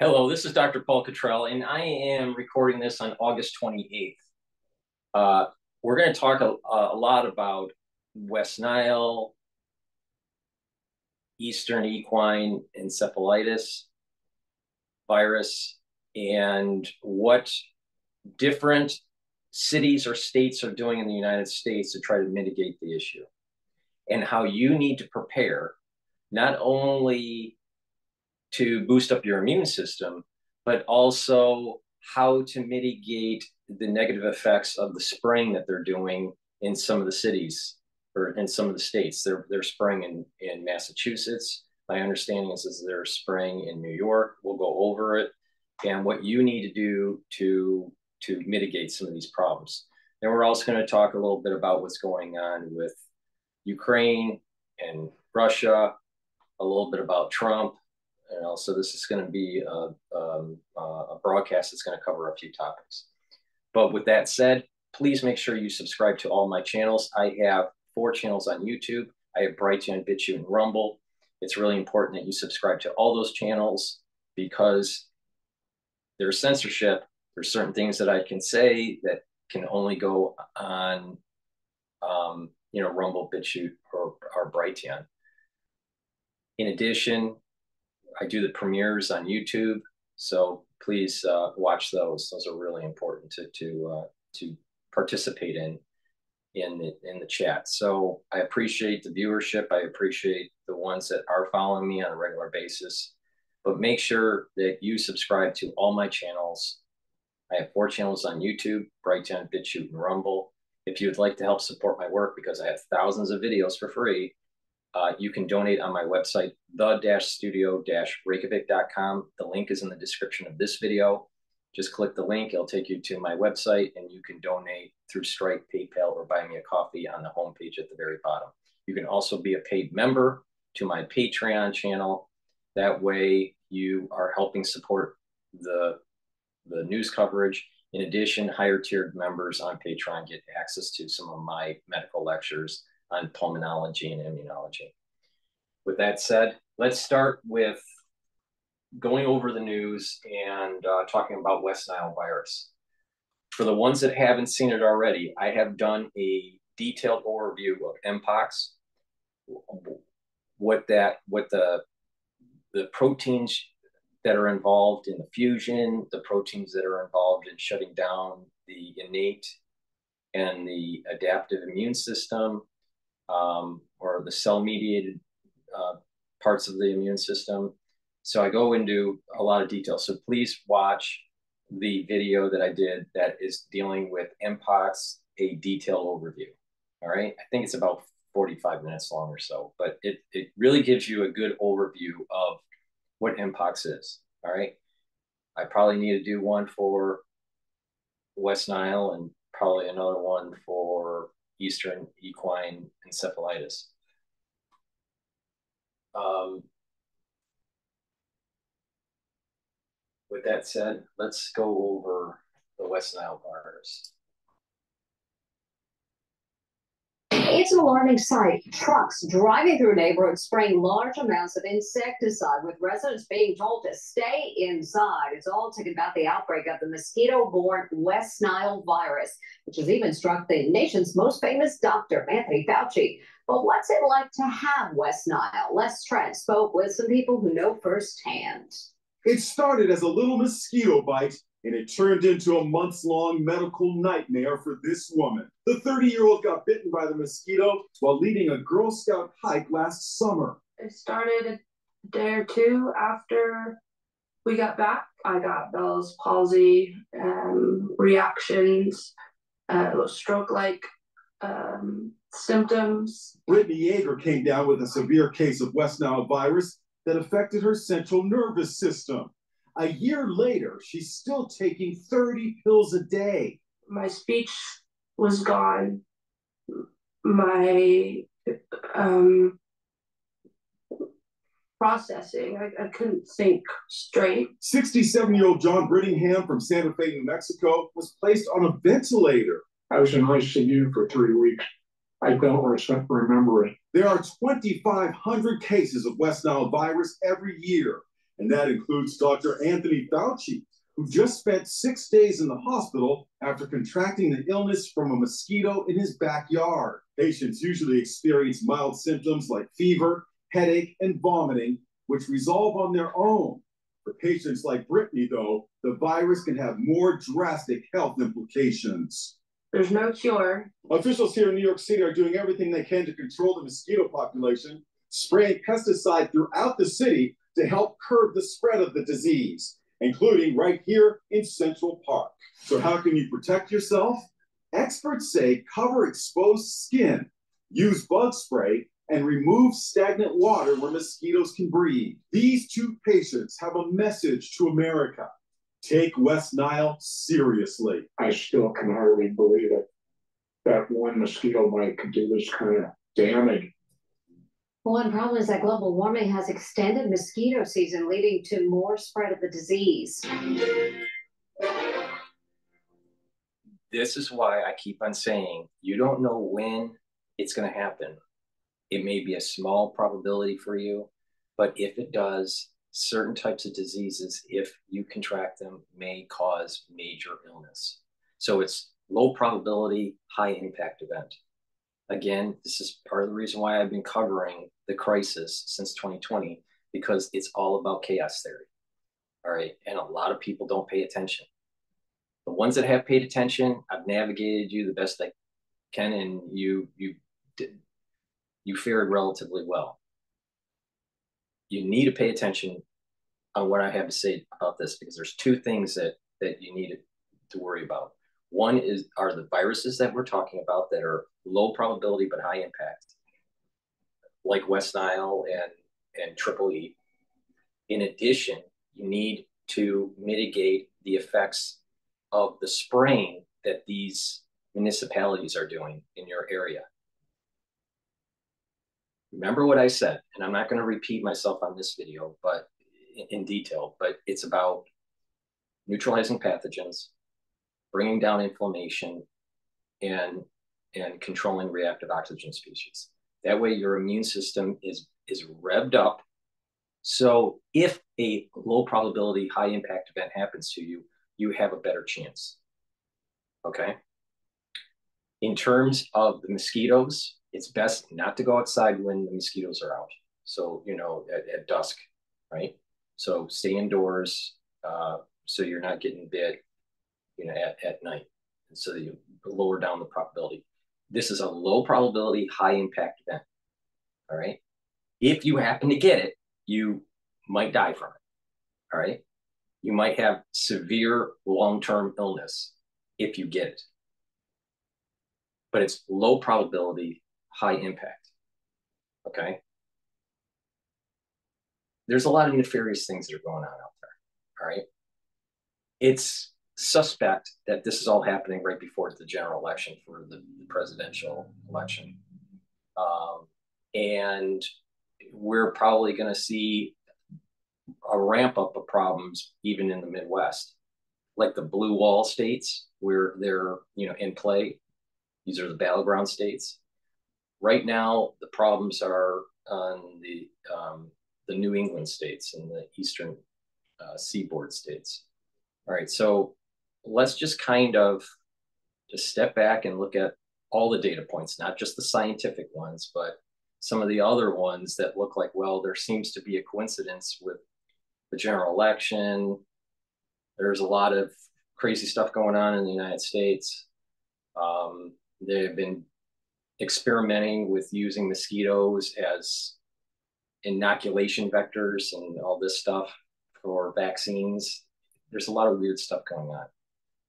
Hello, this is Dr. Paul Cottrell, and I am recording this on August 28th. We're going to talk a lot about West Nile, Eastern equine encephalitis virus, and what different cities or states are doing in the United States to try to mitigate the issue, and how you need to prepare not only to boost up your immune system, but also how to mitigate the negative effects of the spraying that they're doing in some of the cities or in some of the states. They're spraying in Massachusetts. My understanding is they're spraying in New York. We'll go over it and what you need to do to mitigate some of these problems. Then we're also going to talk a little bit about what's going on with Ukraine and Russia, a little bit about Trump. And also, this is going to be a broadcast that's going to cover a few topics. But with that said, please make sure you subscribe to all my channels. I have 4 channels on YouTube. I have Brighteon, Bitchute, and Rumble. It's really important that you subscribe to all those channels because there's censorship. There's certain things that I can say that can only go on, Rumble, Bitchute, or Brighteon. In addition, I do the premieres on YouTube, so please watch those. Those are really important to participate in the chat. So I appreciate the viewership. I appreciate the ones that are following me on a regular basis. But make sure that you subscribe to all my channels. I have 4 channels on YouTube: Brighteon, Bitchute, and Rumble. If you would like to help support my work, because I have thousands of videos for free, you can donate on my website, the-studio-reykjavik.com. The link is in the description of this video. Just click the link. It'll take you to my website, and you can donate through Stripe, PayPal, or buy me a coffee on the homepage at the very bottom. You can also be a paid member to my Patreon channel. That way, you are helping support the news coverage. In addition, higher tiered members on Patreon get access to some of my medical lectures on pulmonology and immunology. With that said, let's start with going over the news and talking about West Nile virus. For the ones that haven't seen it already, I have done a detailed overview of Mpox, what the proteins that are involved in the fusion, the proteins that are involved in shutting down the innate and the adaptive immune system, or the cell-mediated parts of the immune system. So I go into a lot of detail. So please watch the video that I did that is dealing with Mpox, a detailed overview. All right. I think it's about 45 minutes long or so, but it really gives you a good overview of what Mpox is. All right. I probably need to do one for West Nile and probably another one for Eastern equine encephalitis. With that said, let's go over the West Nile virus. It's an alarming sight. Trucks driving through neighborhoods spraying large amounts of insecticide, with residents being told to stay inside. It's all talking about the outbreak of the mosquito-borne West Nile virus, which has even struck the nation's most famous doctor, Anthony Fauci. But what's it like to have West Nile? Les Trent spoke with some people who know firsthand. It started as a little mosquito bite, and it turned into a months-long medical nightmare for this woman. The 30-year-old got bitten by the mosquito while leading a Girl Scout hike last summer. It started a day or two after we got back. I got Bell's palsy, reactions, stroke-like symptoms. Brittany Yeager came down with a severe case of West Nile virus that affected her central nervous system. A year later, she's still taking 30 pills a day. My speech was gone. My processing, I couldn't think straight. 67-year-old John Brittingham from Santa Fe, New Mexico, was placed on a ventilator. I was in ICU for 3 weeks. I don't remember it. There are 2,500 cases of West Nile virus every year. And that includes Dr. Anthony Fauci, who just spent 6 days in the hospital after contracting the illness from a mosquito in his backyard. Patients usually experience mild symptoms like fever, headache, and vomiting, which resolve on their own. For patients like Brittany, though, the virus can have more drastic health implications. There's no cure. Officials here in New York City are doing everything they can to control the mosquito population, spraying pesticide throughout the city to help curb the spread of the disease, including right here in Central Park. So how can you protect yourself? Experts say cover exposed skin, use bug spray, and remove stagnant water where mosquitoes can breed. These two patients have a message to America. Take West Nile seriously. I still can hardly believe it, that one mosquito bite could do this kind of damage. One problem is that global warming has extended mosquito season, leading to more spread of the disease. This is why I keep on saying you don't know when it's going to happen. It may be a small probability for you, but if it does, certain types of diseases, if you contract them, may cause major illness. So it's low probability, high impact event. Again, this is part of the reason why I've been covering the crisis since 2020, because it's all about chaos theory. All right. And a lot of people don't pay attention. The ones that have paid attention, I've navigated you the best I can, and you fared relatively well. You need to pay attention on what I have to say about this, because there's two things that you need to worry about. One are the viruses that we're talking about that are low probability but high impact, like West Nile and Triple E. In addition, you need to mitigate the effects of the spraying that these municipalities are doing in your area. Remember what I said, and I'm not going to repeat myself on this video, but in detail, but it's about neutralizing pathogens, bringing down inflammation, and controlling reactive oxygen species. That way your immune system is revved up. So if a low probability, high impact event happens to you, you have a better chance. Okay? In terms of the mosquitoes, it's best not to go outside when the mosquitoes are out. So, at dusk, right? So stay indoors, so you're not getting bit, at night. And so that you lower down the probability. This is a low probability, high impact event. All right. If you happen to get it, you might die from it. All right. You might have severe long-term illness if you get it. But it's low probability, high impact. Okay. There's a lot of nefarious things that are going on out there. All right. It's suspect that this is all happening right before the general election for the presidential election. And we're probably going to see a ramp up of problems even in the Midwest, like the blue wall states where they're, in play. These are the battleground states. Right now, the problems are on the New England states and the eastern seaboard states. All right, so let's just kind of just step back and look at all the data points, not just the scientific ones, but some of the other ones that look like, well, there seems to be a coincidence with the general election. There's a lot of crazy stuff going on in the United States. They've been experimenting with using mosquitoes as inoculation vectors and all this stuff for vaccines. There's a lot of weird stuff going on.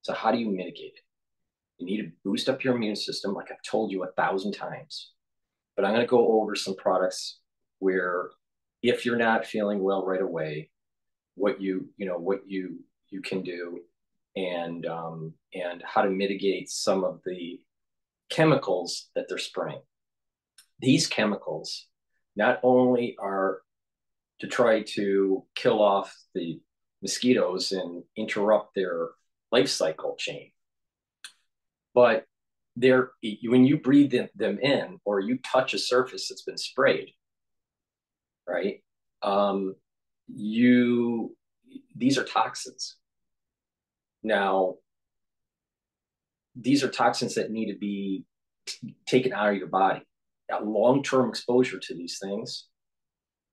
So how do you mitigate it? You need to boost up your immune system, like I've told you 1,000 times. But I'm going to go over some products where, if you're not feeling well right away, what you can do, and how to mitigate some of the chemicals that they're spraying. These chemicals not only are to try to kill off the mosquitoes and interrupt their life cycle chain, but when you breathe them in, or you touch a surface that's been sprayed, right? these are toxins. Now, these are toxins that need to be taken out of your body. Now, long-term exposure to these things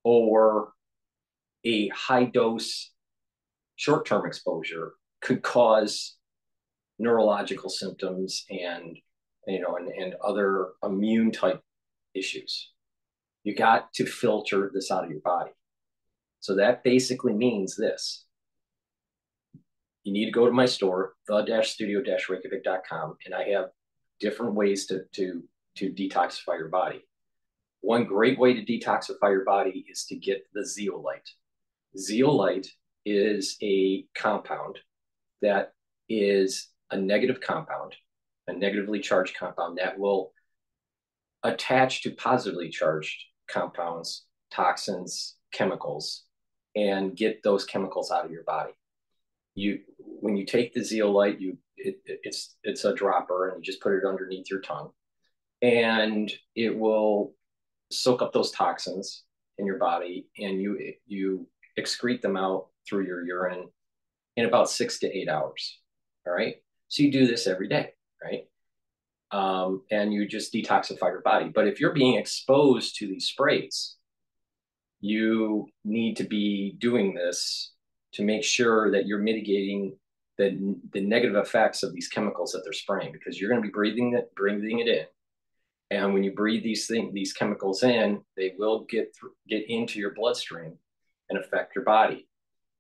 or a high dose short-term exposure could cause neurological symptoms and other immune type issues. You got to filter this out of your body. So that basically means this. You need to go to my store, the-studio-reykjavik.com, and I have different ways to detoxify your body. One great way to detoxify your body is to get the zeolite. Zeolite is a compound that is a negative compound, a negatively charged compound that will attach to positively charged compounds, toxins, chemicals, and get those chemicals out of your body. When you take the zeolite, it's a dropper, and you just put it underneath your tongue, and it will soak up those toxins in your body, and you excrete them out through your urine in about 6 to 8 hours. All right. So you do this every day, right? And you just detoxify your body. But if you're being exposed to these sprays, you need to be doing this to make sure that you're mitigating the negative effects of these chemicals that they're spraying, because you're going to be breathing it in. And when you breathe these chemicals in, they will get into your bloodstream and affect your body.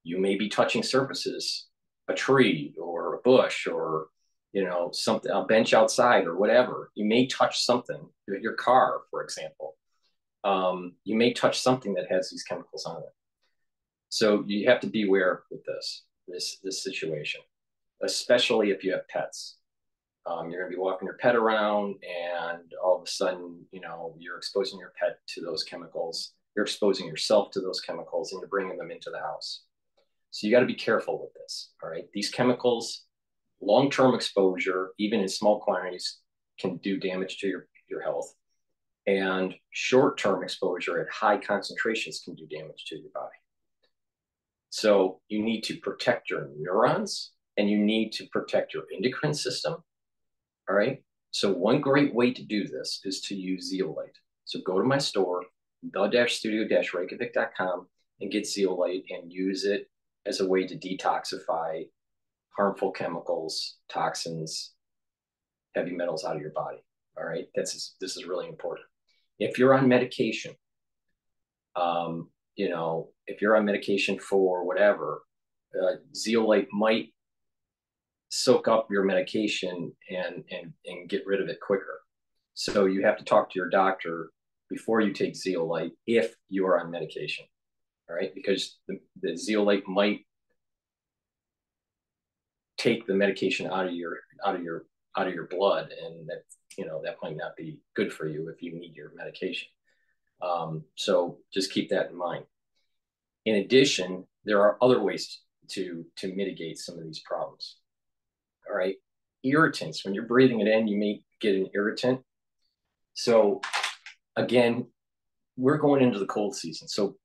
You may be touching surfaces, a tree or a bush or something, a bench outside or whatever. You may touch something, your car, for example. You may touch something that has these chemicals on it. So you have to be aware with this situation, especially if you have pets. You're going to be walking your pet around, and all of a sudden, you're exposing your pet to those chemicals. You're exposing yourself to those chemicals, and you're bringing them into the house. So you got to be careful with this. All right. These chemicals, long-term exposure, even in small quantities, can do damage to your health. And short-term exposure at high concentrations can do damage to your body. So you need to protect your neurons, and you need to protect your endocrine system. All right. So one great way to do this is to use zeolite. So go to my store, the-studio-reykjavik.com, and get zeolite and use it as a way to detoxify harmful chemicals, toxins, heavy metals out of your body. All right. This is really important. If you're on medication, if you're on medication for whatever, zeolite might soak up your medication and get rid of it quicker. So you have to talk to your doctor before you take zeolite if you are on medication. All right, because the zeolite might take the medication out of your blood, and that might not be good for you if you need your medication. So just keep that in mind. In addition, there are other ways to mitigate some of these problems. All right, irritants. When you're breathing it in, you may get an irritant. So again, we're going into the cold season, so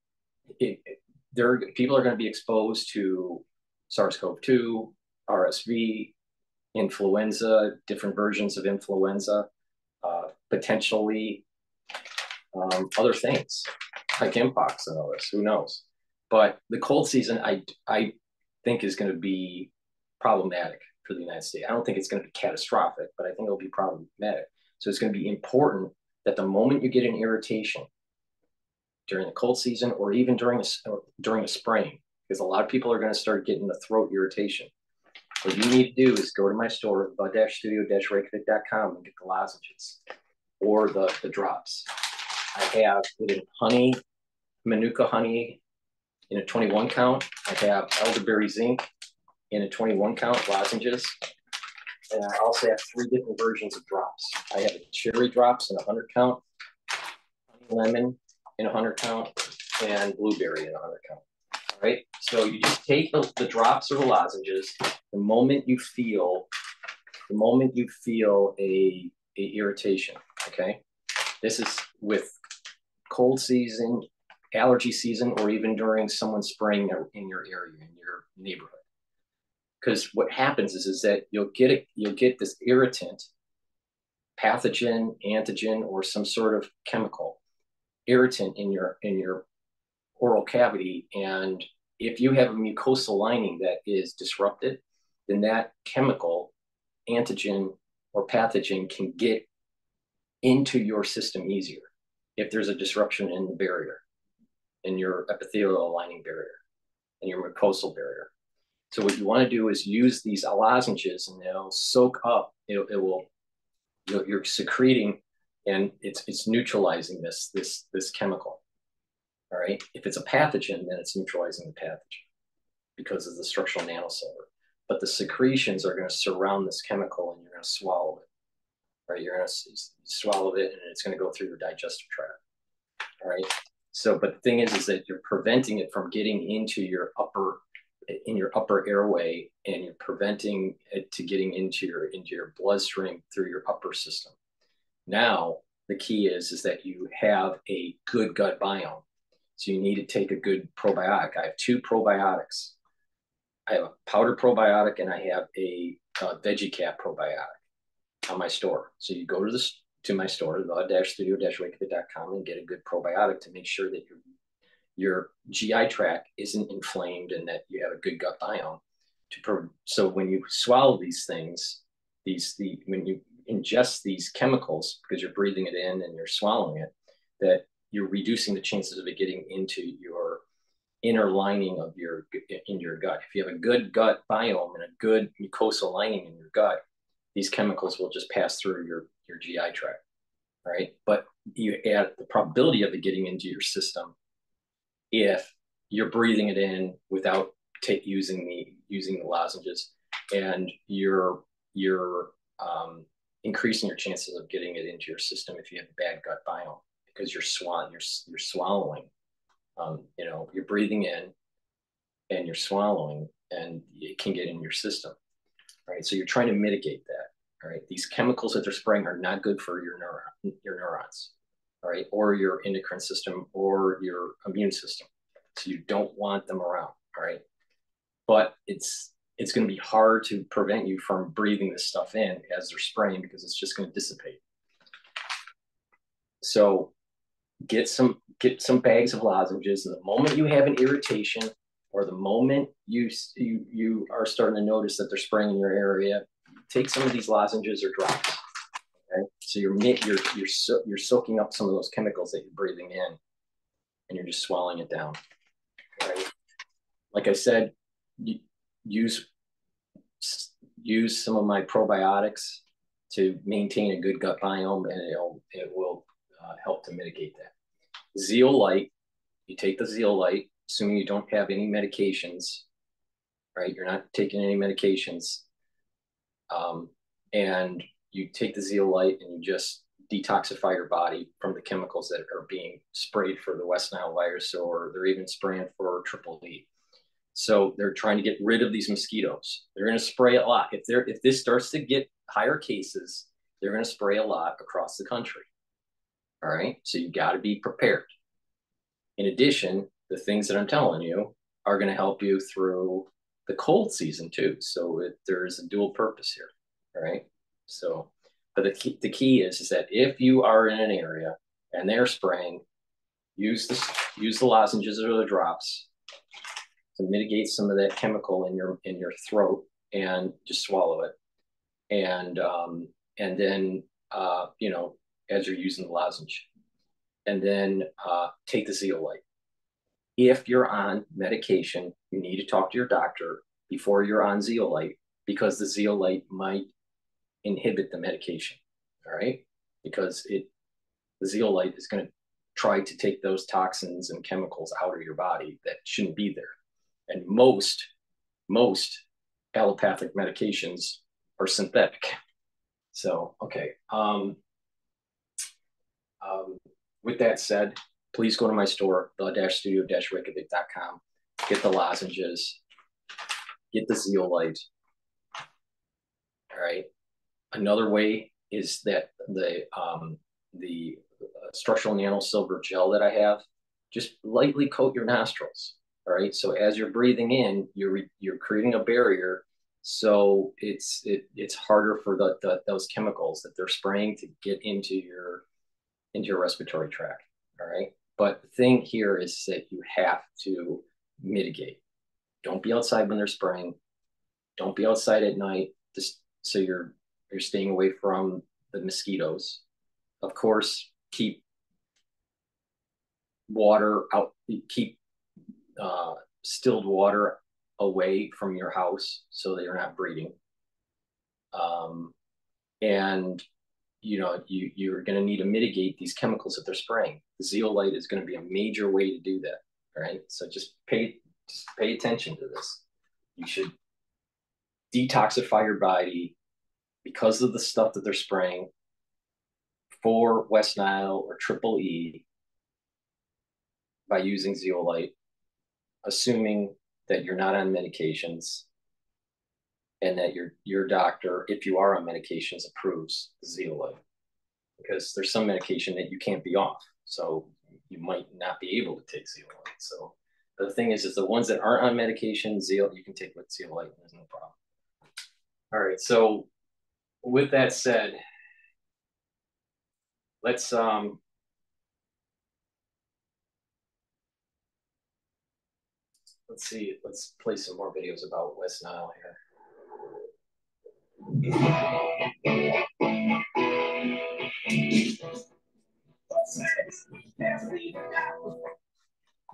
people are going to be exposed to SARS-CoV-2, RSV, influenza, different versions of influenza, potentially other things like mpox and others. Who knows? But the cold season, I think, is going to be problematic for the United States. I don't think it's going to be catastrophic, but I think it'll be problematic. So it's going to be important that the moment you get an irritation during the cold season, or even during the spring, because a lot of people are going to start getting the throat irritation. What you need to do is go to my store, the-studio-reykjavik.com, and get the lozenges or the drops. I have it in honey, manuka honey in a 21 count. I have elderberry zinc in a 21 count lozenges. And I also have 3 different versions of drops. I have a cherry drops in a 100 count, honey lemon in a 100 count, and blueberry in a 100 count. All right. So you just take the drops or the lozenges. The moment you feel a irritation, okay? This is with cold season, allergy season, or even during someone spraying in your area, in your neighborhood. Because what happens is that you'll get this irritant, pathogen, antigen, or some sort of chemical irritant in your oral cavity. And if you have a mucosal lining that is disrupted, then that chemical, antigen, or pathogen can get into your system easier if there's a disruption in the barrier, in your epithelial lining barrier, in your mucosal barrier. So what you want to do is use these lozenges, and they'll soak up. You're secreting, and it's neutralizing this chemical. All right. If it's a pathogen, then it's neutralizing the pathogen because of the structural nanosilver. But the secretions are going to surround this chemical, and you're going to swallow it. Right, you're going to swallow it, and it's going to go through your digestive tract. All right. So, but the thing is that you're preventing it from getting into your upper airway, and you're preventing it to getting into your bloodstream through your upper system. Now, the key is that you have a good gut biome. So you need to take a good probiotic. I have 2 probiotics. I have a powder probiotic, and I have a VeggieCap probiotic on my store. So you go to my store, the-studio-reykjavik.com, and get a good probiotic to make sure that your GI tract isn't inflamed and that you have a good gut biome. So when you swallow these things, when you ingest these chemicals, because you're breathing it in and you're swallowing it, that you're reducing the chances of it getting into your inner lining of your gut. If you have a good gut biome and a good mucosal lining in your gut, these chemicals will just pass through your GI tract, right? But you add the probability of it getting into your system if you're breathing it in without using the lozenges, and you're increasing your chances of getting it into your system if you have a bad gut biome, because you're swallowing. You're breathing in and you're swallowing, and it can get in your system. Right, so you're trying to mitigate that. All right, these chemicals that they're spraying are not good for your neurons, all right, or your endocrine system or your immune system. So you don't want them around. All right, but it's going to be hard to prevent you from breathing this stuff in as they're spraying, because it's just going to dissipate. So get some bags of lozenges, and the moment you have an irritation, or the moment you are starting to notice that they're spraying in your area, take some of these lozenges or drops. Okay, so you're soaking up some of those chemicals that you're breathing in, and you're just swallowing it down. Right? Like I said, use some of my probiotics to maintain a good gut biome, and it will help to mitigate that. Zeolite, you take the zeolite, assuming you don't have any medications, right? You're not taking any medications. And you take the zeolite and you just detoxify your body from the chemicals that are being sprayed for the West Nile virus, or they're even spraying for EEE. So they're trying to get rid of these mosquitoes. They're going to spray a lot. If this starts to get higher cases, they're going to spray a lot across the country. All right. So you got to be prepared. In addition, the things that I'm telling you are going to help you through the cold season too. So there's a dual purpose here. All right. So, but the key is that if you are in an area and they're spraying, use the lozenges or the drops to mitigate some of that chemical in your throat, and just swallow it. And then as you're using the lozenge, and then take the zeolite. If you're on medication, you need to talk to your doctor before you're on zeolite, because the zeolite might inhibit the medication. All right, because the zeolite is going to try to take those toxins and chemicals out of your body that shouldn't be there. And most allopathic medications are synthetic. So, okay. With that said, please go to my store, the-studio-reykjavik.com. Get the lozenges, get the zeolite. All right. Another way is that the structural nanosilver gel that I have just lightly coat your nostrils. All right. So as you're breathing in, you're creating a barrier. So it's harder for those chemicals that they're spraying to get into your respiratory tract. All right. But the thing here is that you have to mitigate. Don't be outside when they're spraying. Don't be outside at night. Just so you're staying away from the mosquitoes. Of course, keep water out. Keep distilled water away from your house so that you're not breeding. And you're going to need to mitigate these chemicals that they're spraying. The zeolite is going to be a major way to do that. All right. So just pay attention to this. You should detoxify your body because of the stuff that they're spraying for West Nile or Triple E by using zeolite, assuming that you're not on medications and that your doctor, if you are on medications, approves zeolite, because there's some medication that you can't be off. So you might not be able to take zeolite. So the thing is the ones that aren't on medication, you can take with zeolite, there's no problem. All right, so with that said, let's see, let's play some more videos about West Nile here.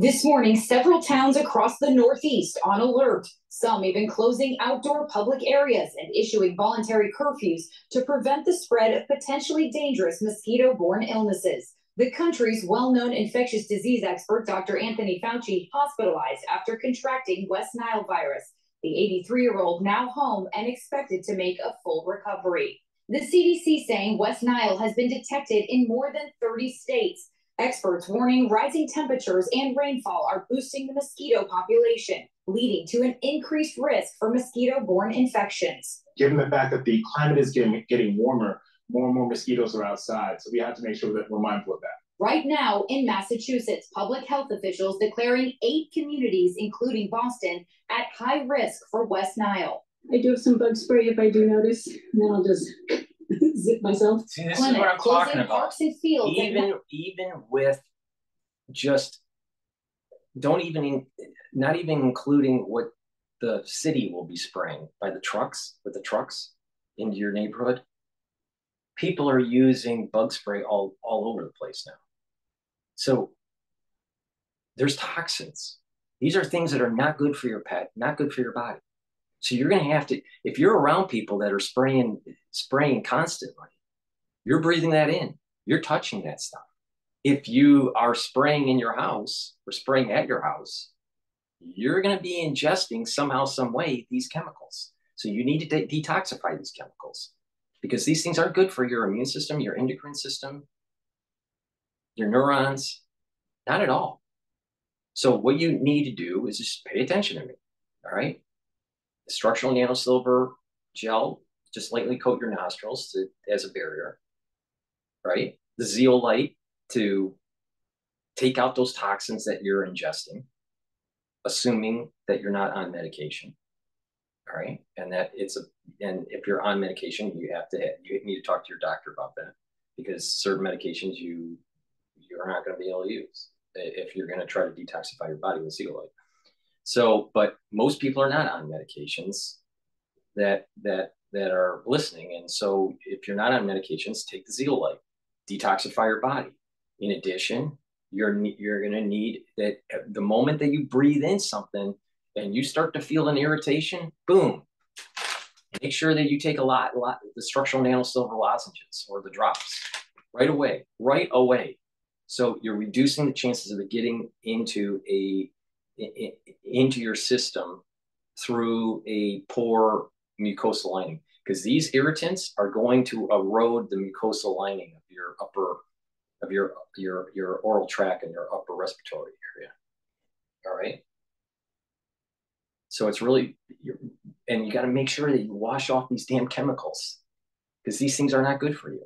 This morning, several towns across the Northeast on alert, some even closing outdoor public areas and issuing voluntary curfews to prevent the spread of potentially dangerous mosquito-borne illnesses. The country's well-known infectious disease expert, Dr. Anthony Fauci, hospitalized after contracting West Nile virus. The 83-year-old now home and expected to make a full recovery. The CDC saying West Nile has been detected in more than 30 states. Experts warning rising temperatures and rainfall are boosting the mosquito population, leading to an increased risk for mosquito-borne infections. Given the fact that the climate is getting warmer, more and more mosquitoes are outside, so we have to make sure that we're mindful of that. Right now in Massachusetts, public health officials declaring 8 communities, including Boston, at high risk for West Nile. I do have some bug spray if I do notice, and then I'll just zip myself. See, this is what I'm talking about. Parks and fields even with just not even including what the city will be spraying by the trucks into your neighborhood. People are using bug spray all over the place now. So there's toxins. These are things that are not good for your pet, not good for your body. So you're going to have to, if you're around people that are spraying constantly, you're breathing that in. You're touching that stuff. If you are spraying in your house or spraying at your house, you're going to be ingesting somehow, some way, these chemicals. So you need to detoxify these chemicals, because these things aren't good for your immune system, your endocrine system, your neurons, not at all. So what you need to do is just pay attention to me, all right? The structural nanosilver gel, just lightly coat your nostrils as a barrier, right? The zeolite to take out those toxins that you're ingesting, assuming that you're not on medication, all right? And that and if you're on medication, you need to talk to your doctor about that, because certain medications you're not going to be able to use if you're going to try to detoxify your body with zeolite. So, but most people are not on medications that are listening. And so if you're not on medications, take the zeolite, detoxify your body. In addition, you're going to need that the moment that you breathe in something and you start to feel an irritation, boom, make sure that you take a lot the structural nanosilver lozenges or the drops right away. So you're reducing the chances of it getting into your system through a poor mucosal lining, because these irritants are going to erode the mucosal lining of your oral tract and your upper respiratory area. All right. So it's really, and you got to make sure that you wash off these damn chemicals, because these things are not good for you.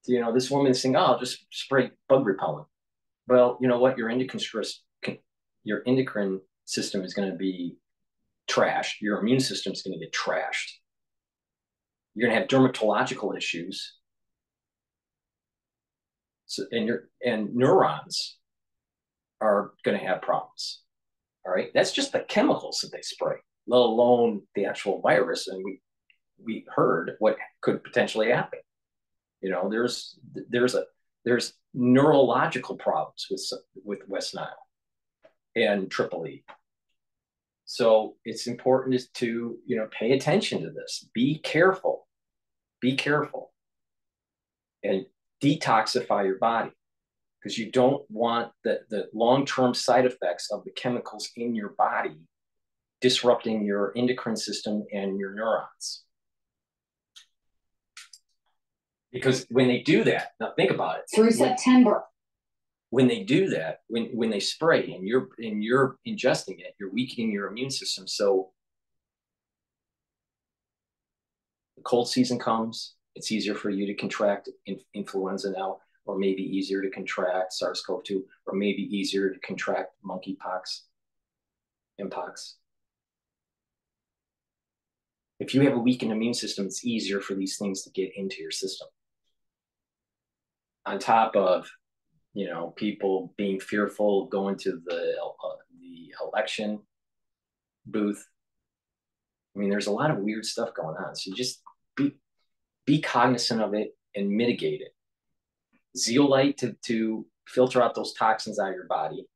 So, this woman is saying, "Oh, I'll just spray bug repellent." Well, you know what? Your endocrine system is going to be trashed. Your immune system is going to get trashed. You're going to have dermatological issues. So, and neurons are going to have problems. All right, that's just the chemicals that they spray, let alone the actual virus. And we heard what could potentially happen. You know, there's neurological problems with West Nile and Tripoli. So it's important to, you know, pay attention to this. Be careful. Be careful. And detoxify your body, because you don't want the long-term side effects of the chemicals in your body disrupting your endocrine system and your neurons. Because when they do that, now think about it. Through September. When they do that, when they spray and you're ingesting it, you're weakening your immune system. So the cold season comes, it's easier for you to contract influenza now, or maybe easier to contract SARS-CoV-2, or maybe easier to contract monkeypox, mpox. If you have a weakened immune system, it's easier for these things to get into your system. On top of, you know, people being fearful of going to the election booth. I mean, there's a lot of weird stuff going on. So just be cognizant of it and mitigate it. Zeolite to filter out those toxins out of your body.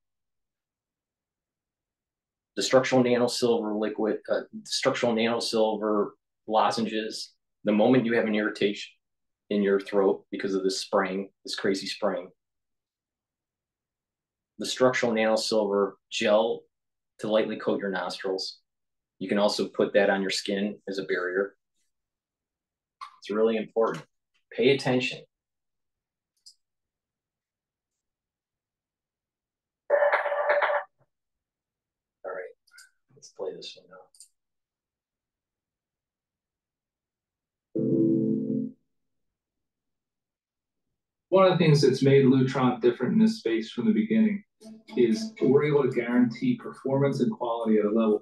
The structural nanosilver liquid, structural nanosilver lozenges. The moment you have an irritation in your throat because of this spraying, this crazy spraying, the structural nanosilver gel to lightly coat your nostrils. You can also put that on your skin as a barrier. It's really important. Pay attention. All right, let's play this one now. One of the things that's made Lutron different in this space from the beginning is we're able to guarantee performance and quality at a level.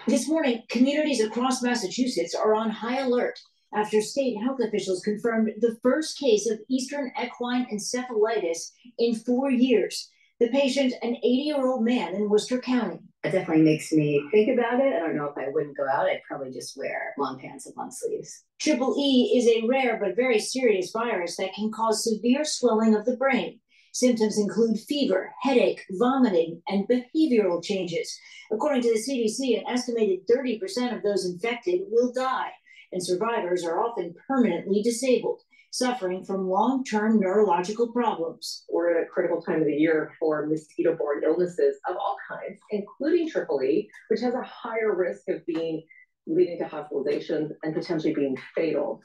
This morning, communities across Massachusetts are on high alert after state health officials confirmed the first case of Eastern equine encephalitis in 4 years. The patient, an 80-year-old man in Worcester County. It definitely makes me think about it. I don't know if I wouldn't go out. I'd probably just wear long pants and long sleeves. Triple E is a rare but very serious virus that can cause severe swelling of the brain. Symptoms include fever, headache, vomiting, and behavioral changes. According to the CDC, an estimated 30% of those infected will die, and survivors are often permanently disabled, suffering from long-term neurological problems. We're at a critical time of the year for mosquito-borne illnesses of all kinds, including Triple E, which has a higher risk of leading to hospitalizations and potentially being fatal.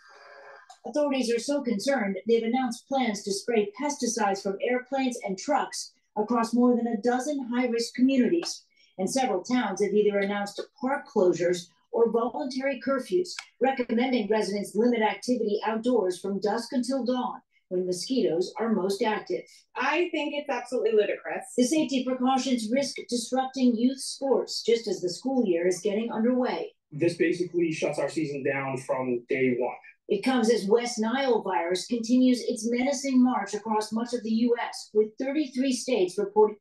Authorities are so concerned, they've announced plans to spray pesticides from airplanes and trucks across more than a dozen high-risk communities. And several towns have either announced park closures or voluntary curfews, recommending residents limit activity outdoors from dusk until dawn, when mosquitoes are most active. I think it's absolutely ludicrous. The safety precautions risk disrupting youth sports just as the school year is getting underway. This basically shuts our season down from day one. It comes as West Nile virus continues its menacing march across much of the U.S., with 33 states reporting.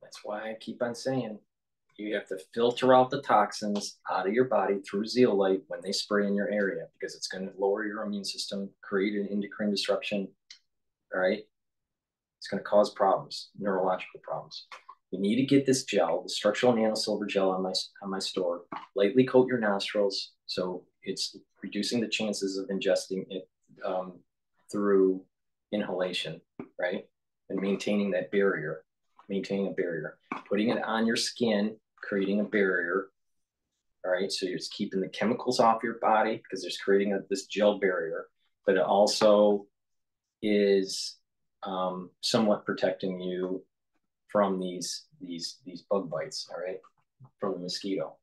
That's why I keep on saying you have to filter out the toxins out of your body through zeolite when they spray in your area, because it's going to lower your immune system, create an endocrine disruption. All right. It's going to cause problems, neurological problems. You need to get this gel, the structural nanosilver gel on my store, lightly coat your nostrils. So it's reducing the chances of ingesting it through inhalation, right? And maintaining that barrier, maintaining a barrier, putting it on your skin, creating a barrier. All right, so you're just keeping the chemicals off your body because there's creating this gel barrier, but it also is somewhat protecting you from these bug bites. All right, from the mosquito.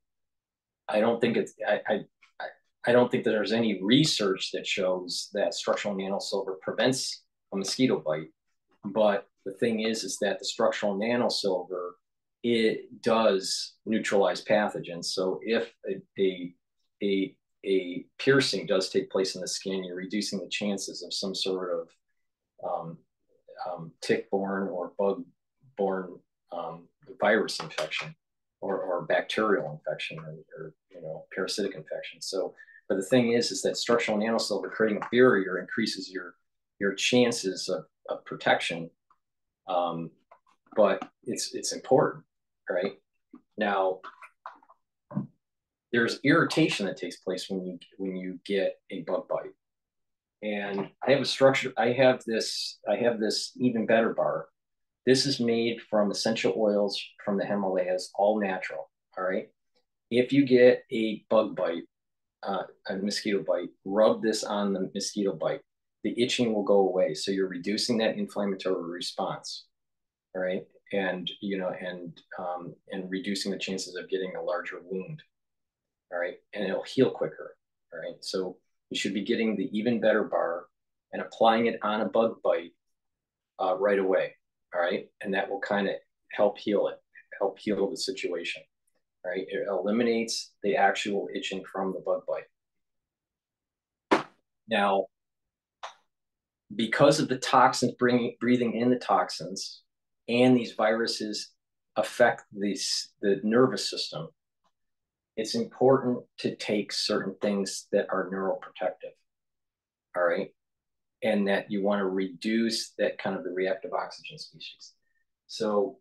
I don't think it's I don't think that there's any research that shows that structural nanosilver prevents a mosquito bite, but the thing is that the structural nanosilver, it does neutralize pathogens. So if a piercing does take place in the skin, you're reducing the chances of some sort of tick-borne or bug-borne virus infection or bacterial infection or parasitic infection. So, but the thing is that structural nanosilver creating a barrier increases your chances of protection. But it's important, right? Now, there's irritation that takes place when you get a bug bite. And I have this Even Better bar. This is made from essential oils from the Himalayas, all natural. All right. If you get a bug bite, a mosquito bite, rub this on the mosquito bite. The itching will go away. So you're reducing that inflammatory response. All right. And reducing the chances of getting a larger wound. All right. And it'll heal quicker. All right. So you should be getting the Even Better bar and applying it on a bug bite right away. All right. And that will kind of help heal the situation. All right. It eliminates the actual itching from the bug bite. Now, because of the toxins breathing in the toxins and these viruses affect the nervous system, it's important to take certain things that are neuroprotective. All right. And that you want to reduce that kind of the reactive oxygen species. So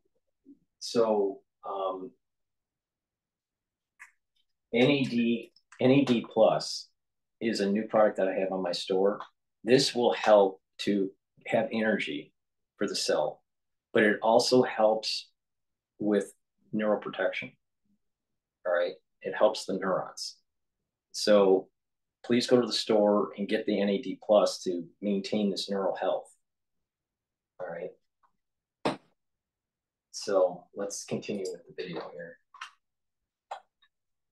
NAD plus is a new product that I have on my store. This will help to have energy for the cell, but it also helps with neuroprotection. All right. It helps the neurons. So please go to the store and get the NAD plus to maintain this neural health. All right. So let's continue with the video here.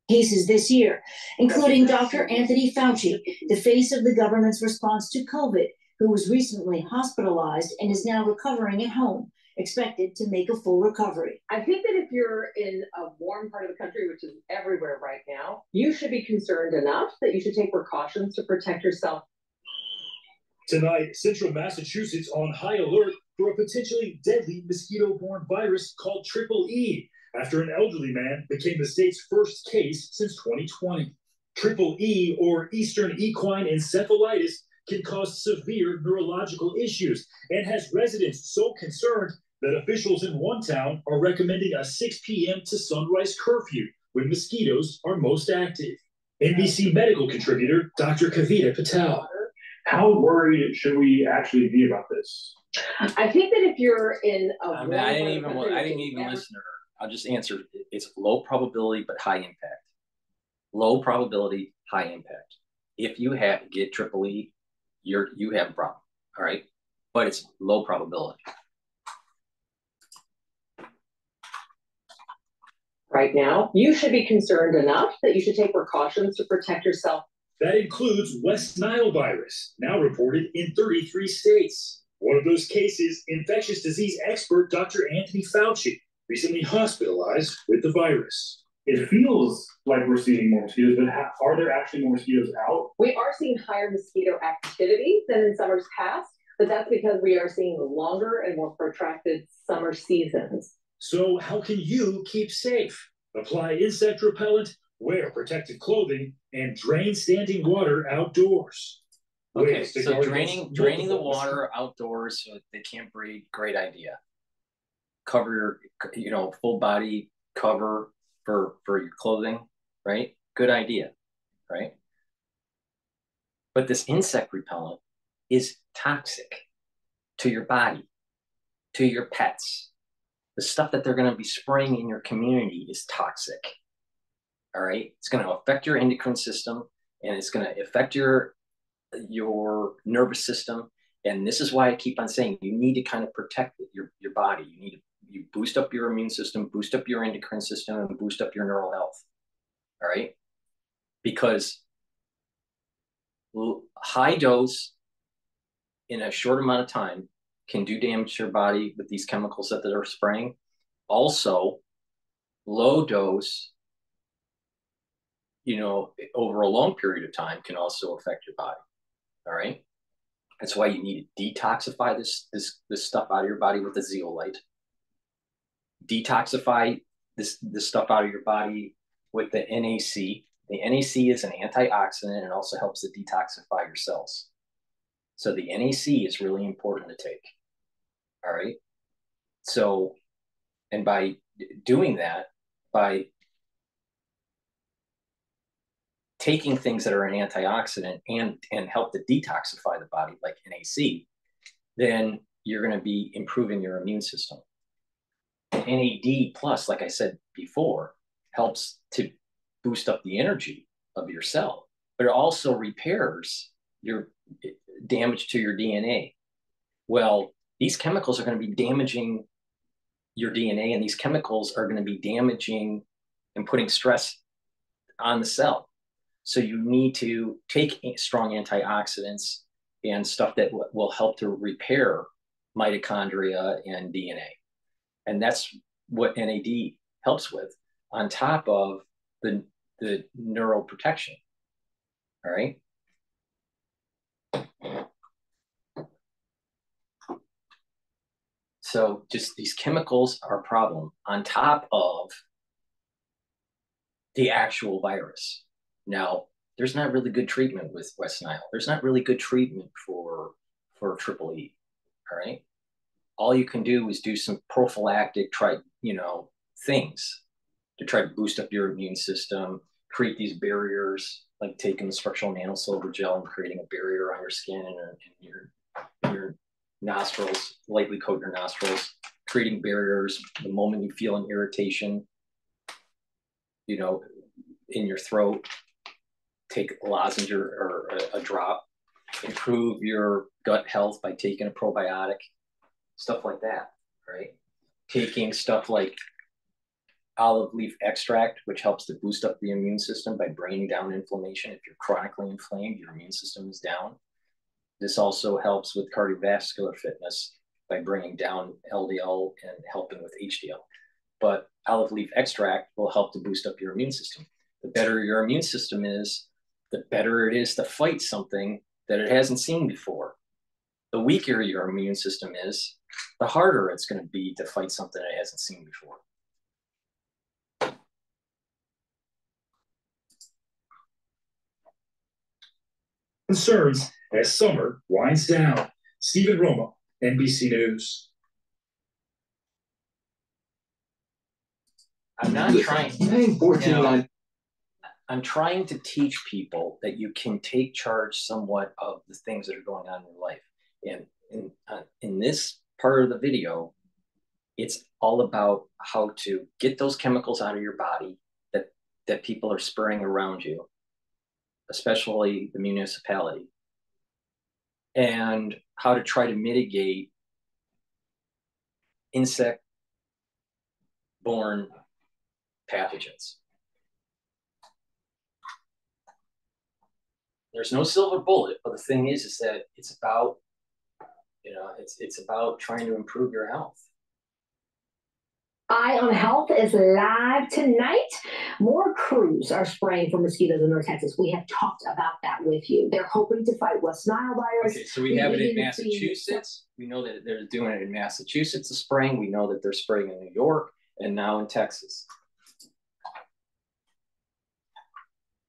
Cases this year, including Dr. Anthony Fauci, the face of the government's response to COVID, who was recently hospitalized and is now recovering at home, expected to make a full recovery. I think that if you're in a warm part of the country, which is everywhere right now, you should be concerned enough that you should take precautions to protect yourself. Tonight, central Massachusetts on high alert for a potentially deadly mosquito-borne virus called Triple E, after an elderly man became the state's first case since 2020. Triple E, or Eastern Equine Encephalitis, can cause severe neurological issues and has residents so concerned that officials in one town are recommending a 6 p.m. to sunrise curfew when mosquitoes are most active. NBC medical contributor Dr. Kavita Patel. How worried should we actually be about this? I think that if you're in a I didn't even listen to her. I'll just answer. It's low probability but high impact. Low probability, high impact. If you get Triple E, you have a problem. All right, but it's low probability. Right now, you should be concerned enough that you should take precautions to protect yourself. That includes West Nile virus, now reported in 33 states. One of those cases, infectious disease expert Dr. Anthony Fauci, recently hospitalized with the virus. It feels like we're seeing more mosquitoes, but are there actually more mosquitoes out? We are seeing higher mosquito activity than in summers past, but that's because we are seeing longer and more protracted summer seasons. So how can you keep safe? Apply insect repellent, wear protective clothing, and drain standing water outdoors. Okay, so draining the water outdoors so they can't breed, great idea. Cover your, full body cover for your clothing, right? Good idea, right? But this insect repellent is toxic to your body, to your pets. The stuff that they're going to be spraying in your community is toxic. All right, it's going to affect your endocrine system, and it's going to affect your nervous system. And this is why I keep on saying you need to kind of protect your body. You boost up your immune system, boost up your endocrine system, and boost up your neural health. All right, because high dose in a short amount of time can do damage to your body with these chemicals that they're spraying. Also, low dose, over a long period of time can also affect your body. All right. That's why you need to detoxify this stuff out of your body with a zeolite. Detoxify this stuff out of your body with the NAC. The NAC is an antioxidant and also helps to detoxify your cells. So the NAC is really important to take. All right. So, and by doing that, by taking things that are an antioxidant and help to detoxify the body like NAC, then you're going to be improving your immune system. NAD plus, like I said before, helps to boost up the energy of your cell, but it also repairs your damage to your DNA. Well, these chemicals are going to be damaging your DNA, and these chemicals are going to be damaging and putting stress on the cell. So you need to take strong antioxidants and stuff that will help to repair mitochondria and DNA. And that's what NAD helps with, on top of the neuroprotection. All right. So just these chemicals are a problem on top of the actual virus. Now, there's not really good treatment with West Nile. There's not really good treatment for triple E. All right. All you can do is do some prophylactic things to try to boost up your immune system, create these barriers, like taking the structural nanosilver gel and creating a barrier on your skin and your nostrils, lightly coat your nostrils, creating barriers. The moment you feel an irritation, in your throat, take a lozenge or a drop. Improve your gut health by taking a probiotic, stuff like that, right? Taking stuff like olive leaf extract, which helps to boost up the immune system by bringing down inflammation. If you're chronically inflamed, your immune system is down. This also helps with cardiovascular fitness by bringing down LDL and helping with HDL. But olive leaf extract will help to boost up your immune system. The better your immune system is, the better it is to fight something that it hasn't seen before. The weaker your immune system is, the harder it's going to be to fight something it hasn't seen before. Concerns as summer winds down. Stephen Roma, NBC News. I'm not trying. I'm trying to teach people that you can take charge somewhat of the things that are going on in your life. And in this part of the video, it's all about how to get those chemicals out of your body that people are spraying around you, especially the municipality, and how to try to mitigate insect-borne pathogens. There's no silver bullet, but the thing is that it's about, it's about trying to improve your health. Eye on Health is live tonight. More crews are spraying for mosquitoes in North Texas. We have talked about that with you. They're hoping to fight West Nile virus. Okay, so we have it in Massachusetts. We know that they're doing it in Massachusetts, the spraying. We know that they're spraying in New York and now in Texas.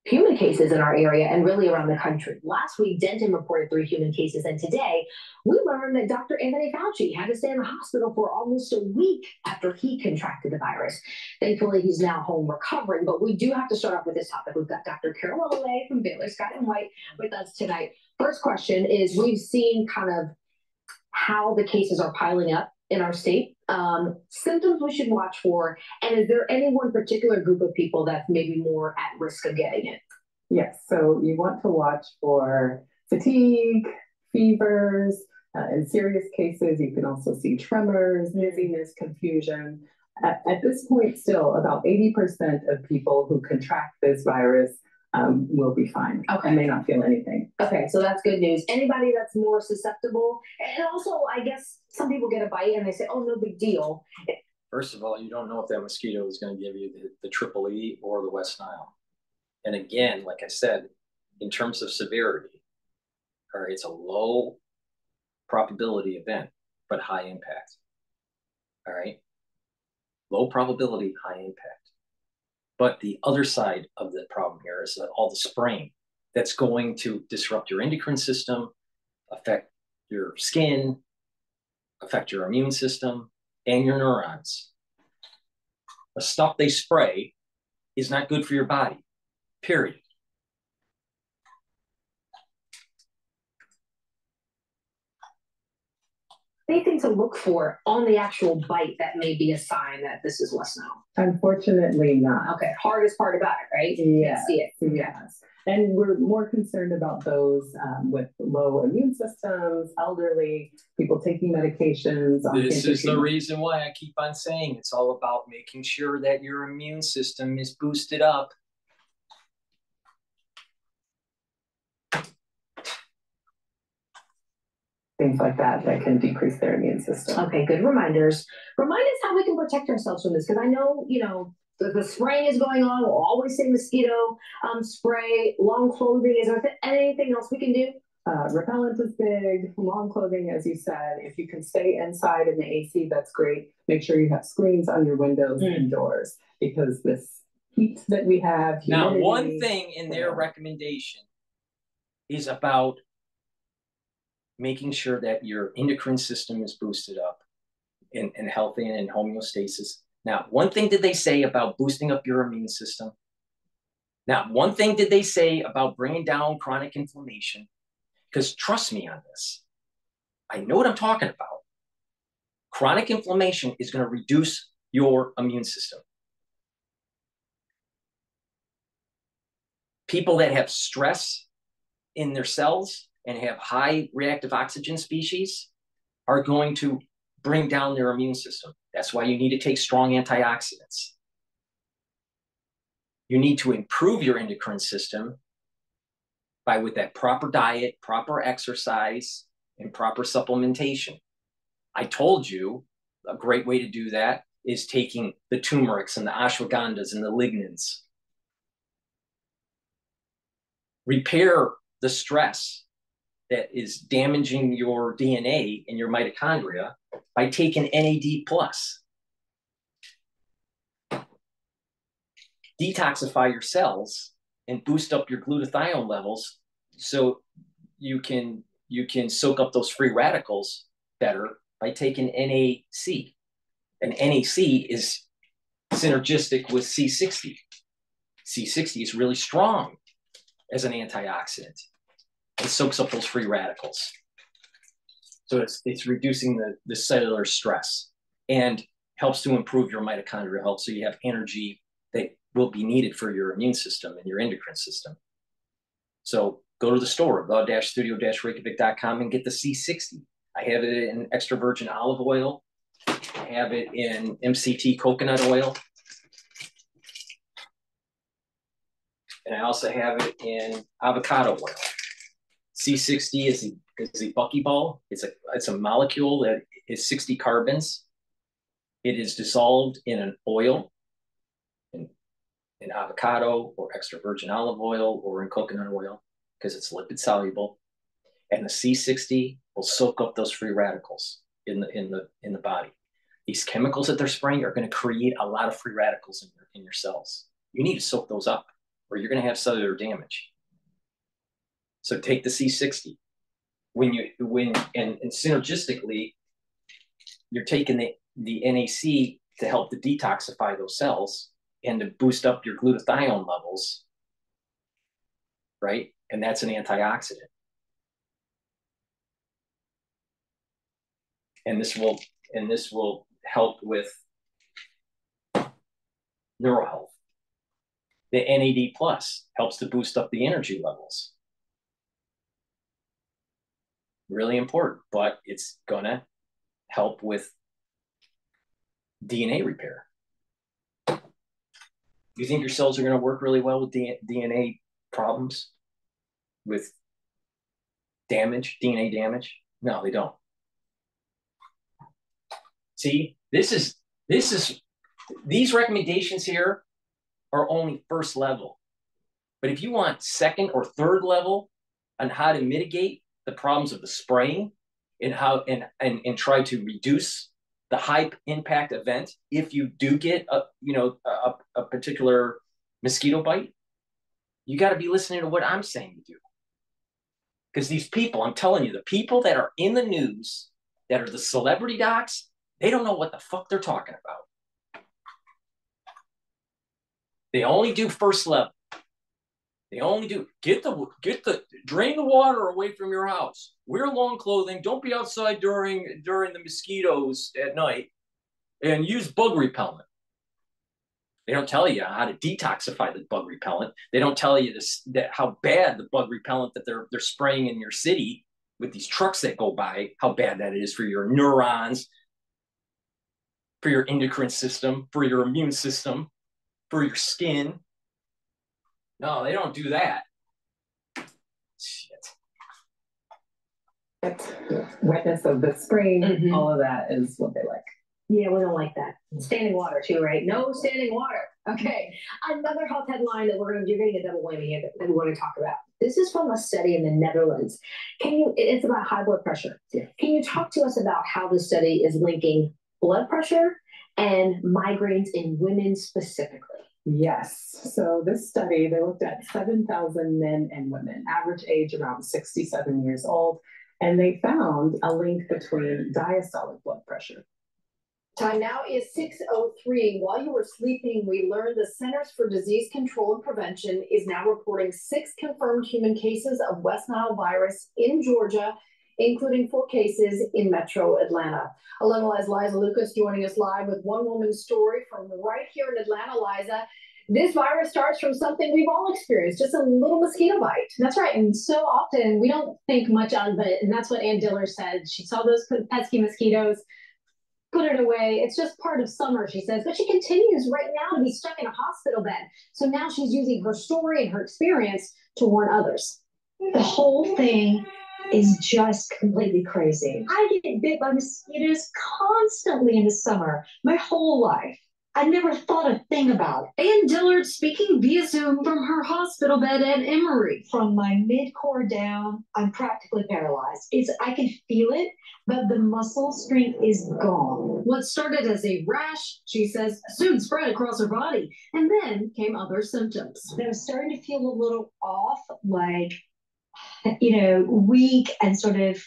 Human cases in our area and really around the country. Last week, Denton reported 3 human cases, and today we learned that Dr. Anthony Fauci had to stay in the hospital for almost a week after he contracted the virus. Thankfully, he's now home recovering, but we do have to start off with this topic. We've got Dr. Carol Olay from Baylor Scott and White with us tonight. First question is, we've seen kind of how the cases are piling up in our state, symptoms we should watch for, and is there any one particular group of people that's maybe more at risk of getting it? Yes, so you want to watch for fatigue, fevers, in serious cases, you can also see tremors, dizziness, confusion. At this point still, about 80% of people who contract this virus will be fine. Okay. I may not feel anything. Okay, so that's good news. Anybody that's more susceptible, and also I guess some people get a bite and they say, "Oh, no big deal." First of all, you don't know if that mosquito is going to give you the triple E or the West Nile. And again, like I said, in terms of severity, all right, it's a low probability event, but high impact. All right, low probability, high impact. But the other side of the problem here is that all the spraying that's going to disrupt your endocrine system, affect your skin, affect your immune system, and your neurons. The stuff they spray is not good for your body, period. Anything to look for on the actual bite that may be a sign that this is West Nile? Unfortunately not. Okay, hardest part about it, right? Yes. See it. Yes. And we're more concerned about those with low immune systems, elderly, people taking medications. This is the reason why I keep on saying it's all about making sure that your immune system is boosted up. Things like that can decrease their immune system. Okay, good reminders. Remind us how we can protect ourselves from this, because I know, the spraying is going on. We'll always say mosquito spray, long clothing. Is there anything else we can do? Repellent is big, long clothing, as you said. If you can stay inside in the AC, that's great. Make sure you have screens on your windows and doors, because this heat that we have. Now, one thing in their recommendation is about making sure that your endocrine system is boosted up and healthy and in homeostasis. Now, one thing did they say about boosting up your immune system? Now, one thing did they say about bringing down chronic inflammation? Because trust me on this, I know what I'm talking about. Chronic inflammation is going to reduce your immune system. People that have stress in their cells and have high reactive oxygen species are going to bring down their immune system. That's why you need to take strong antioxidants. You need to improve your endocrine system with that proper diet, proper exercise, and proper supplementation. I told you a great way to do that is taking the turmerics and the ashwagandhas and the lignans. Repair the stress that is damaging your DNA and your mitochondria by taking NAD+. Detoxify your cells and boost up your glutathione levels so you can soak up those free radicals better by taking NAC. And NAC is synergistic with C60. C60 is really strong as an antioxidant. It soaks up those free radicals. So it's reducing the cellular stress and helps to improve your mitochondrial health, so you have energy that will be needed for your immune system and your endocrine system. So go to the store, the-studio-reykjavik.com, and get the C60. I have it in extra virgin olive oil. I have it in MCT coconut oil. And I also have it in avocado oil. C60 is a buckyball. It's a molecule that is 60 carbons. It is dissolved in an oil, in avocado or extra virgin olive oil or in coconut oil, because it's lipid soluble. And the C60 will soak up those free radicals in the body. These chemicals that they're spraying are going to create a lot of free radicals in your cells. You need to soak those up, or you're going to have cellular damage. So take the C60. And synergistically, you're taking the NAC to help to detoxify those cells and to boost up your glutathione levels, right? And that's an antioxidant. And this will help with neural health. The NAD plus helps to boost up the energy levels. Really important, but it's gonna help with DNA repair. You think your cells are gonna work really well with DNA problems with damage, DNA damage? No, they don't. See, these recommendations here are only first level. But if you want second or third level on how to mitigate the problems of the spraying and how and try to reduce the high impact event if you do get a particular mosquito bite, you got to be listening to what I'm saying to do. Because these people, I'm telling you, the people that are in the news, that are the celebrity docs, they don't know what the fuck they're talking about. They only do first level. They only do drain the water away from your house. Wear long clothing. Don't be outside during the mosquitoes at night, and use bug repellent. They don't tell you how to detoxify the bug repellent. They don't tell you how bad the bug repellent that they're spraying in your city with these trucks that go by, how bad that is for your neurons, for your endocrine system, for your immune system, for your skin. No, they don't do that. Shit. Wetness of the spring, all of that is what they like. Yeah, we don't like that. Standing water too, right? No standing water. Okay. Another hot headline that you're getting a double whammy here that we want to talk about. This is from a study in the Netherlands. It's about high blood pressure. Yeah. Can you talk to us about how the study is linking blood pressure and migraines in women specifically? Yes. So this study, they looked at 7,000 men and women, average age around 67 years old, and they found a link between diastolic blood pressure. Time now is 6:03. While you were sleeping, we learned the Centers for Disease Control and Prevention is now reporting 6 confirmed human cases of West Nile virus in Georgia, including 4 cases in Metro Atlanta. 11 Liza Lucas joining us live with one woman's story from right here in Atlanta. Liza, this virus starts from something we've all experienced, just a little mosquito bite. That's right. And so often we don't think much of it. And that's what Ann Diller said. She saw those pesky mosquitoes, put it away. It's just part of summer, she says. But she continues right now to be stuck in a hospital bed. So now she's using her story and her experience to warn others. The whole thing is just completely crazy. I get bit by mosquitoes constantly in the summer, my whole life. I never thought a thing about it. Ann Dillard speaking via Zoom from her hospital bed at Emory. From my mid-core down, I'm practically paralyzed. I can feel it, but the muscle strength is gone. What started as a rash, she says, soon spread across her body, and then came other symptoms. I was starting to feel a little off, like, weak and sort of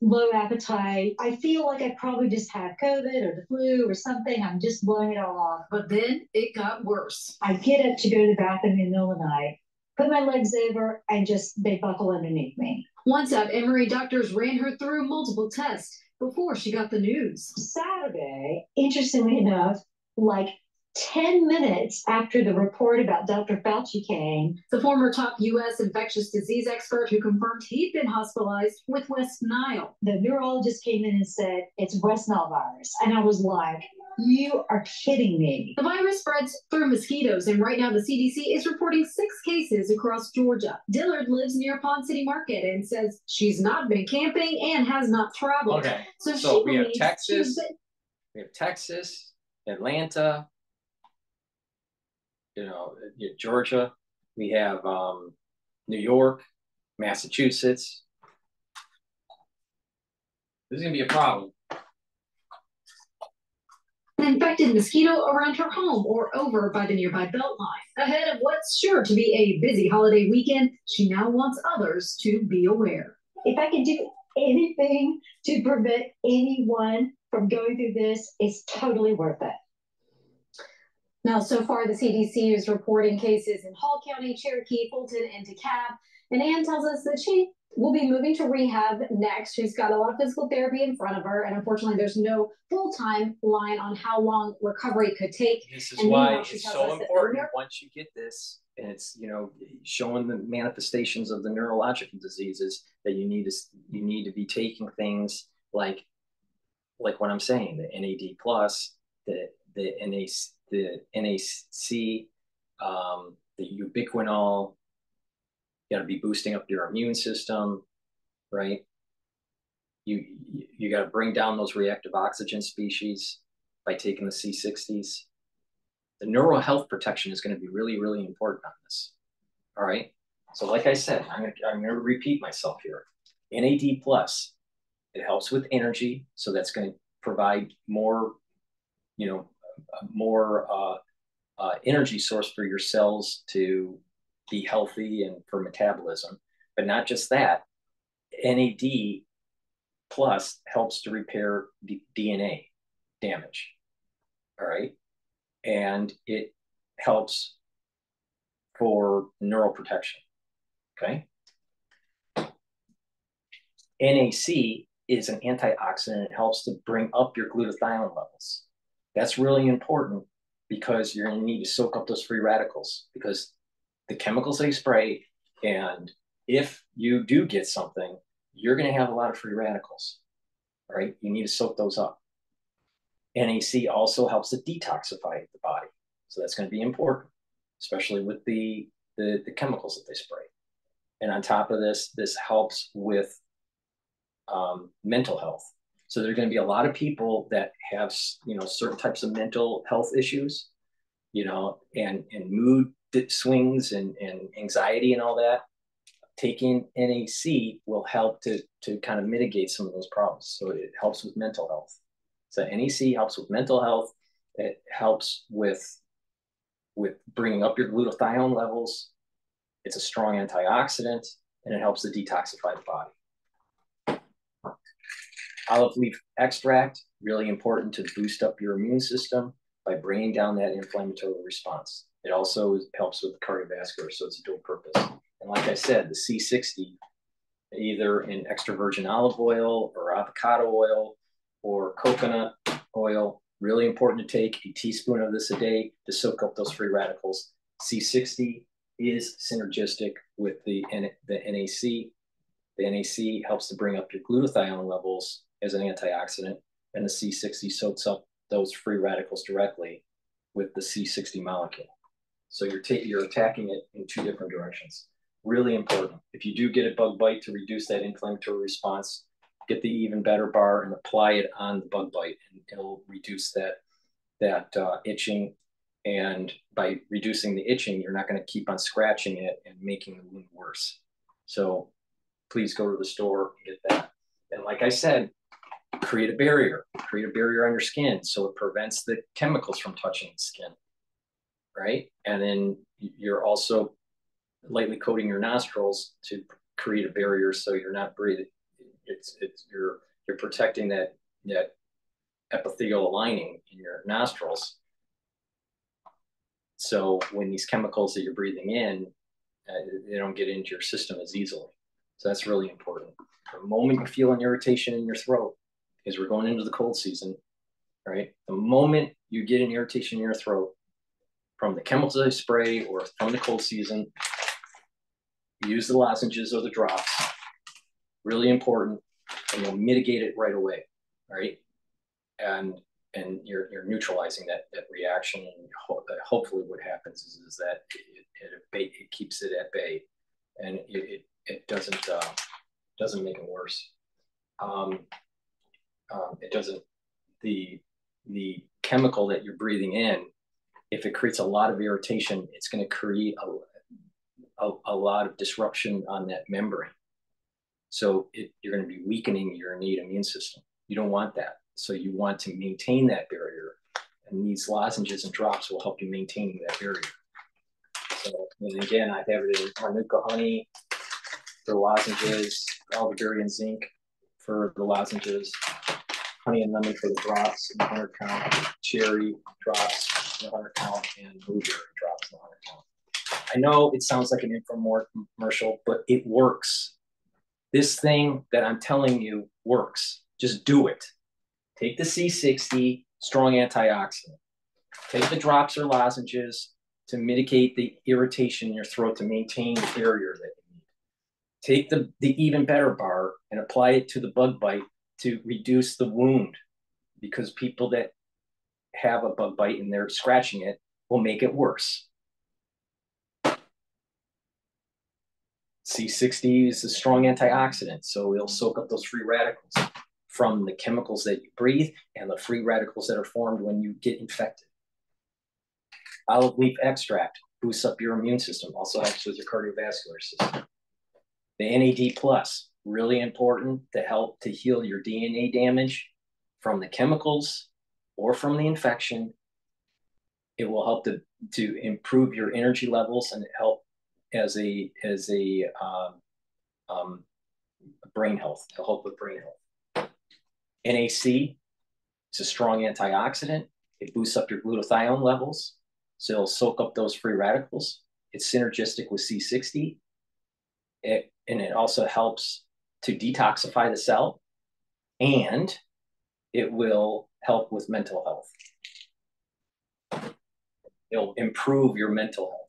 low appetite. I feel like I probably just have COVID or the flu or something. I'm just blowing it all off. But then it got worse. I get up to go to the bathroom in the middle of the night, put my legs over, and they buckle underneath me. Once at Emory, doctors ran her through multiple tests before she got the news. Saturday, interestingly enough, like 10 minutes after the report about Dr. Fauci came, the former top U.S. infectious disease expert who confirmed he'd been hospitalized with West Nile, the neurologist came in and said, it's West Nile virus. And I was like, you are kidding me. The virus spreads through mosquitoes, and right now the CDC is reporting 6 cases across Georgia. Dillard lives near Pond City Market and says she's not been camping and has not traveled. Okay, so we have Texas, Atlanta, Georgia, we have New York, Massachusetts. This is going to be a problem. An infected mosquito around her home or over by the nearby Beltline. Ahead of what's sure to be a busy holiday weekend, she now wants others to be aware. If I can do anything to prevent anyone from going through this, it's totally worth it. Now, so far, the CDC is reporting cases in Hall County, Cherokee, Fulton, and DeKalb. And Ann tells us that she will be moving to rehab next. She's got a lot of physical therapy in front of her. And unfortunately, there's no full-time line on how long recovery could take. This is why it's so important once you get this, and it's, showing the manifestations of the neurological diseases, that you need to be taking things like what I'm saying, the NAD plus, the NAC, the ubiquinol, You got to be boosting up your immune system, right? You got to bring down those reactive oxygen species by taking the C60s. The neural health protection is going to be really, really important on this. All right. So like I said, I'm going to repeat myself here. NAD plus, it helps with energy. So that's going to provide more, more energy source for your cells to be healthy and for metabolism. But not just that, NAD plus helps to repair DNA damage. All right. And it helps for neural protection. Okay. NAC is an antioxidant. It helps to bring up your glutathione levels. That's really important because you're going to need to soak up those free radicals because the chemicals they spray, and if you do get something, you're going to have a lot of free radicals. All right. You need to soak those up. NAC also helps to detoxify the body. So that's going to be important, especially with the chemicals that they spray. And on top of this, this helps with mental health. So there are going to be a lot of people that have, certain types of mental health issues, and mood swings and anxiety and all that. Taking NAC will help to kind of mitigate some of those problems. So it helps with mental health. So NAC helps with mental health. It helps with bringing up your glutathione levels. It's a strong antioxidant, and it helps to detoxify the body. Olive leaf extract, really important to boost up your immune system by bringing down that inflammatory response. It also helps with the cardiovascular, so it's a dual purpose. And like I said, the C60, either in extra virgin olive oil or avocado oil or coconut oil, really important to take a teaspoon of this a day to soak up those free radicals. C60 is synergistic with the NAC. The NAC helps to bring up your glutathione levels as an antioxidant, and the C60 soaks up those free radicals directly with the C60 molecule. So you're attacking it in two different directions. Really important. If you do get a bug bite, to reduce that inflammatory response, get the even better bar and apply it on the bug bite, and it'll reduce that itching. And by reducing the itching, you're not going to keep on scratching it and making the wound worse. So please go to the store and get that. And like I said, create a barrier on your skin so it prevents the chemicals from touching the skin, right? And then you're also lightly coating your nostrils to create a barrier so you're not breathing. You're protecting that epithelial lining in your nostrils. So when these chemicals that you're breathing in, they don't get into your system as easily. So that's really important. The moment you feel an irritation in your throat, because we're going into the cold season, right? The moment you get an irritation in your throat from the chemicals they spray or from the cold season, use the lozenges or the drops. Really important, and you'll mitigate it right away, right? And you're neutralizing that reaction. And hopefully, what happens is that it keeps it at bay, and it doesn't make it worse. It doesn't. The chemical that you're breathing in, if it creates a lot of irritation, it's going to create a lot of disruption on that membrane. So you're going to be weakening your innate immune system. You don't want that. So you want to maintain that barrier. And these lozenges and drops will help you maintain that barrier. So, and again, I have it in Manuka honey for the lozenges, elderberry and zinc for the lozenges, honey and lemon for the drops in the 100 count, cherry drops in the 100 count, and blueberry drops in the 100 count. I know it sounds like an infomercial, but it works. This thing that I'm telling you works. Just do it. Take the C60, strong antioxidant. Take the drops or lozenges to mitigate the irritation in your throat, to maintain the barrier that you need. Take the even better bar and apply it to the bug bite to reduce the wound, because people that have a bug bite and they're scratching it will make it worse. C60 is a strong antioxidant, so it'll soak up those free radicals from the chemicals that you breathe and the free radicals that are formed when you get infected. Olive leaf extract boosts up your immune system, also helps with your cardiovascular system. The NAD+, really important to help to heal your DNA damage from the chemicals or from the infection. It will help to improve your energy levels and help as a brain health, to help with brain health. NAC, it's a strong antioxidant. It boosts up your glutathione levels, so it'll soak up those free radicals. It's synergistic with C60. And it also helps to detoxify the cell, and it will help with mental health. It'll improve your mental health.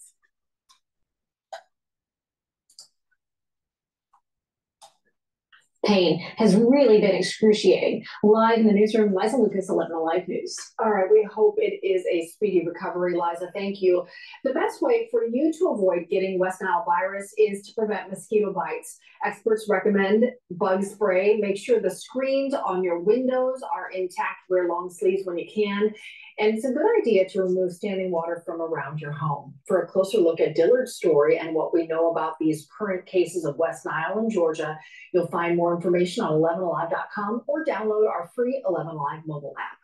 Pain has really been excruciating. Live in the newsroom, Liza Lucas, 11 Alive News. All right, we hope it is a speedy recovery, Liza. Thank you. The best way for you to avoid getting West Nile virus is to prevent mosquito bites. Experts recommend bug spray. Make sure the screens on your windows are intact. Wear long sleeves when you can. And it's a good idea to remove standing water from around your home. For a closer look at Dillard's story and what we know about these current cases of West Nile in Georgia, you'll find more information on 11alive.com or download our free 11 Alive mobile app.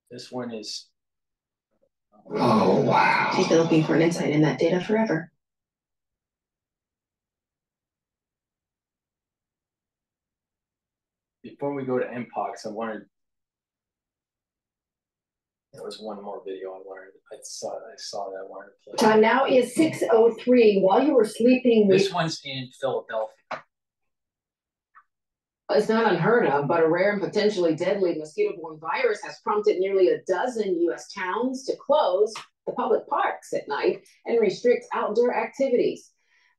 This one is. Oh, wow. She's been looking for an insight in that data forever. Before we go to Mpox, there was one more video I saw that I wanted to play. Time now is 6:03. While you were sleeping, this one's in Philadelphia. It's not unheard of, but a rare and potentially deadly mosquito-borne virus has prompted nearly a dozen U.S. towns to close the public parks at night and restrict outdoor activities.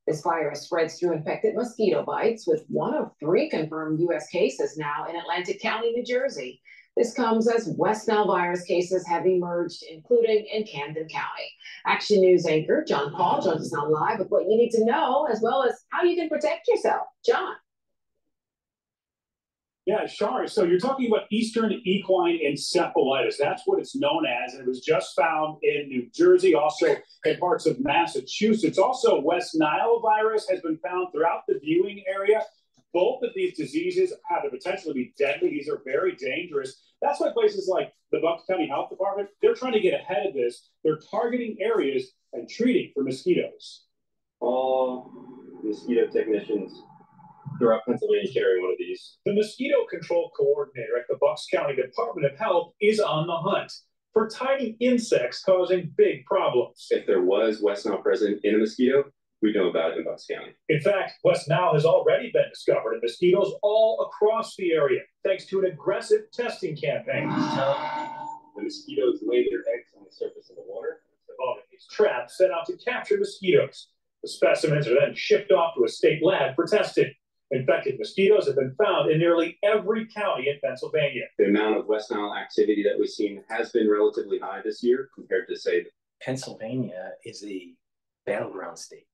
This virus spreads through infected mosquito bites, with 1 of 3 confirmed U.S. cases now in Atlantic County, New Jersey. This comes as West Nile virus cases have emerged, including in Camden County. Action News anchor John Paul joins us now live with what you need to know, as well as how you can protect yourself. John. Yeah, sure. So you're talking about Eastern equine encephalitis. That's what it's known as. And it was just found in New Jersey, also in parts of Massachusetts. Also, West Nile virus has been found throughout the viewing area. Both of these diseases have the potential to be deadly. These are very dangerous. That's why places like the Bucks County Health Department, they're trying to get ahead of this. They're targeting areas and treating for mosquitoes. All mosquito technicians throughout Pennsylvania carry one of these. The mosquito control coordinator at the Bucks County Department of Health is on the hunt for tiny insects causing big problems. If there was West Nile present in a mosquito, we know about it in Bucks County. In fact, West Nile has already been discovered in mosquitoes all across the area, thanks to an aggressive testing campaign. The mosquitoes lay their eggs on the surface of the water. These traps set out to capture mosquitoes. The specimens are then shipped off to a state lab for testing. Infected mosquitoes have been found in nearly every county in Pennsylvania. The amount of West Nile activity that we've seen has been relatively high this year compared to, say, Pennsylvania is a battleground state.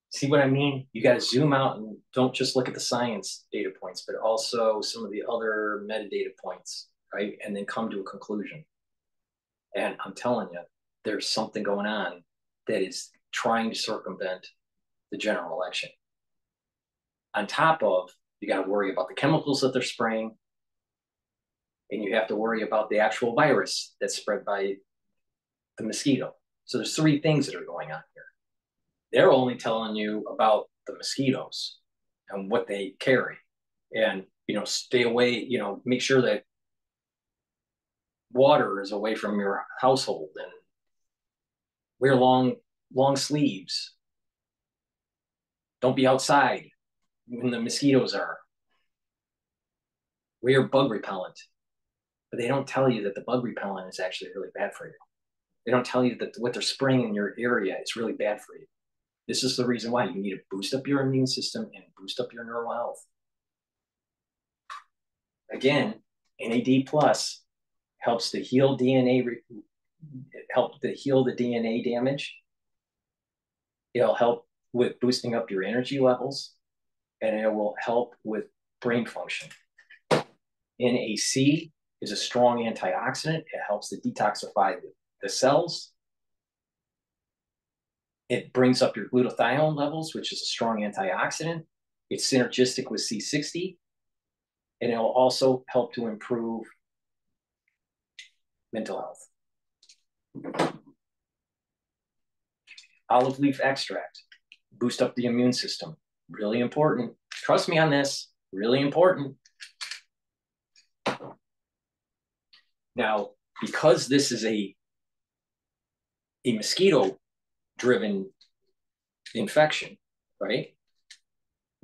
See what I mean? You got to zoom out and don't just look at the science data points, but also some of the other metadata points, right? And then come to a conclusion. And I'm telling you, there's something going on that is trying to circumvent the general election. On top of, you got to worry about the chemicals that they're spraying, and you have to worry about the actual virus that's spread by the mosquito. So there's 3 things that are going on here. They're only telling you about the mosquitoes and what they carry, and stay away. Make sure that water is away from your household, and wear long sleeves. Don't be outside when the mosquitoes are. Wear bug repellent. But they don't tell you that the bug repellent is actually really bad for you. They don't tell you that what they're spraying in your area is really bad for you. This is the reason why you need to boost up your immune system and boost up your neural health. Again, NAD plus helps to heal DNA, help to heal the DNA damage. It'll help with boosting up your energy levels, and it will help with brain function. NAC is a strong antioxidant. It helps to detoxify the cells. It brings up your glutathione levels, which is a strong antioxidant. It's synergistic with C60, and it will also help to improve mental health. Olive leaf extract, boost up the immune system. Really important. Trust me on this, really important. Now, because this is a mosquito-driven infection, right?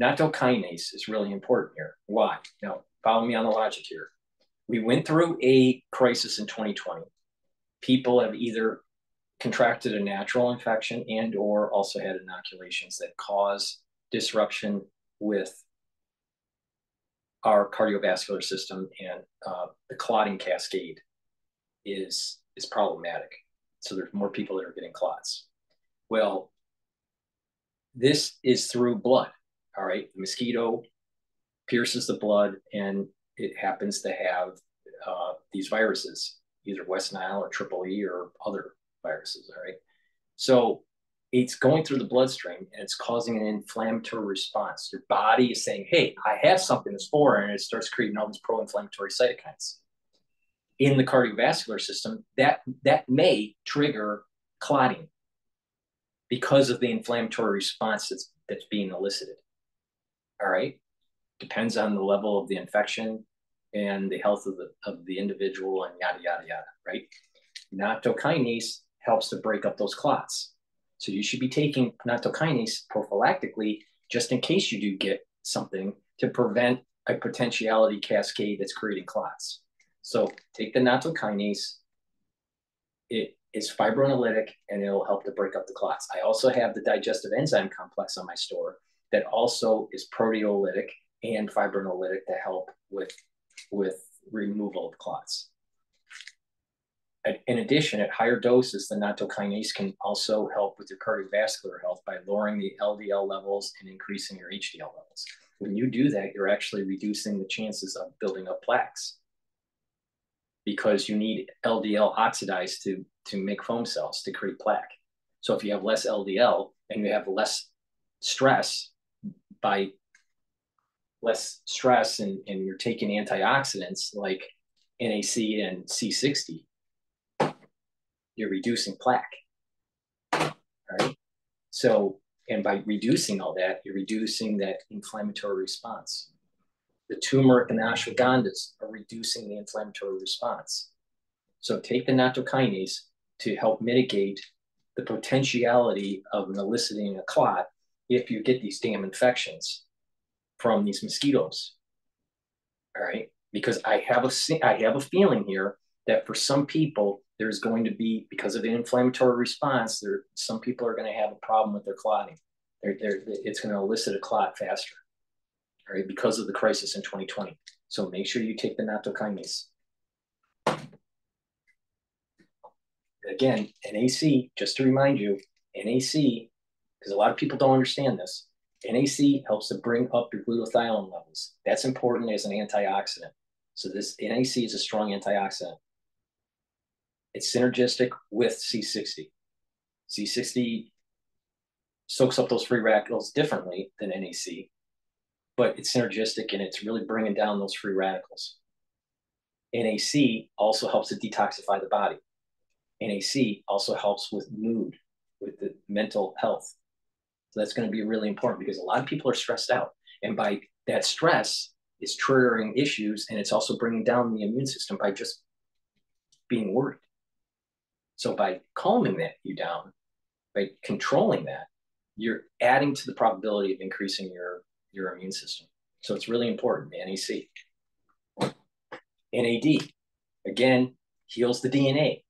Nattokinase is really important here. Why? Now, follow me on the logic here. We went through a crisis in 2020. People have either contracted a natural infection and or also had inoculations that cause disruption with our cardiovascular system, and the clotting cascade is problematic. So there's more people that are getting clots. Well, this is through blood, all right? The mosquito pierces the blood, and it happens to have these viruses, either West Nile or EEE or other viruses, all right? So it's going through the bloodstream, and it's causing an inflammatory response. Your body is saying, hey, I have something that's foreign, and it starts creating all these pro-inflammatory cytokines. In the cardiovascular system, that may trigger clotting because of the inflammatory response that's being elicited, all right? Depends on the level of the infection and the health of the individual, and yada, yada, yada, right? Nattokinase helps to break up those clots. So you should be taking nattokinase prophylactically just in case you do get something, to prevent a potentiality cascade that's creating clots. So take the nattokinase. It is fibrinolytic, and it'll help to break up the clots. I also have the digestive enzyme complex on my store that also is proteolytic and fibrinolytic to help with removal of clots. In addition, at higher doses, the nattokinase can also help with your cardiovascular health by lowering the LDL levels and increasing your HDL levels. When you do that, you're actually reducing the chances of building up plaques, because you need LDL oxidized to make foam cells to create plaque. So if you have less LDL and you have less stress, and you're taking antioxidants like NAC and C60, you're reducing plaque, all right? So, and by reducing all that, you're reducing that inflammatory response. The turmeric and ashwagandhas are reducing the inflammatory response. So take the nattokinase to help mitigate the potentiality of eliciting a clot if you get these damn infections from these mosquitoes, all right? Because I have a feeling here that for some people, there's going to be, because of the inflammatory response, some people are going to have a problem with their clotting. It's going to elicit a clot faster, all right, because of the crisis in 2020. So make sure you take the nattokinase. Again, NAC, just to remind you, NAC, because a lot of people don't understand this, NAC helps to bring up your glutathione levels. That's important as an antioxidant. So this NAC is a strong antioxidant. It's synergistic with C60. C60 soaks up those free radicals differently than NAC, but it's synergistic, and it's really bringing down those free radicals. NAC also helps to detoxify the body. NAC also helps with mood, with the mental health. So that's going to be really important, because a lot of people are stressed out. And by that stress is triggering issues, and it's also bringing down the immune system by just being worried. So by calming you down, by controlling that, you're adding to the probability of increasing your immune system. So it's really important, NAC. NAD, again, heals the DNA.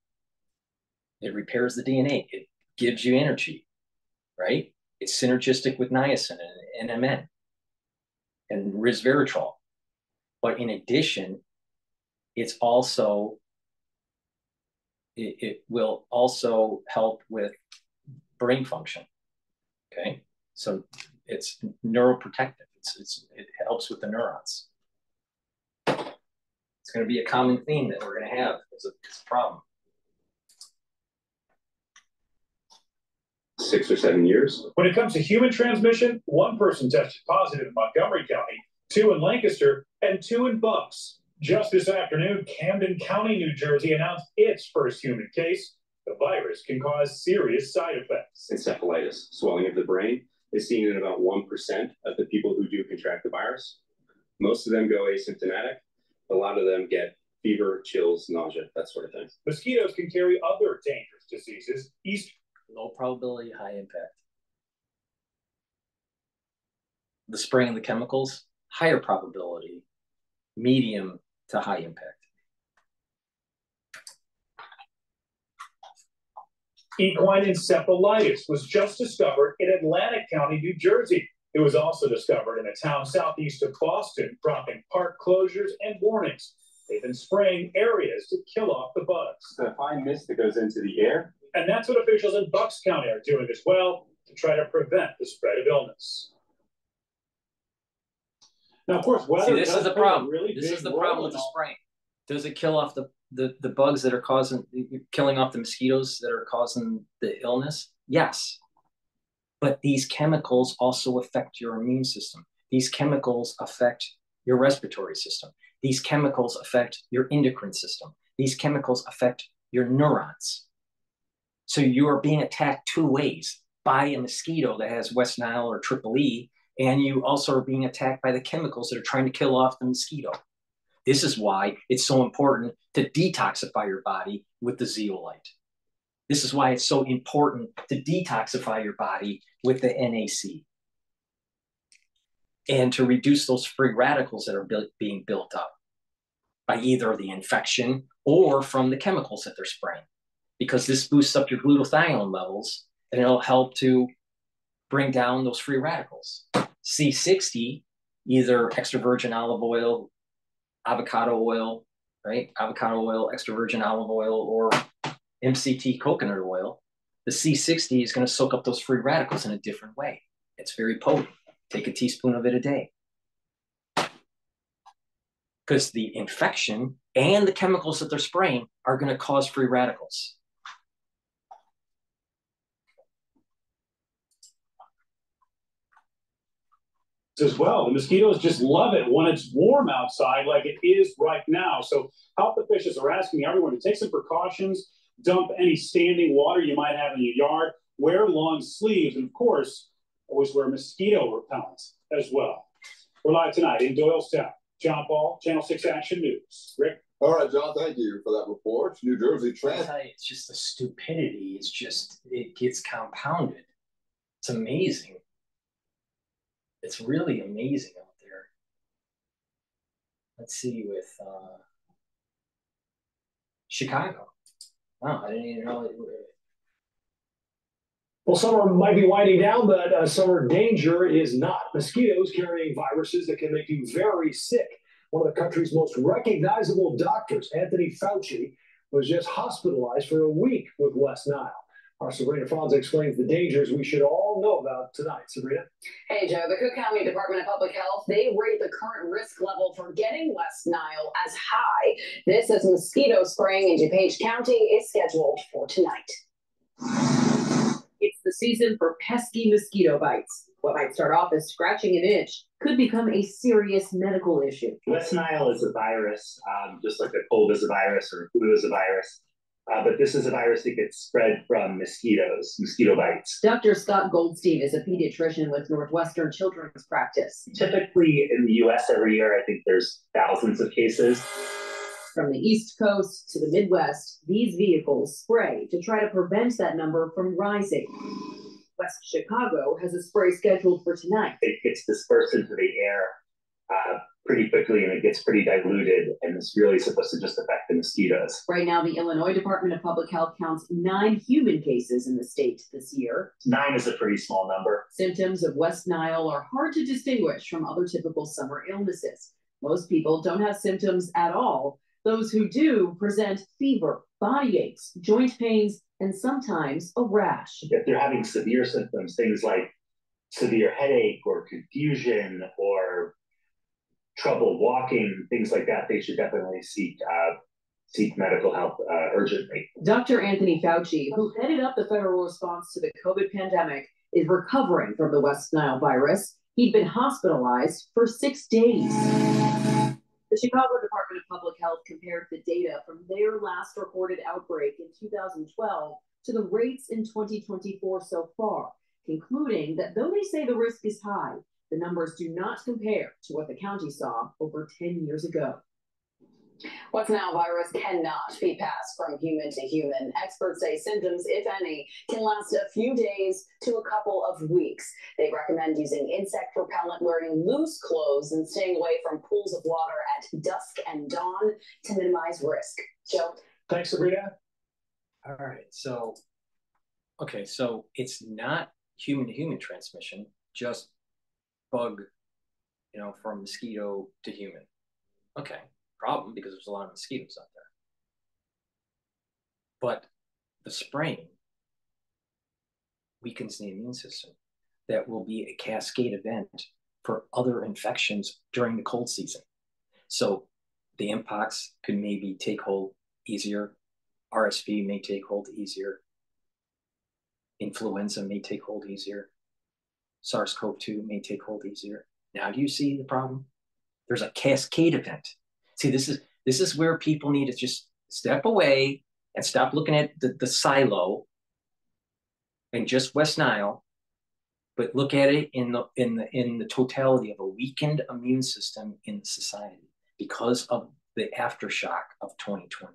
It repairs the DNA. It gives you energy, right? It's synergistic with niacin and NMN and resveratrol. But in addition, It's also, it will also help with brain function. Okay, so it's neuroprotective. It helps with the neurons. It's going to be a common theme that we're going to have as a problem. 6 or 7 years. When it comes to human transmission, 1 person tested positive in Montgomery County, 2 in Lancaster, and 2 in Bucks. Just this afternoon, Camden County, New Jersey announced its first human case. The virus can cause serious side effects. Encephalitis, swelling of the brain, is seen in about 1% of the people who do contract the virus. Most of them go asymptomatic. A lot of them get fever, chills, nausea, that sort of thing. Mosquitoes can carry other dangerous diseases. Low probability, high impact. The spraying of the chemicals, higher probability, medium to high impact. Equine encephalitis was just discovered in Atlantic County, New Jersey. It was also discovered in a town southeast of Boston, prompting park closures and warnings. They've been spraying areas to kill off the bugs. The fine mist that goes into the air. And that's what officials in Bucks County are doing as well to try to prevent the spread of illness. Now, of course, weather. See, this is the problem. This is the problem with the spraying. Does it kill off the bugs that are killing off the mosquitoes that are causing the illness? Yes. But these chemicals also affect your immune system. These chemicals affect your respiratory system. These chemicals affect your endocrine system. These chemicals affect your neurons. So you are being attacked 2 ways, by a mosquito that has West Nile or Triple E, and you also are being attacked by the chemicals that are trying to kill off the mosquito. This is why it's so important to detoxify your body with the zeolite. This is why it's so important to detoxify your body with the NAC and to reduce those free radicals that are being built up by either the infection or from the chemicals that they're spraying, because this boosts up your glutathione levels and it'll help to bring down those free radicals. C60, either extra virgin olive oil, avocado oil, right? Avocado oil, extra virgin olive oil, or MCT coconut oil. The C60 is going to soak up those free radicals in a different way. It's very potent. Take a teaspoon of it a day. Because the infection and the chemicals that they're spraying are going to cause free radicals. As well, the mosquitoes just love it when it's warm outside like it is right now. So health officials are asking everyone to take some precautions, dump any standing water you might have in your yard, wear long sleeves, and of course, always wear mosquito repellent as well. We're live tonight in Doylestown. John Paul, Channel 6 Action News. Rick? All right, John, thank you for that report. New Jersey I'll tell you, it's just the stupidity. It's just, it gets compounded. It's amazing. It's really amazing out there. Let's see with Chicago. Wow, I didn't even know it. Well, summer might be winding down, but summer danger is not. Mosquitoes carrying viruses that can make you very sick. One of the country's most recognizable doctors, Anthony Fauci, was just hospitalized for a week with West Nile. Our Sabrina Franza explains the dangers we should all know about tonight. Sabrina? Hey, Joe. The Cook County Department of Public Health, they rate the current risk level for getting West Nile as high. This as mosquito spraying in DuPage County is scheduled for tonight. It's the season for pesky mosquito bites. What might start off as scratching an itch could become a serious medical issue. West Nile is a virus, just like a cold is a virus or a flu is a virus. But this is a virus that gets spread from mosquitoes, mosquito bites. Dr. Scott Goldstein is a pediatrician with Northwestern Children's Practice. Typically in the U.S. every year, I think there's thousands of cases. From the East Coast to the Midwest, these vehicles spray to try to prevent that number from rising. West Chicago has a spray scheduled for tonight. It gets dispersed into the air pretty quickly, and it gets pretty diluted, and it's really supposed to just affect the mosquitoes. Right now, the Illinois Department of Public Health counts 9 human cases in the state this year. 9 is a pretty small number. Symptoms of West Nile are hard to distinguish from other typical summer illnesses. Most people don't have symptoms at all, Those who do present fever, body aches, joint pains, and sometimes a rash. If they're having severe symptoms, things like severe headache or confusion or trouble walking, things like that, they should definitely seek medical help urgently. Dr. Anthony Fauci, who headed up the federal response to the COVID pandemic, is recovering from the West Nile virus. He'd been hospitalized for 6 days. The Chicago Department of Public Health compared the data from their last reported outbreak in 2012 to the rates in 2024 so far, concluding that though they say the risk is high, the numbers do not compare to what the county saw over 10 years ago. West Nile virus cannot be passed from human to human. Experts say symptoms, if any, can last a few days to a couple of weeks. They recommend using insect repellent, wearing loose clothes, and staying away from pools of water at dusk and dawn to minimize risk. Joe? Thanks, Sabrina. All right. So it's not human to human transmission, just bug, from mosquito to human. Okay. Problem, because there's a lot of mosquitoes out there. But the spraying weakens the immune system. That will be a cascade event for other infections during the cold season. So the mpox could maybe take hold easier. RSV may take hold easier. Influenza may take hold easier. SARS-CoV-2 may take hold easier. Now, do you see the problem? There's a cascade event. See, this is where people need to just step away and stop looking at the silo and just West Nile, but look at it in the totality of a weakened immune system in society because of the aftershock of 2020.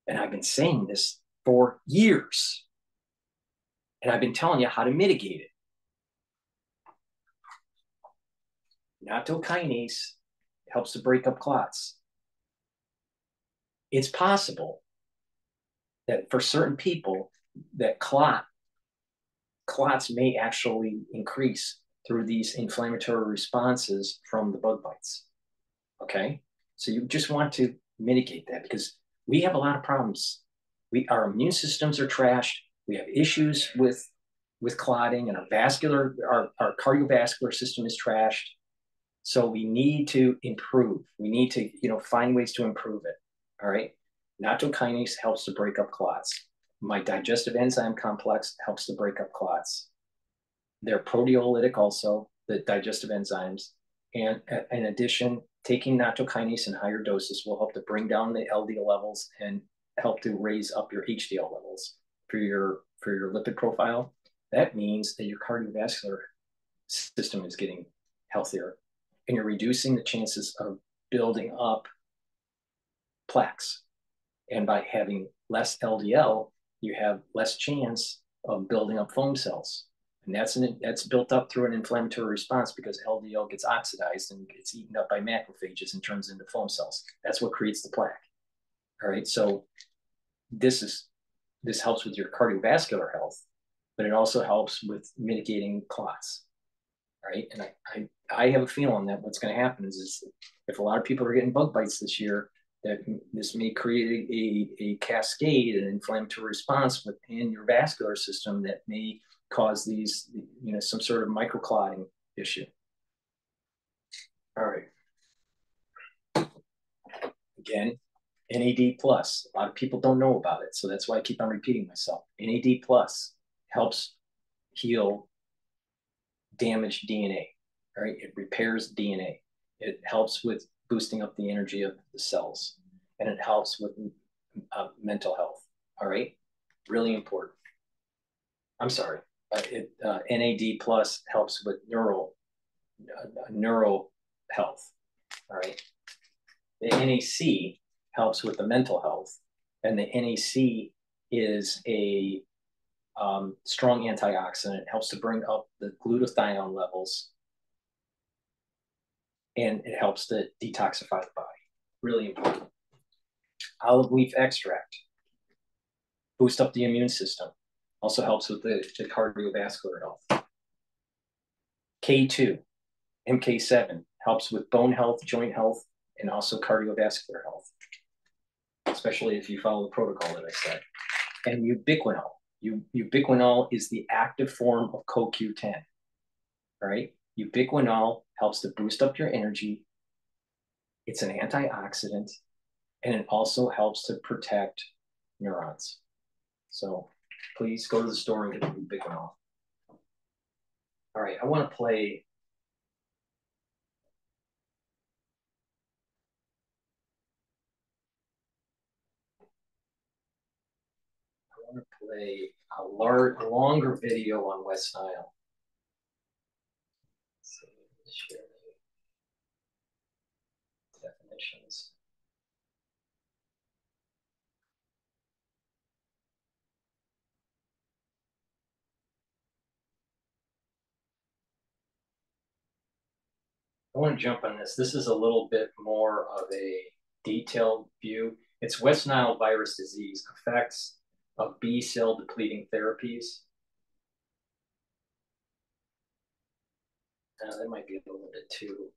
And I've been saying this for years, and I've been telling you how to mitigate it. Nattokinase helps to break up clots. It's possible that for certain people that clots may actually increase through these inflammatory responses from the bug bites. Okay? So you just want to mitigate that because we have a lot of problems. Our immune systems are trashed. We have issues with clotting, and our cardiovascular system is trashed. So we need to improve. We need to, find ways to improve it. All right. Nattokinase helps to break up clots. My digestive enzyme complex helps to break up clots. They're proteolytic also, the digestive enzymes. And in addition, taking nattokinase in higher doses will help to bring down the LDL levels and help to raise up your HDL levels for your lipid profile. That means that your cardiovascular system is getting healthier. And you're reducing the chances of building up plaques. And by having less LDL, you have less chance of building up foam cells. And that's built up through an inflammatory response because LDL gets oxidized and gets eaten up by macrophages and turns into foam cells. That's what creates the plaque. All right, so this helps with your cardiovascular health, but it also helps with mitigating clots. Right, and I have a feeling that what's going to happen is if a lot of people are getting bug bites this year, that this may create a cascade, an inflammatory response within your vascular system that may cause these, some sort of microclotting issue. All right. Again, NAD+. A lot of people don't know about it, so that's why I keep on repeating myself. NAD+ helps heal damaged DNA, right? It repairs DNA. It helps with boosting up the energy of the cells, and it helps with mental health, all right? Really important. I'm sorry. NAD+ helps with neural health, all right? The NAC helps with the mental health, and the NAC is a strong antioxidant. It helps to bring up the glutathione levels, and it helps to detoxify the body. Really important. Olive leaf extract, boost up the immune system. Also helps with the cardiovascular health. K2, MK7 helps with bone health, joint health, and also cardiovascular health, especially if you follow the protocol that I said. And ubiquinol. Ubiquinol is the active form of CoQ10, right? Ubiquinol helps to boost up your energy. It's an antioxidant, and it also helps to protect neurons. So please go to the store and get the ubiquinol. All right, I want to play. I want to play a longer video on West Nile. Let's see, share the definitions. I want to jump on this. This is a little bit more of a detailed view. It's West Nile virus disease, effects of B cell depleting therapies. That might be a little bit too.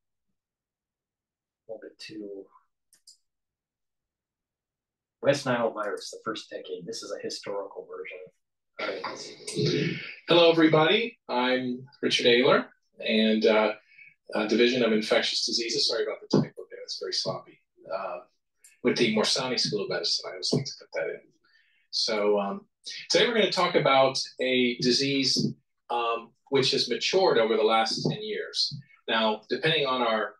West Nile virus, the first decade. This is a historical version. All right, let's see. Hello, everybody. I'm Richard Ayler, and Division of Infectious Diseases. Sorry about the typo there. It's very sloppy. With the Morsani School of Medicine, I always like to put that in. So today we're going to talk about a disease which has matured over the last 10 years. Now, depending on our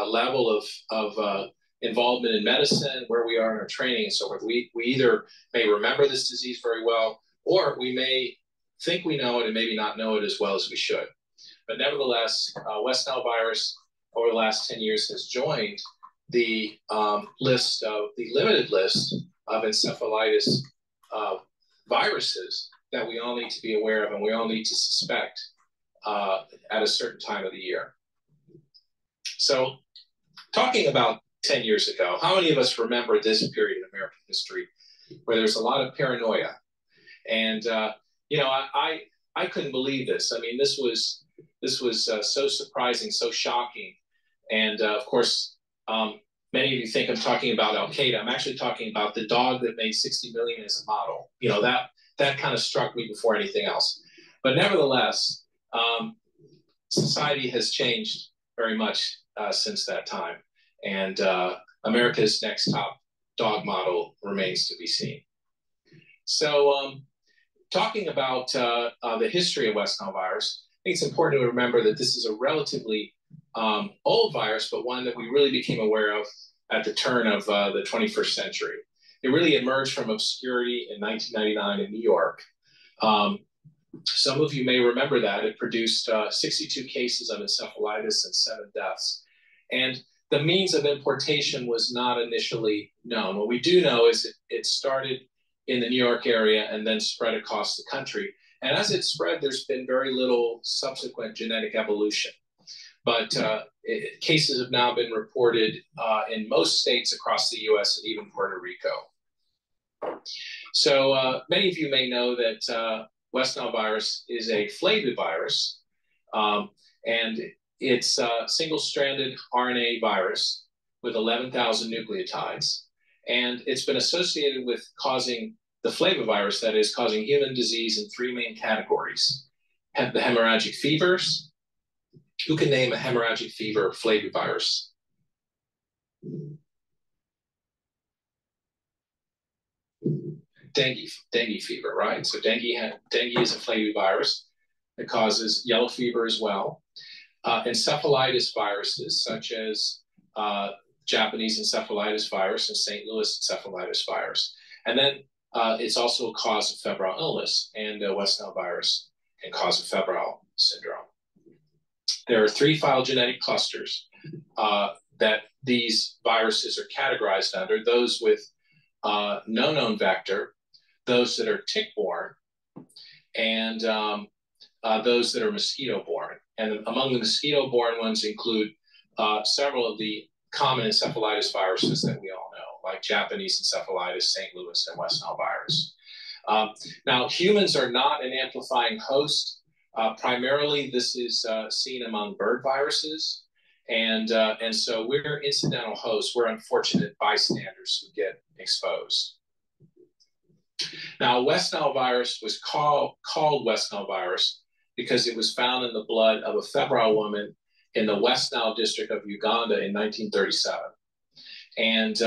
level of involvement in medicine, where we are in our training and so forth, we either may remember this disease very well, or we may think we know it and maybe not know it as well as we should. But nevertheless, West Nile virus over the last 10 years has joined the limited list of encephalitis viruses that we all need to be aware of and we all need to suspect at a certain time of the year. So talking about 10 years ago, how many of us remember this period in American history where there's a lot of paranoia? And, you know, I couldn't believe this. I mean, this was so surprising, so shocking. And of course, many of you think I'm talking about Al-Qaeda. I'm actually talking about the dog that made 60 million as a model. You know, that kind of struck me before anything else. But nevertheless, society has changed very much since that time. And America's next top dog model remains to be seen. So talking about the history of West Nile virus, I think it's important to remember that this is a relatively old virus, but one that we really became aware of at the turn of the 21st century. It really emerged from obscurity in 1999 in New York. Some of you may remember that. It produced 62 cases of encephalitis and 7 deaths. And the means of importation was not initially known. What we do know is it started in the New York area and then spread across the country. And as it spread, there's been very little subsequent genetic evolution. But cases have now been reported in most states across the US and even Puerto Rico. So many of you may know that West Nile virus is a flavivirus, and it's a single-stranded RNA virus with 11,000 nucleotides. And it's been associated with causing the flavivirus, that is, causing human disease in 3 main categories. The hemorrhagic fevers. Who can name a hemorrhagic fever flavivirus? Dengue fever, right? So dengue is a flavivirus that causes yellow fever as well. Encephalitis viruses, such as Japanese encephalitis virus and St. Louis encephalitis virus. And then it's also a cause of febrile illness, and West Nile virus can cause a febrile syndrome. There are 3 phylogenetic clusters that these viruses are categorized under: those with no known vector, those that are tick-borne, and those that are mosquito-borne. And among the mosquito-borne ones include several of the common encephalitis viruses that we all know, like Japanese encephalitis, St. Louis, and West Nile virus. Now, humans are not an amplifying host. Primarily, this is seen among bird viruses. And so we're incidental hosts. We're unfortunate bystanders who get exposed. Now, West Nile virus was called West Nile virus because it was found in the blood of a febrile woman in the West Nile district of Uganda in 1937. And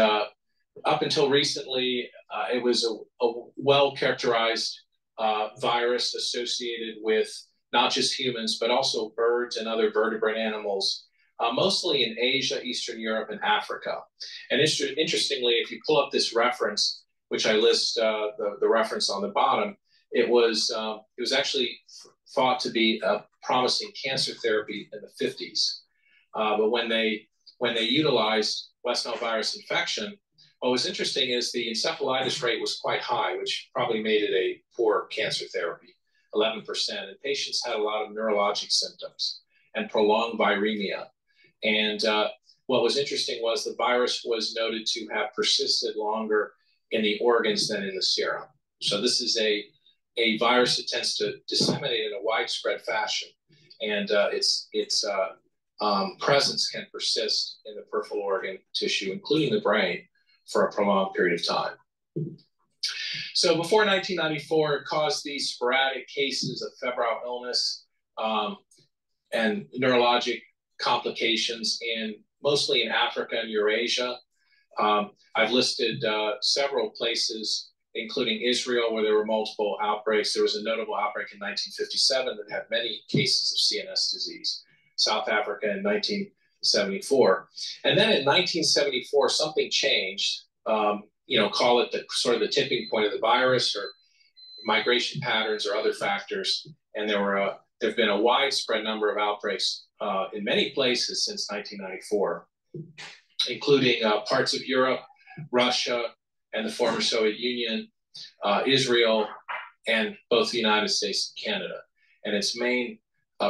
up until recently, it was a well-characterized virus associated with not just humans, but also birds and other vertebrate animals, mostly in Asia, Eastern Europe, and Africa. And interestingly, if you pull up this reference, which I list the reference on the bottom, it was actually thought to be a promising cancer therapy in the 50s. But when they utilized West Nile virus infection, what was interesting is the encephalitis rate was quite high, which probably made it a poor cancer therapy, 11%. And patients had a lot of neurologic symptoms and prolonged viremia. And what was interesting was the virus was noted to have persisted longer in the organs than in the serum. So this is a virus that tends to disseminate in a widespread fashion, and its presence can persist in the peripheral organ tissue, including the brain, for a prolonged period of time. So before 1994, it caused these sporadic cases of febrile illness and neurologic complications mostly in Africa and Eurasia. I've listed several places, including Israel, where there were multiple outbreaks. There was a notable outbreak in 1957 that had many cases of CNS disease. South Africa in 1974. And then in 1974, something changed, call it the sort of the tipping point of the virus or migration patterns or other factors. And there have been a widespread number of outbreaks in many places since 1994, including parts of Europe, Russia, and the former Soviet Union, Israel, and both the United States and Canada. And its main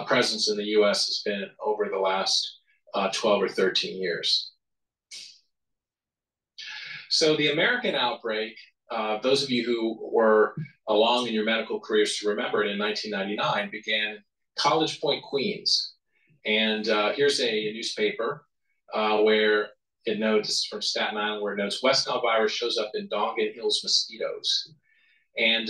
presence in the US has been over the last 12 or 13 years. So the American outbreak, those of you who were along in your medical careers to remember it, in 1999 began in College Point, Queens. And here's a newspaper where it notes, from Staten Island, where it notes West Nile virus shows up in Dongan Hills mosquitoes. And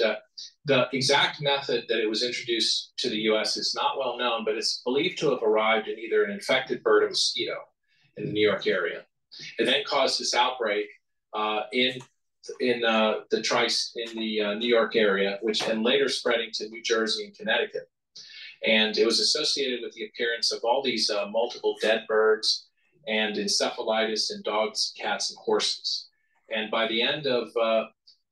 the exact method that it was introduced to the US is not well known, but it's believed to have arrived in either an infected bird or mosquito in the New York area. It then caused this outbreak in the New York area, and later spreading to New Jersey and Connecticut. And it was associated with the appearance of all these multiple dead birds and encephalitis in dogs, cats, and horses. And by the end of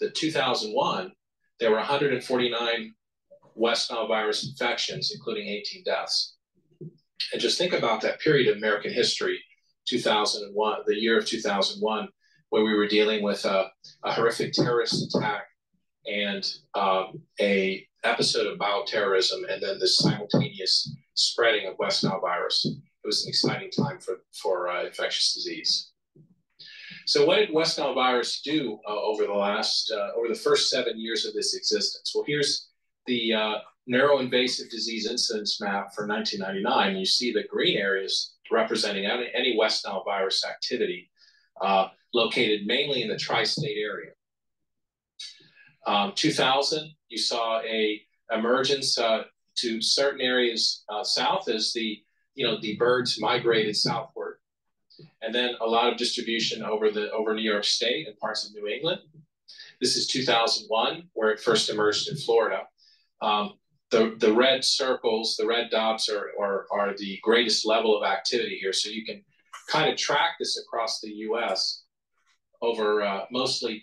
the 2001, there were 149 West Nile virus infections, including 18 deaths. And just think about that period of American history, 2001, the year of 2001, where we were dealing with a horrific terrorist attack and a episode of bioterrorism, and then this simultaneous spreading of West Nile virus. It was an exciting time for infectious disease. So what did West Nile virus do over the first 7 years of its existence? Well, here's the neuroinvasive disease incidence map for 1999. You see the green areas representing any West Nile virus activity located mainly in the tri-state area. 2000, you saw a emergence to certain areas south as the birds migrated southward, and then a lot of distribution over New York State and parts of New England. This is 2001, where it first emerged in Florida. The red circles, the red dots are the greatest level of activity here, so you can kind of track this across the U.S. over mostly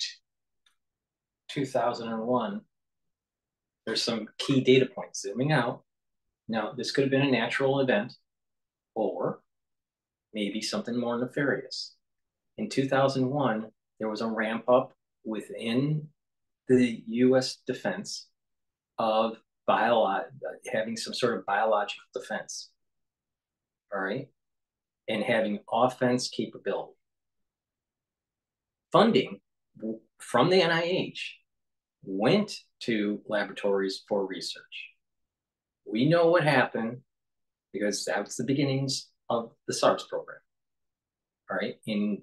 2001. There's some key data points zooming out. Now, this could have been a natural event or maybe something more nefarious. In 2001, there was a ramp up within the U.S. defense of having some sort of biological defense, all right, and having offense capability. Funding from the NIH went to laboratories for research. We know what happened because that was the beginnings of the SARS program, all right, in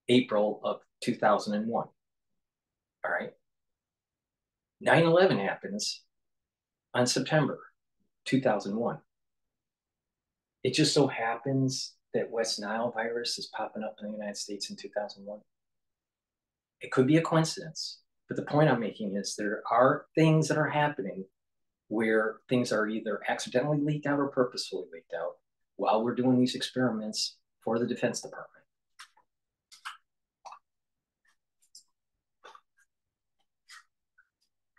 April of 2001, all right. 9/11 happens on September 2001. It just so happens that West Nile virus is popping up in the United States in 2001. It could be a coincidence, but the point I'm making is there are things that are happening where things are either accidentally leaked out or purposefully leaked out while we're doing these experiments for the Defense Department.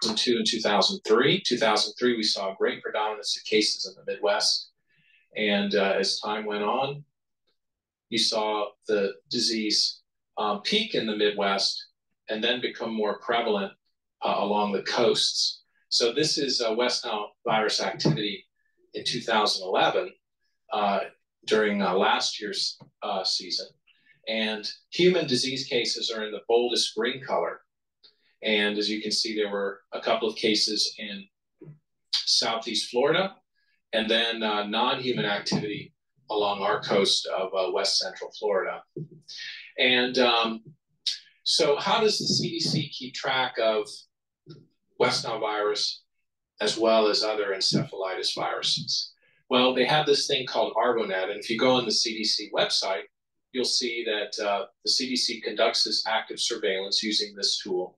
In 2003. 2003, we saw a great predominance of cases in the Midwest. And as time went on, you saw the disease peak in the Midwest and then become more prevalent along the coasts. So this is West Nile virus activity in 2011 during last year's season. And human disease cases are in the boldest green color. And as you can see, there were a couple of cases in Southeast Florida, and then non-human activity along our coast of West Central Florida. And so how does the CDC keep track of West Nile virus as well as other encephalitis viruses? Well, they have this thing called ArboNet, and if you go on the CDC website, you'll see that the CDC conducts this active surveillance using this tool.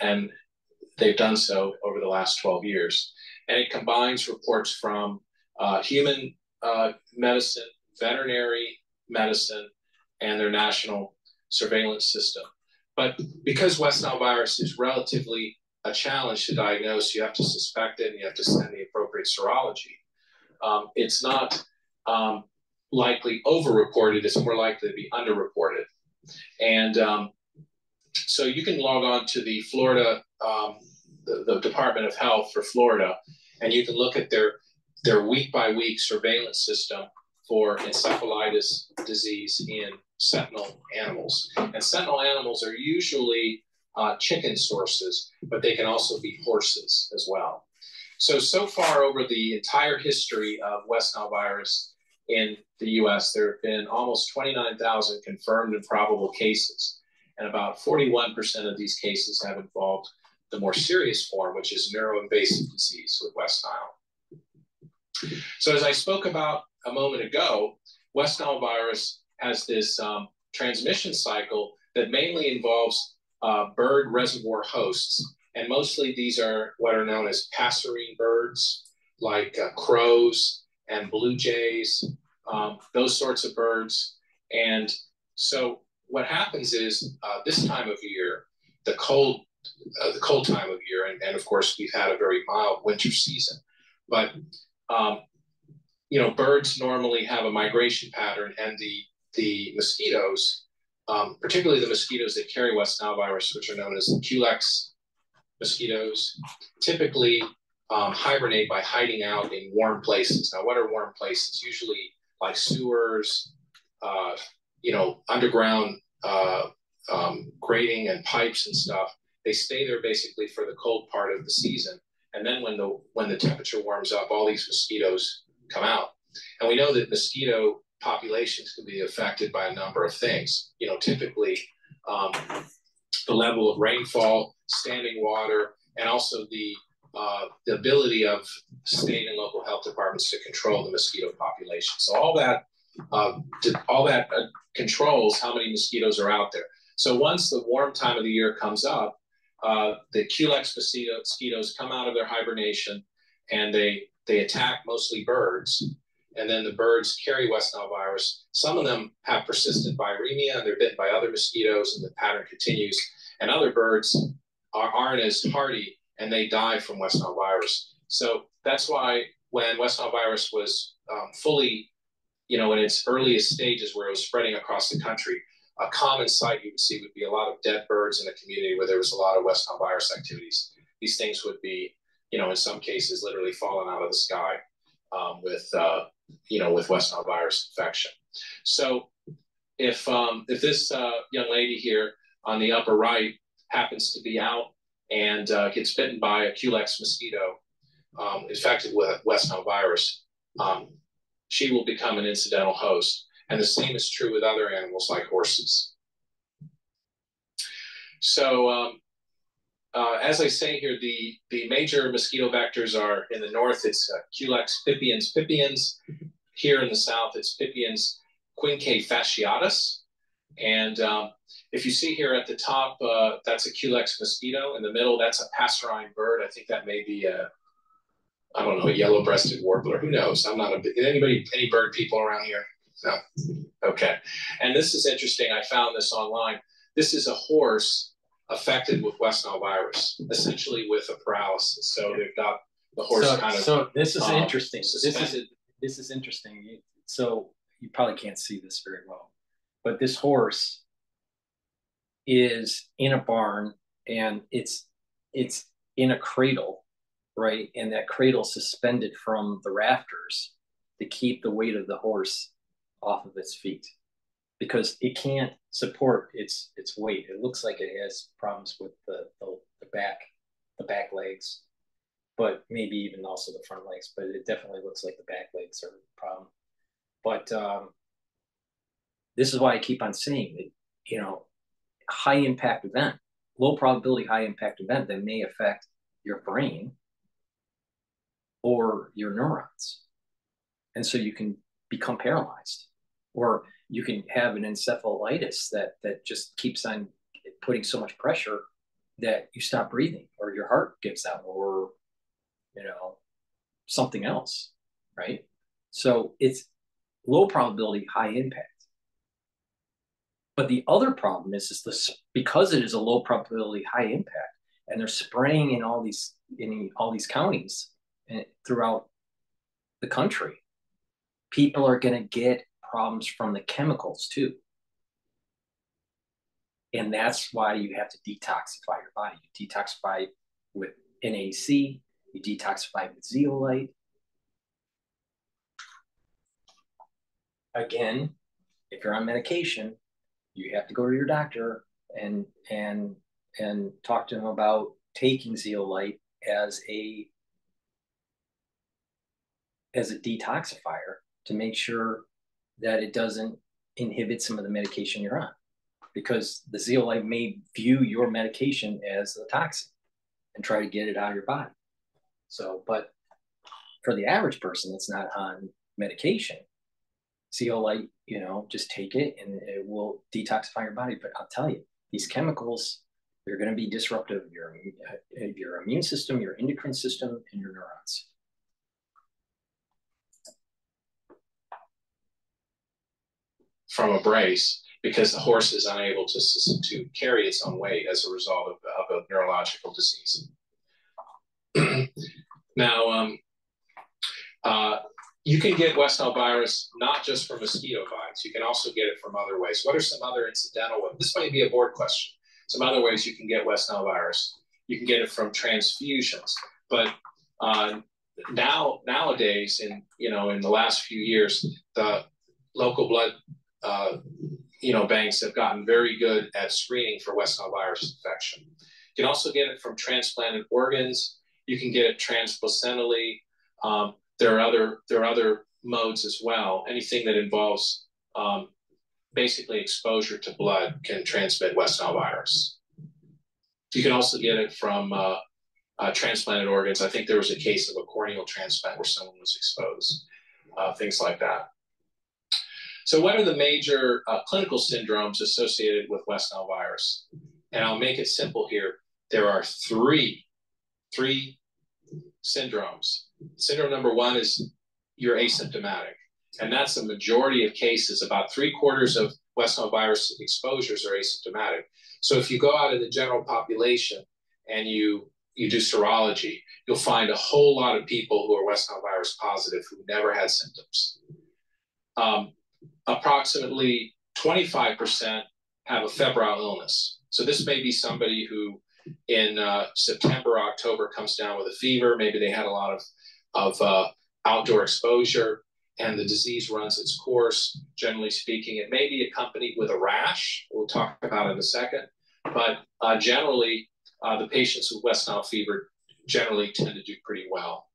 And they've done so over the last 12 years. And it combines reports from human medicine, veterinary medicine, and their national surveillance system. But because West Nile virus is relatively a challenge to diagnose, you have to suspect it and you have to send the appropriate serology. It's not likely overreported, it's more likely to be underreported. And so you can log on to the Florida, the Department of Health for Florida, and you can look at their week-by-week surveillance system for encephalitis disease in sentinel animals. And sentinel animals are usually chicken sources, but they can also be horses as well. So far over the entire history of West Nile virus in the US, there have been almost 29,000 confirmed and probable cases. And about 41% of these cases have involved the more serious form, which is neuroinvasive disease with West Nile. So as I spoke about a moment ago, West Nile virus has this transmission cycle that mainly involves bird reservoir hosts. And mostly these are what are known as passerine birds, like crows and blue jays, those sorts of birds. And so what happens is this time of year, the cold time of year, and of course we've had a very mild winter season, but you know, birds normally have a migration pattern, and the mosquitoes, particularly the mosquitoes that carry West Nile virus, which are known as the Culex mosquitoes, typically hibernate by hiding out in warm places. Now, what are warm places? Usually like sewers, you know, underground grading and pipes and stuff. They stay there basically for the cold part of the season. And then when the temperature warms up, all these mosquitoes come out. And we know that mosquito populations can be affected by a number of things. You know, typically the level of rainfall, standing water, and also the ability of state and local health departments to control the mosquito population. So all that controls how many mosquitoes are out there. So once the warm time of the year comes up, the Culex mosquitoes come out of their hibernation, and they attack mostly birds. And then the birds carry West Nile virus. Some of them have persistent viremia, and they're bitten by other mosquitoes, and the pattern continues. And other birds aren't as hardy, and they die from West Nile virus. So that's why when West Nile virus was fully, you know, in its earliest stages where it was spreading across the country, a common sight you would see would be a lot of dead birds in a community where there was a lot of West Nile virus activities. These things would be, you know, in some cases literally falling out of the sky with West Nile virus infection. So if this young lady here on the upper right happens to be out and gets bitten by a Culex mosquito infected with West Nile virus, she will become an incidental host. And the same is true with other animals like horses. So as I say here, the major mosquito vectors are in the north, it's Culex pipiens. Here in the south, it's Pipiens quinque fasciatus. And if you see here at the top, that's a Culex mosquito. In the middle, that's a passerine bird. I think that may be I don't know, a yellow-breasted warbler. Who knows? I'm not any bird people around here? No. Okay. And this is interesting. I found this online. This is a horse affected with West Nile virus, essentially with a paralysis. So they've got the horse kind of. So this is interesting. Suspended. This is interesting. So you probably can't see this very well, but this horse is in a barn and it's in a cradle, right? And that cradle suspended from the rafters to keep the weight of the horse off of its feet, because it can't support its weight. It looks like it has problems with the back legs, but maybe even also the front legs. But it definitely looks like the back legs are a problem. But this is why I keep on saying that, you know, high impact event, low probability high impact event that may affect your brain or your neurons. And so you can become paralyzed, or you can have an encephalitis that just keeps on putting so much pressure that you stop breathing, or your heart gives out, or, you know, something else, right? So it's low probability, high impact. But the other problem is this, because it is a low probability, high impact, and they're spraying in all these counties and throughout the country, people are going to get problems from the chemicals too. And that's why you have to detoxify your body. You detoxify with NAC, you detoxify with zeolite. Again, if you're on medication, you have to go to your doctor and talk to them about taking zeolite as a detoxifier to make sure that it doesn't inhibit some of the medication you're on, because the zeolite may view your medication as a toxin and try to get it out of your body. So, but for the average person that's not on medication, zeolite, you know, just take it and it will detoxify your body. But I'll tell you, these chemicals, they're going to be disruptive of your immune system, your endocrine system, and your neurons. From a brace, because the horse is unable to carry its own weight as a result of a neurological disease. Now, you can get West Nile virus not just from mosquito bites. You can also get it from other ways. What are some other incidental ways? This might be a board question. Some other ways you can get West Nile virus. You can get it from transfusions, but nowadays, in the last few years, the local blood banks have gotten very good at screening for West Nile virus infection. You can also get it from transplanted organs. You can get it transplacentally. There are other modes as well. Anything that involves basically exposure to blood can transmit West Nile virus. You can also get it from transplanted organs. I think there was a case of a corneal transplant where someone was exposed, things like that. So what are the major clinical syndromes associated with West Nile virus? And I'll make it simple here. There are three syndromes. Syndrome number one is you're asymptomatic. And that's the majority of cases. About 3/4 of West Nile virus exposures are asymptomatic. So if you go out in the general population and you do serology, you'll find a whole lot of people who are West Nile virus positive who never had symptoms. Approximately 25% have a febrile illness. So this may be somebody who in September, October comes down with a fever. Maybe they had a lot of outdoor exposure and the disease runs its course. Generally speaking, it may be accompanied with a rash. We'll talk about it in a second. But generally, the patients with West Nile fever generally tend to do pretty well.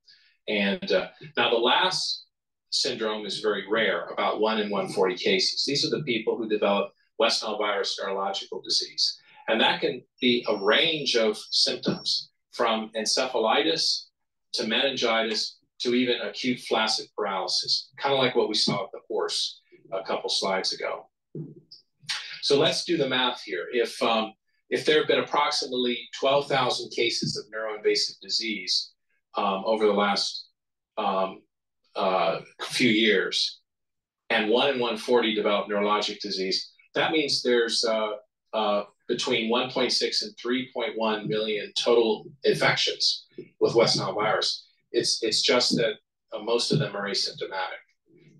And now the last syndrome is very rare, about 1 in 140 cases. These are the people who develop West Nile virus neurological disease. And that can be a range of symptoms, from encephalitis to meningitis to even acute flaccid paralysis, kind of like what we saw with the horse a couple slides ago. So let's do the math here. If there have been approximately 12,000 cases of neuroinvasive disease over the last few years, and 1 in 140 develop neurologic disease, that means there's between 1.6 and 3.1 million total infections with West Nile virus. It's just that most of them are asymptomatic,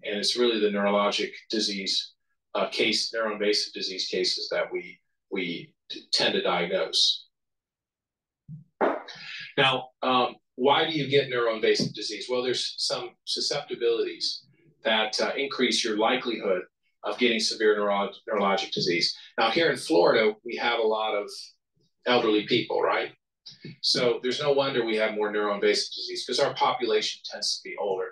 and it's really the neurologic disease neuroinvasive disease cases that we tend to diagnose. Now, why do you get neuroinvasive disease? Well, there's some susceptibilities that increase your likelihood of getting severe neurologic disease. Now, here in Florida, we have a lot of elderly people, right? So there's no wonder we have more neuroinvasive disease, because our population tends to be older.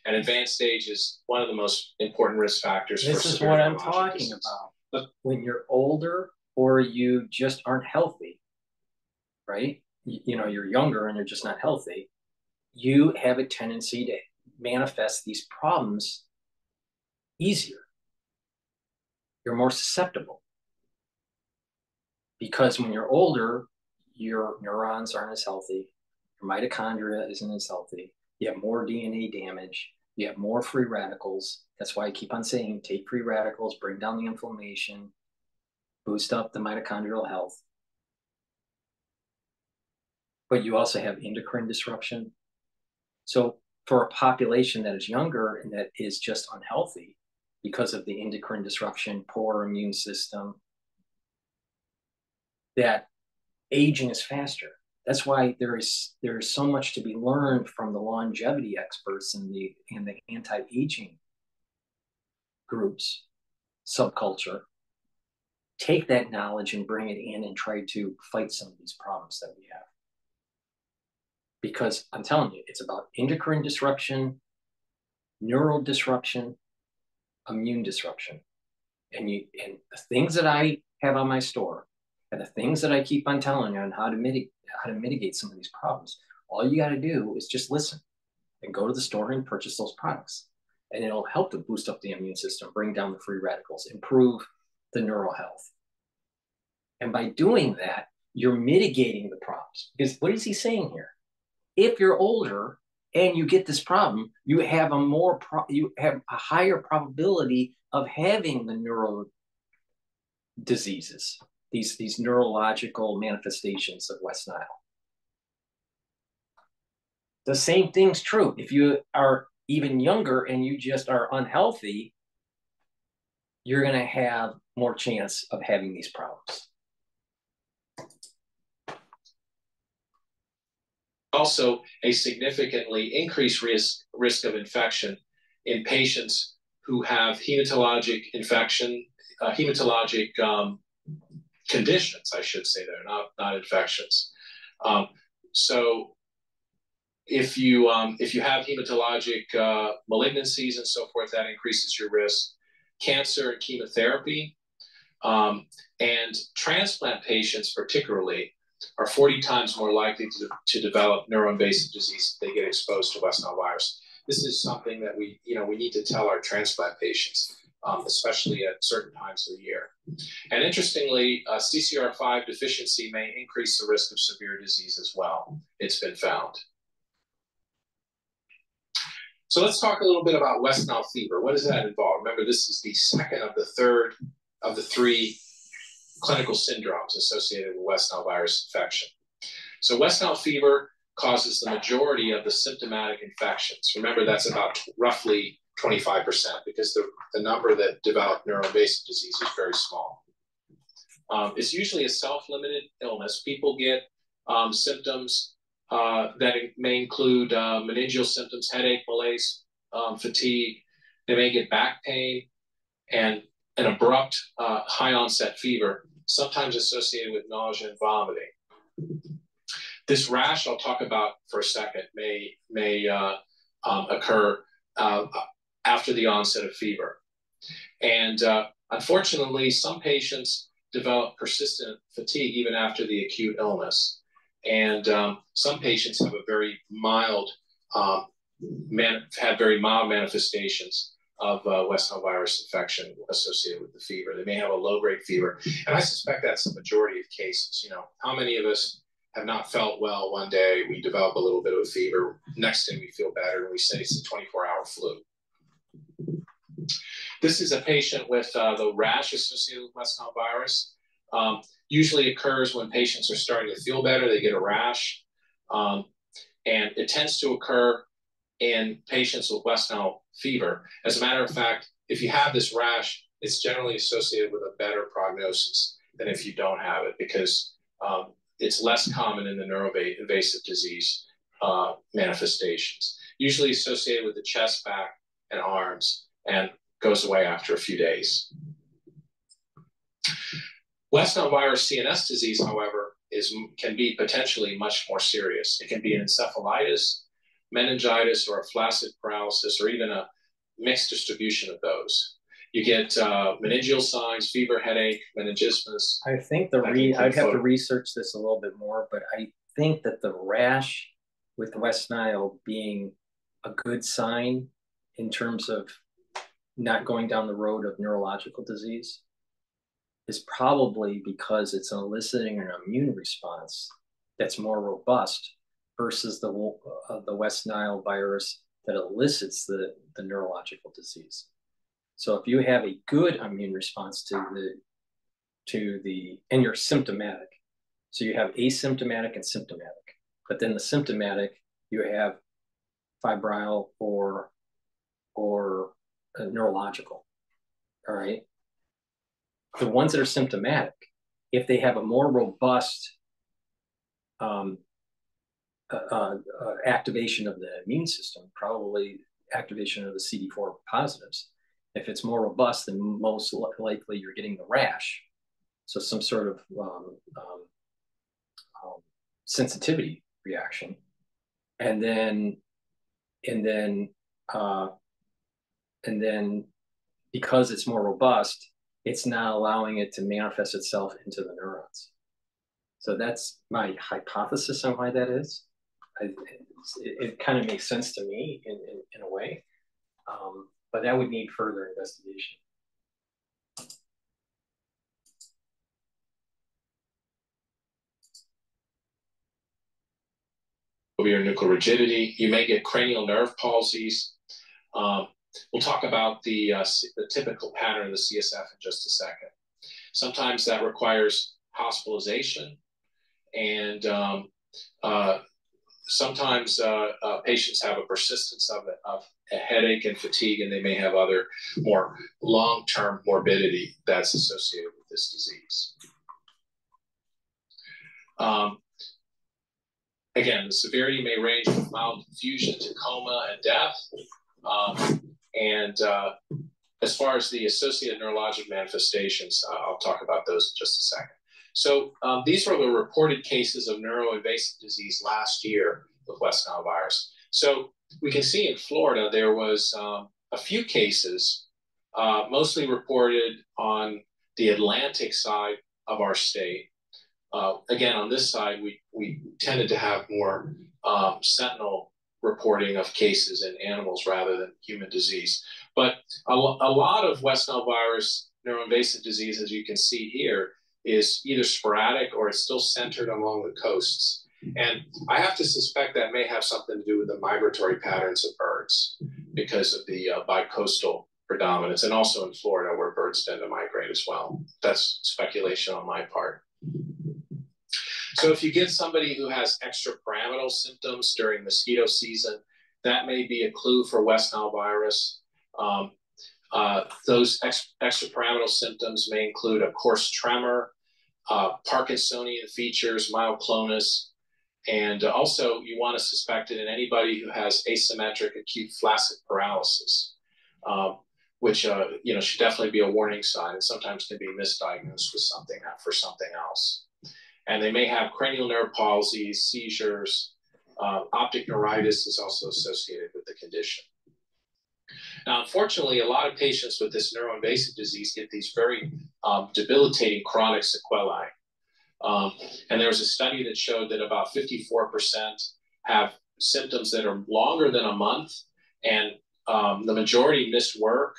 And advanced stage is one of the most important risk factors for severe This is what I'm neurologic talking disease. about. But when you're older or you just aren't healthy, right? You know, you're younger and you're just not healthy, you have a tendency to manifest these problems easier. You're more susceptible. Because when you're older, your neurons aren't as healthy, your mitochondria isn't as healthy, you have more DNA damage, you have more free radicals. That's why I keep on saying take free radicals, bring down the inflammation, boost up the mitochondrial health. But you also have endocrine disruption. So for a population that is younger and that is just unhealthy because of the endocrine disruption, poor immune system, that aging is faster. That's why there is so much to be learned from the longevity experts and the anti-aging groups, subculture. Take that knowledge and bring it in and try to fight some of these problems that we have. Because I'm telling you, it's about endocrine disruption, neural disruption, immune disruption. And the things that I have on my store and the things that I keep on telling you on how to mitigate some of these problems, all you got to do is just listen and go to the store and purchase those products. And it'll help to boost up the immune system, bring down the free radicals, improve the neural health. And by doing that, you're mitigating the problems. Because what is he saying here? If you're older and you get this problem, you have a higher probability of having the neural diseases, these neurological manifestations of West Nile. The same thing's true. If you are even younger and you just are unhealthy, you're going to have more chance of having these problems. Also, a significantly increased risk of infection in patients who have hematologic infection, hematologic conditions, I should say there, not infections. So if you have hematologic malignancies and so forth, that increases your risk. Cancer and chemotherapy, and transplant patients particularly are 40 times more likely to develop neuroinvasive disease if they get exposed to West Nile virus. This is something that we need to tell our transplant patients, especially at certain times of the year. And interestingly, CCR5 deficiency may increase the risk of severe disease as well. It's been found. So let's talk a little bit about West Nile fever. What does that involve? Remember, this is the second of the three clinical syndromes associated with West Nile virus infection. So West Nile fever causes the majority of the symptomatic infections. Remember, that's about roughly 25%, because the number that develop neuroinvasive disease is very small. It's usually a self-limited illness. People get symptoms that may include meningeal symptoms, headache, malaise, fatigue. They may get back pain and an abrupt high onset fever, sometimes associated with nausea and vomiting. This rash I'll talk about for a second may occur after the onset of fever. And unfortunately, some patients develop persistent fatigue even after the acute illness. And some patients have a very mild, very mild manifestations of West Nile virus infection associated with the fever. They may have a low-grade fever. And I suspect that's the majority of cases. You know, how many of us have not felt well one day, we develop a little bit of a fever, next day we feel better, and we say it's a 24-hour flu. This is a patient with the rash associated with West Nile virus. Usually occurs when patients are starting to feel better, they get a rash. And it tends to occur in patients with West Nile fever. As a matter of fact, if you have this rash, it's generally associated with a better prognosis than if you don't have it, because it's less common in the neuroinvasive disease manifestations, usually associated with the chest, back, and arms, and goes away after a few days. West Nile virus CNS disease, however, can be potentially much more serious. It can be an encephalitis, meningitis, or a flaccid paralysis, or even a mixed distribution of those. You get meningeal signs, fever, headache, meningismus. I think I'd have to research this a little bit more, but I think that the rash with West Nile being a good sign in terms of not going down the road of neurological disease is probably because it's eliciting an immune response that's more robust versus the West Nile virus that elicits the neurological disease. So if you have a good immune response and you're symptomatic, so you have asymptomatic and symptomatic, but then the symptomatic, you have febrile or neurological, all right? The ones that are symptomatic, if they have a more robust activation of the immune system, probably activation of the CD4 positives, if it's more robust, then most likely you're getting the rash. So some sort of sensitivity reaction. And then because it's more robust, it's not allowing it to manifest itself into the neurons. So that's my hypothesis on why that is. It kind of makes sense to me in a way, but that would need further investigation. Your nuclear rigidity. You may get cranial nerve palsies. We'll talk about the typical pattern of the CSF in just a second. Sometimes that requires hospitalization, and sometimes patients have a persistence of a headache and fatigue, and they may have other more long-term morbidity that's associated with this disease. Again, the severity may range from mild confusion to coma and death. As far as the associated neurologic manifestations, I'll talk about those in just a second. So these were the reported cases of neuroinvasive disease last year with West Nile virus. So we can see in Florida, there was a few cases, mostly reported on the Atlantic side of our state. Again, on this side, we tended to have more sentinel reporting of cases in animals rather than human disease. But a lot of West Nile virus neuroinvasive disease, as you can see here, is either sporadic or it's still centered along the coasts. And I have to suspect that may have something to do with the migratory patterns of birds because of the bicoastal predominance, and also in Florida where birds tend to migrate as well. That's speculation on my part. So if you get somebody who has extrapyramidal symptoms during mosquito season, that may be a clue for West Nile virus. Those extrapyramidal symptoms may include a coarse tremor, Parkinsonian features, myoclonus, and also you want to suspect it in anybody who has asymmetric acute flaccid paralysis, which should definitely be a warning sign and sometimes can be misdiagnosed with something else. And they may have cranial nerve palsies, seizures. Optic neuritis is also associated with the condition. Now, unfortunately, a lot of patients with this neuroinvasive disease get these very debilitating chronic sequelae. And there was a study that showed that about 54% have symptoms that are longer than a month, and the majority missed work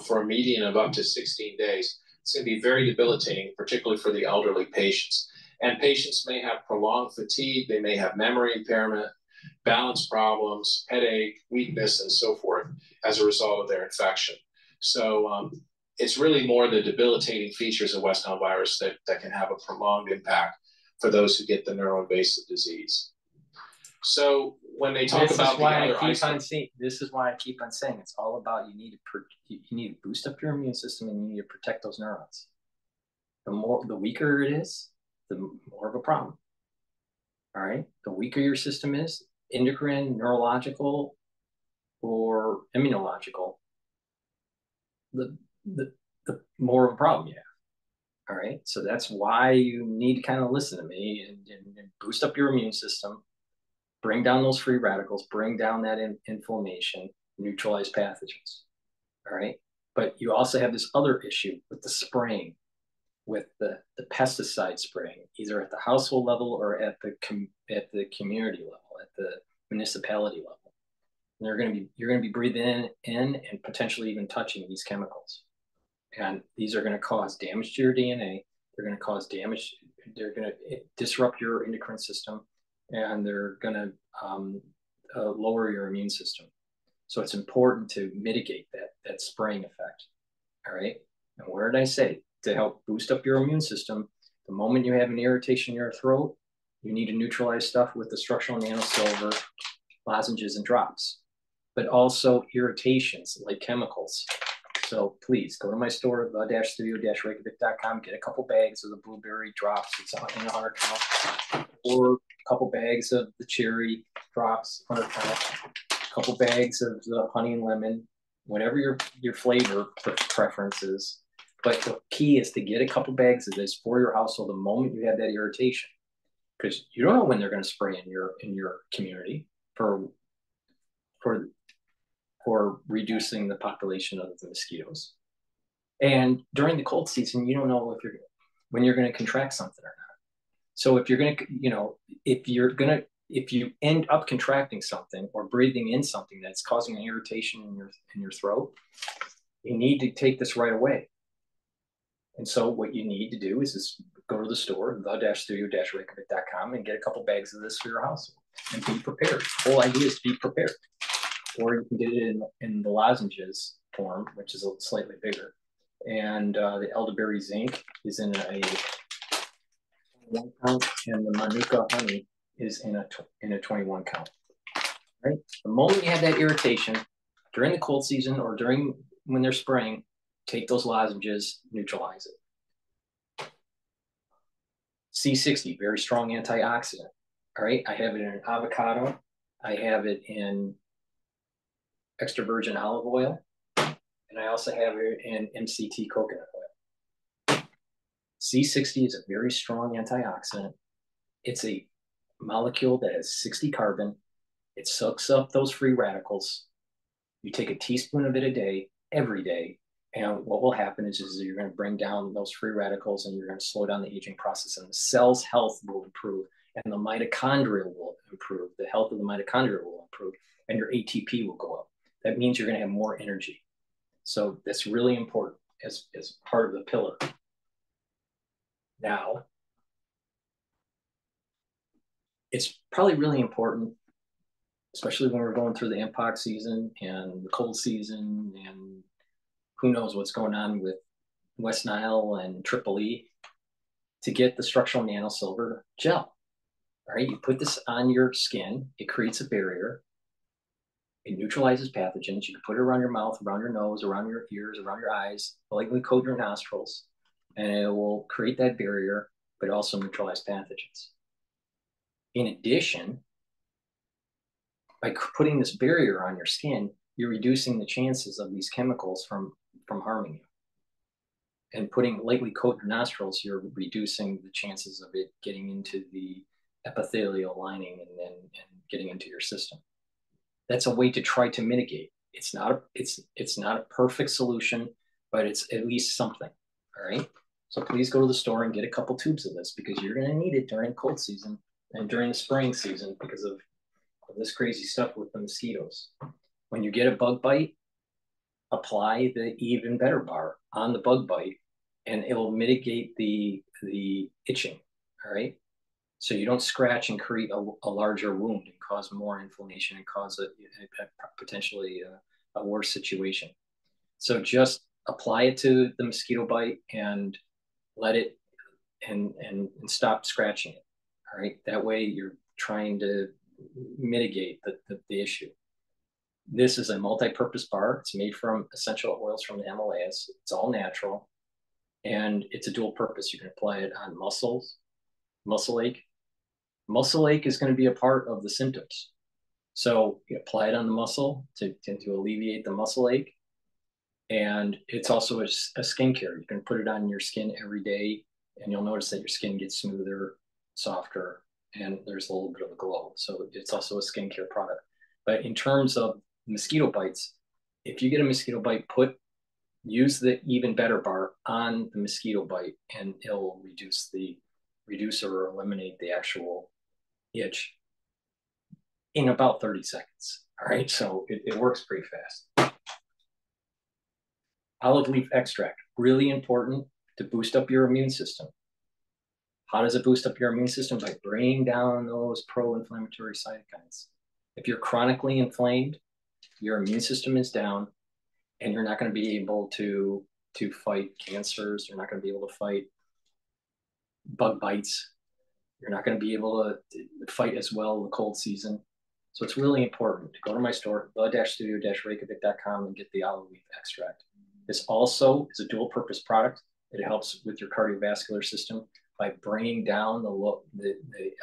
for a median of up to 16 days. It's going to be very debilitating, particularly for the elderly patients. And patients may have prolonged fatigue, they may have memory impairment, balance problems, headache, weakness, and so forth as a result of their infection. So it's really more the debilitating features of West Nile virus that can have a prolonged impact for those who get the neuroinvasive disease. So when they talk about the other this is why I keep on saying it's all about you need to boost up your immune system, and you need to protect those neurons. The weaker it is, the more of a problem. All right, the weaker your system is, endocrine, neurological, or immunological, the more of a problem you have. All right, so that's why you need to kind of listen to me and boost up your immune system, bring down those free radicals, bring down that inflammation, neutralize pathogens. All right, but you also have this other issue with the spraying, with the pesticide spraying, either at the household level or at the community level, at the municipality level. And you're going to be breathing in and potentially even touching these chemicals. And these are going to cause damage to your DNA. They're going to cause damage. They're going to disrupt your endocrine system, and they're going to lower your immune system. So it's important to mitigate that spraying effect. All right. And where did I say? To help boost up your immune system, the moment you have an irritation in your throat, you need to neutralize stuff with the structural nanosilver, lozenges, and drops. But also irritations like chemicals. So please go to my store, the-studio-reykjavik.com, get a couple bags of the blueberry drops. It's in 100 count. Or a couple bags of the cherry drops, 100 count. A couple bags of the honey and lemon, whatever your flavor preference is. But the key is to get a couple bags of this for your household the moment you have that irritation, because you don't know when they're going to spray in your community for reducing the population of the mosquitoes. And during the cold season, you don't know when you're going to contract something or not. So if you're going to, if you end up contracting something or breathing in something that's causing an irritation in your throat, you need to take this right away. And so what you need to do is just go to the store, the-studio-reykjavik.com, and get a couple bags of this for your household and be prepared. The whole idea is to be prepared. Or you can get it in the lozenges form, which is slightly bigger. And the elderberry zinc is in a 1 count, and the manuka honey is in a 21 count. Right? The moment you have that irritation during the cold season or when they're spraying, take those lozenges, neutralize it. C60, very strong antioxidant. All right, I have it in avocado. I have it in extra virgin olive oil, and I also have it in MCT coconut oil. C60 is a very strong antioxidant. It's a molecule that has 60 carbon. It sucks up those free radicals. You take a teaspoon of it a day, every day, and what will happen is you're going to bring down those free radicals, and you're going to slow down the aging process, and the cell's health will improve, and the mitochondria will improve. The health of the mitochondria will improve, and your ATP will go up. That means you're going to have more energy. So that's really important as part of the pillar. Now, it's probably really important, especially when we're going through the mpox season and the cold season, and who knows what's going on with West Nile and EEE, to get the structural nanosilver gel. All right, you put this on your skin, it creates a barrier. It neutralizes pathogens. You can put it around your mouth, around your nose, around your ears, around your eyes, lightly coat your nostrils, and it will create that barrier, but also neutralize pathogens. In addition, by putting this barrier on your skin, you're reducing the chances of these chemicals from harming you. And putting lightly coat your nostrils, you're reducing the chances of it getting into the epithelial lining and getting into your system. That's a way to try to mitigate. It's not a perfect solution, but it's at least something. All right. So please go to the store and get a couple tubes of this, because you're going to need it during cold season and during the spring season because of this crazy stuff with the mosquitoes. When you get a bug bite, apply the Even Better bar on the bug bite, and it'll mitigate the itching. All right. So you don't scratch and create a larger wound and cause more inflammation and cause a potentially a worse situation. So just apply it to the mosquito bite and let it and stop scratching it. All right. That way you're trying to mitigate the issue. This is a multi-purpose bar. It's made from essential oils from the Himalayas. It's all natural, and it's a dual purpose. You can apply it on muscles, muscle ache. Muscle ache is going to be a part of the symptoms. So you apply it on the muscle to alleviate the muscle ache. And it's also a skincare. You can put it on your skin every day, and you'll notice that your skin gets smoother, softer, and there's a little bit of a glow. So it's also a skincare product. But in terms of mosquito bites, if you get a mosquito bite, use the Even Better bar on the mosquito bite, and it'll reduce or eliminate the actual itch in about 30 seconds. All right, so it works pretty fast. Olive leaf extract, really important to boost up your immune system. How does it boost up your immune system? By bringing down those pro-inflammatory cytokines. If you're chronically inflamed, your immune system is down, and you're not going to be able to fight cancers. You're not going to be able to fight bug bites. You're not going to be able to fight as well in the cold season. So it's really important to go to my store, the-studio-reykjavik.com, and get the olive leaf extract. This also is a dual purpose product. It helps with your cardiovascular system by bringing down the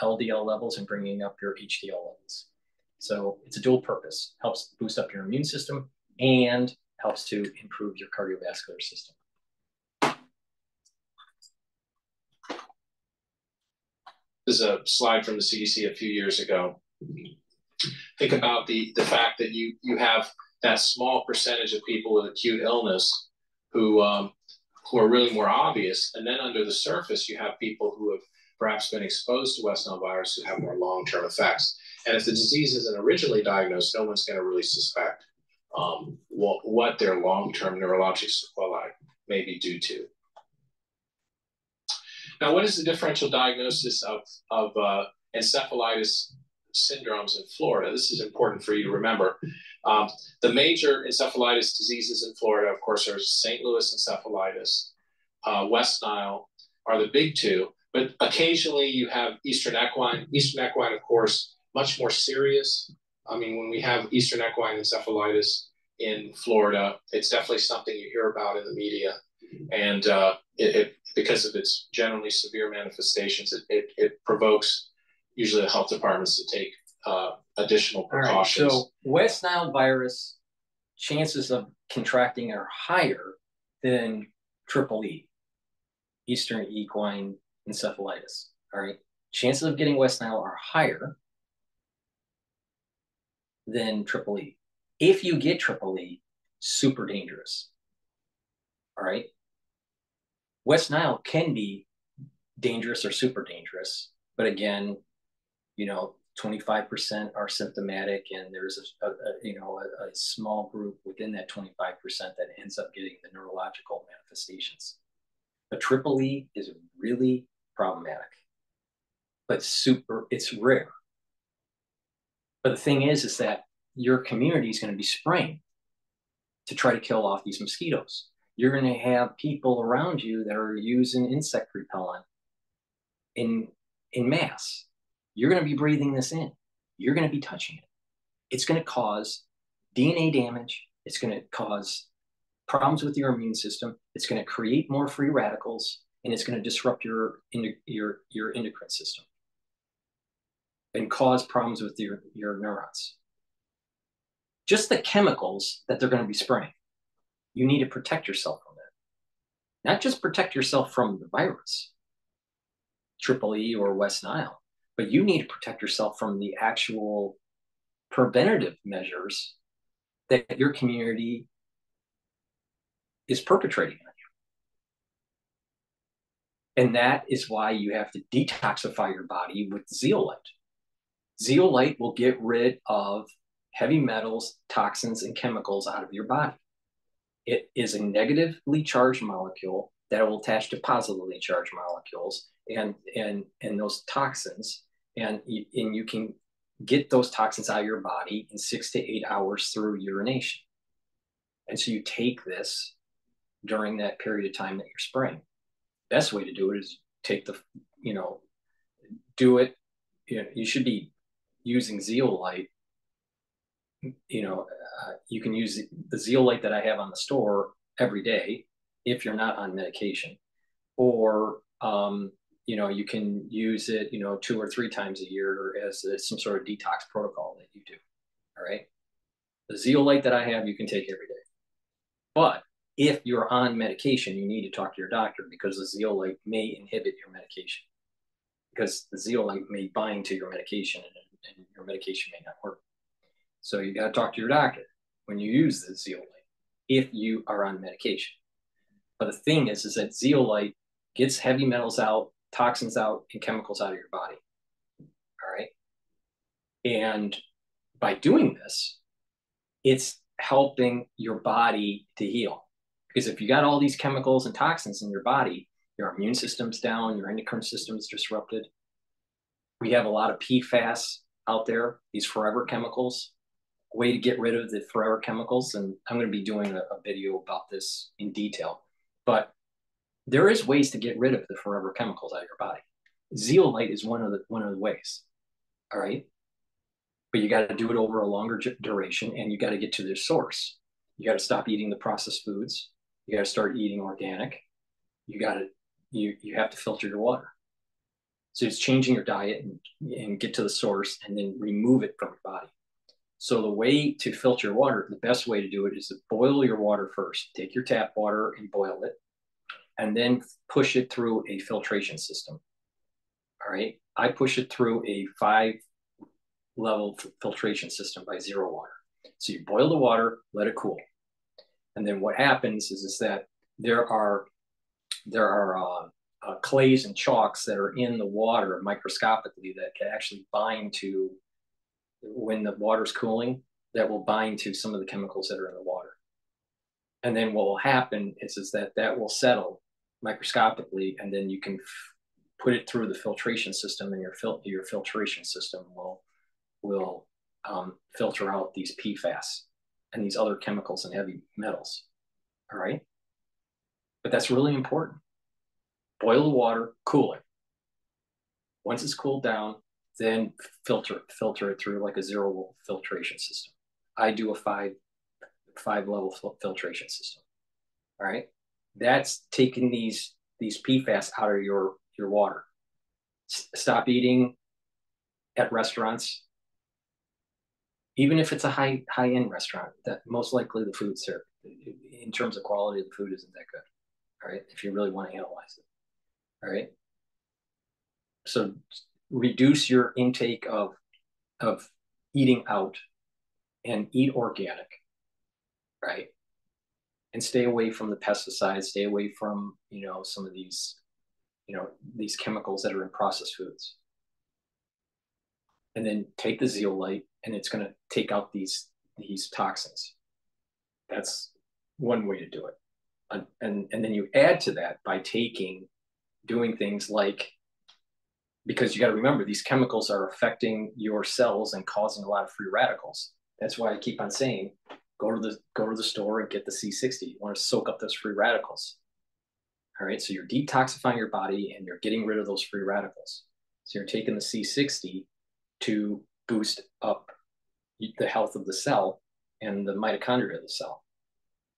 LDL levels and bringing up your HDL levels. So it's a dual purpose, helps boost up your immune system and helps to improve your cardiovascular system. This is a slide from the CDC a few years ago. Think about the fact that you have that small percentage of people with acute illness who are really more obvious, and then under the surface you have people who have perhaps been exposed to West Nile virus who have more long-term effects. And if the disease isn't originally diagnosed, no one's going to really suspect what their long-term neurologic sequelae may be due to. Now, what is the differential diagnosis of encephalitis syndromes in Florida? This is important for you to remember. The major encephalitis diseases in Florida, of course, are St. Louis encephalitis, West Nile are the big two, but occasionally you have Eastern equine. Eastern equine, of course, much more serious. I mean, when we have Eastern equine encephalitis in Florida, it's definitely something you hear about in the media. And because of its generally severe manifestations, it provokes usually the health departments to take additional precautions. All right, so West Nile virus chances of contracting are higher than EE, Eastern equine encephalitis. All right, chances of getting West Nile are higher than EE. If you get EE, super dangerous. All right. West Nile can be dangerous or super dangerous, but again, 25% are symptomatic, and there's a small group within that 25% that ends up getting the neurological manifestations. But EE is really problematic, but it's rare. But the thing is that your community is going to be spraying to try to kill off these mosquitoes. You're going to have people around you that are using insect repellent in mass. You're going to be breathing this in. You're going to be touching it. It's going to cause DNA damage. It's going to cause problems with your immune system. It's going to create more free radicals, and it's going to disrupt your endocrine system and cause problems with your neurons. Just the chemicals that they're going to be spraying. You need to protect yourself from that. Not just protect yourself from the virus, EE or West Nile, but you need to protect yourself from the actual preventative measures that your community is perpetrating on you. And that is why you have to detoxify your body with zeolite. Zeolite will get rid of heavy metals, toxins, and chemicals out of your body. It is a negatively charged molecule that will attach to positively charged molecules and those toxins, and you can get those toxins out of your body in 6 to 8 hours through urination. And so you take this during that period of time that you're spraying. Best way to do it is take the, do it. You should be using zeolite. You can use the zeolite that I have on the store every day if you're not on medication, or you can use it 2 or 3 times a year as some sort of detox protocol that you do. All right, the zeolite that I have you can take every day, but if you're on medication, you need to talk to your doctor, because the zeolite may inhibit your medication, because the zeolite may bind to your medication and your medication may not work. So you got to talk to your doctor when you use the zeolite if you are on medication. But the thing is that zeolite gets heavy metals out, toxins out, and chemicals out of your body. All right. And by doing this, it's helping your body to heal. Because if you got all these chemicals and toxins in your body, your immune system's down, your endocrine system's disrupted. We have a lot of PFAS out there, these forever chemicals. A way to get rid of the forever chemicals, and I'm going to be doing a video about this in detail. But there is ways to get rid of the forever chemicals out of your body. Zeolite is one of the ways. All right. But you got to do it over a longer duration, and you got to get to the source. You got to stop eating the processed foods. You got to start eating organic. You have to filter your water. So it's changing your diet and get to the source, and then remove it from your body. So the way to filter your water, the best way to do it is to boil your water first. Take your tap water and boil it, and then push it through a filtration system. All right. I push it through a 5-level filtration system by zero water. So you boil the water, let it cool. And then what happens is that there are clays and chalks that are in the water microscopically that can actually bind to, when the water's cooling, that will bind to some of the chemicals that are in the water. And then what will happen is that will settle microscopically, and then you can put it through the filtration system, and your filtration system will filter out these PFAS and these other chemicals and heavy metals. All right. But that's really important. Boil the water, cool it. Once it's cooled down, then filter it through like a zero filtration system. I do a five level filtration system. All right. That's taking these PFAS out of your water. Stop eating at restaurants. Even if it's a high-end restaurant, that most likely the food's there. In terms of quality, the food isn't that good. All right. If you really want to analyze it. All right. So reduce your intake of eating out, and eat organic. Right. And stay away from the pesticides, stay away from, some of these chemicals that are in processed foods. And then take the zeolite, and it's going to take out these toxins. That's one way to do it. And then you add to that by doing things like, because you got to remember, these chemicals are affecting your cells and causing a lot of free radicals. That's why I keep on saying, go to the store and get the C60. You want to soak up those free radicals. All right. So you're detoxifying your body, and you're getting rid of those free radicals. So you're taking the C60 to boost up the health of the cell and the mitochondria of the cell.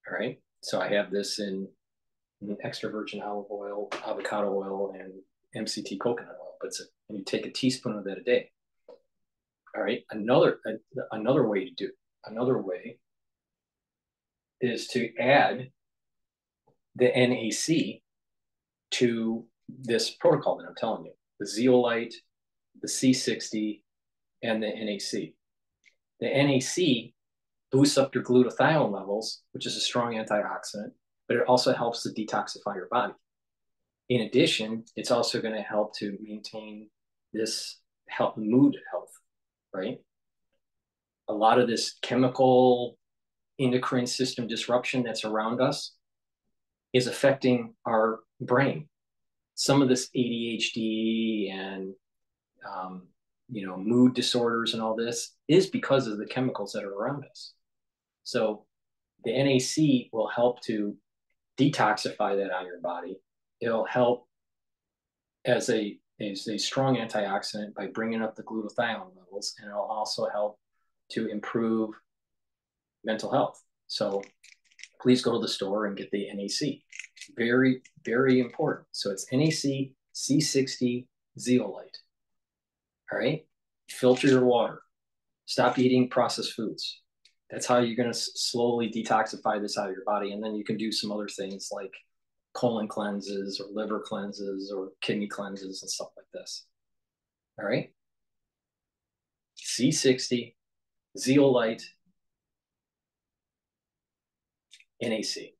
All right. So I have this in extra virgin olive oil, avocado oil, and MCT coconut oil. And you take a teaspoon of that a day. All right. Another way is to add the NAC to this protocol that I'm telling you: the zeolite, the C60, and the NAC. The NAC boosts up your glutathione levels, which is a strong antioxidant, but it also helps to detoxify your body. In addition, it's also going to help to maintain this mood health, right? A lot of this chemical endocrine system disruption that's around us is affecting our brain. Some of this ADHD and mood disorders and all this is because of the chemicals that are around us. So the NAC will help to detoxify that out of your body. It'll help as a strong antioxidant by bringing up the glutathione levels, and it'll also help to improve mental health. So please go to the store and get the NAC. Very, very important. So it's NAC, C60, zeolite. All right? Filter your water. Stop eating processed foods. That's how you're going to slowly detoxify this out of your body. And then you can do some other things like colon cleanses or liver cleanses or kidney cleanses and stuff like this. All right? C60, zeolite, NAC.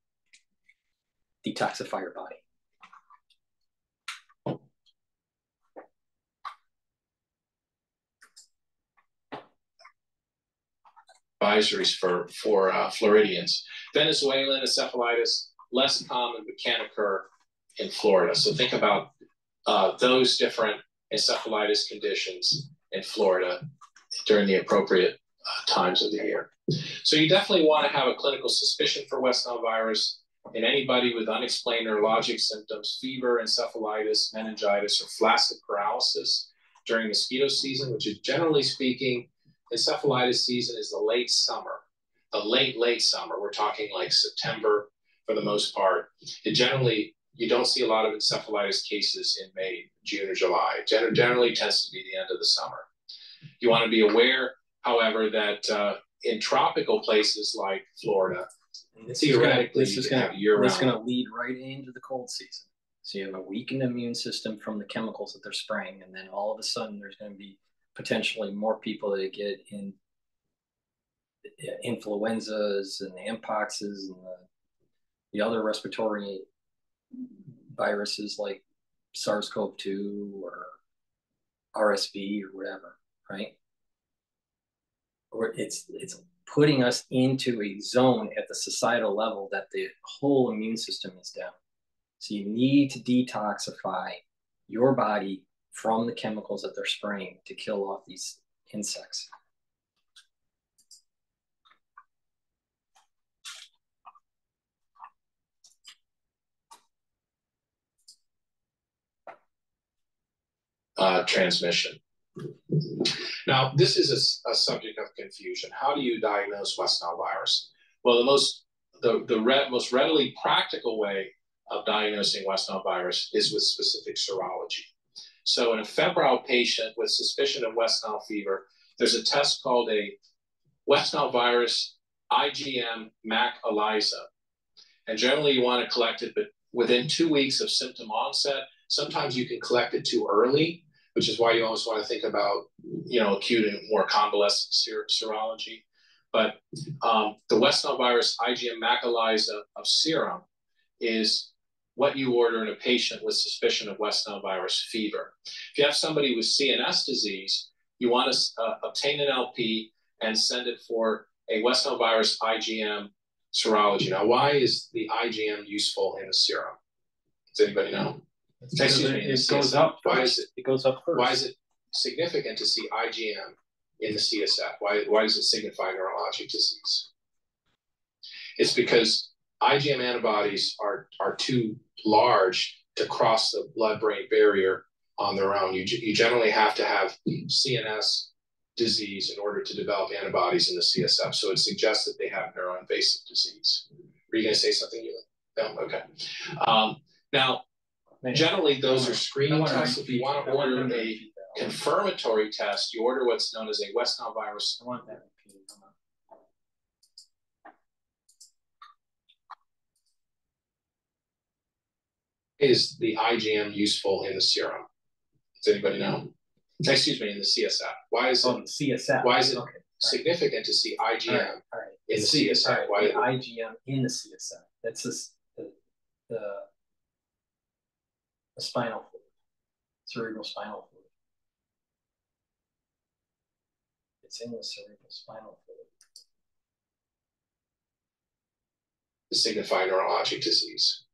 Detoxify your body. Advisories for Floridians. Venezuelan encephalitis, less common, but can occur in Florida. So think about those different encephalitis conditions in Florida during the appropriate times of the year. So you definitely want to have a clinical suspicion for West Nile virus in anybody with unexplained neurologic symptoms, fever, encephalitis, meningitis, or flaccid paralysis during mosquito season, which is generally speaking, encephalitis season is the late summer, the late summer. We're talking like September for the most part. It generally, you don't see a lot of encephalitis cases in May, June, or July. It generally tends to be the end of the summer. You want to be aware, however, that in tropical places like Florida, theoretically, this is going to lead right into the cold season. So you have a weakened immune system from the chemicals that they're spraying, and then all of a sudden there's going to be potentially more people that get in influenzas and the mpoxes and the other respiratory viruses like SARS-CoV-2 or RSV or whatever, right? Or it's putting us into a zone at the societal level that the whole immune system is down. So you need to detoxify your body from the chemicals that they're spraying to kill off these insects. Transmission. Now, this is a subject of confusion. How do you diagnose West Nile virus? Well, the most readily practical way of diagnosing West Nile virus is with specific serology. So in a febrile patient with suspicion of West Nile fever, there's a test called a West Nile virus IgM MAC ELISA. And generally you want to collect it, but within 2 weeks of symptom onset. Sometimes you can collect it too early, which is why you always want to think about, acute and more convalescent serology. But the West Nile virus IgM MAC ELISA of serum is what you order in a patient with suspicion of West Nile virus fever. If you have somebody with CNS disease, you want to obtain an LP and send it for a West Nile virus IgM serology. Now, why is the IgM useful in the serum? Does anybody know? It goes up first. It goes up first. Why is it significant to see IgM in the CSF? Why does it signify neurologic disease? It's because IgM antibodies are too large to cross the blood-brain barrier on their own. You generally have to have CNS disease in order to develop antibodies in the CSF. So it suggests that they have neuroinvasive disease. Were you going to say something, Ewan? No? Okay. Now, generally, those are screening tests. If you want to order a confirmatory test, you order what's known as a West Nile virus. Is the IgM useful in the serum? Does anybody know? Excuse me, in the CSF. Why is it CSF? Why is it significant to see IgM in the CSF. Why the IgM in the CSF? That's the spinal fluid, cerebral spinal fluid. It's in the cerebral spinal fluid. To signify neurologic disease.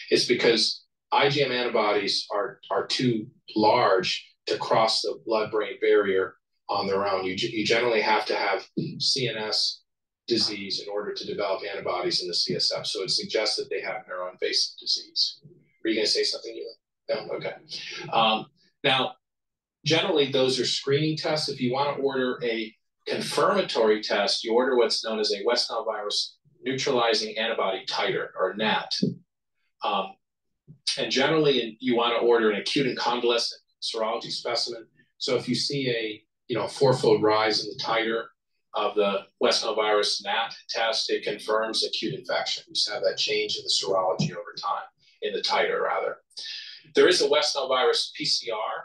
It's because IgM antibodies are too large to cross the blood-brain barrier on their own. You generally have to have CNS disease in order to develop antibodies in the CSF. So it suggests that they have neuroinvasive disease. Were you going to say something, Ewan? No? Okay. Now, generally, those are screening tests. If you want to order a confirmatory test, you order what's known as a West Nile virus neutralizing antibody titer, or NAT. And generally, you want to order an acute and convalescent serology specimen. So if you see a fourfold rise in the titer of the West Nile virus NAT test, it confirms acute infection. You just have that change in the serology over time, in the titer rather. There is a West Nile virus PCR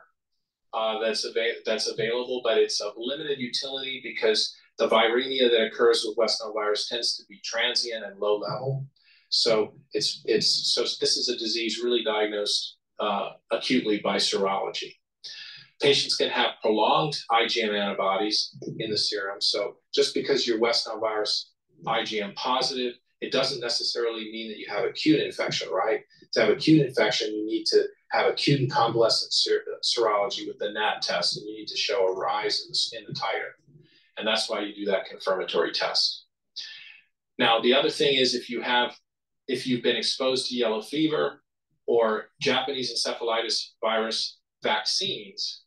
that's available, but it's of limited utility because the viremia that occurs with West Nile virus tends to be transient and low level. So this is a disease really diagnosed acutely by serology. Patients can have prolonged IgM antibodies in the serum. So just because you're West Nile virus IgM positive, it doesn't necessarily mean that you have acute infection, right? To have acute infection, you need to have acute and convalescent serology with the NAT test, and you need to show a rise in the titer. And that's why you do that confirmatory test. Now, the other thing is if you've been exposed to yellow fever or Japanese encephalitis virus vaccines,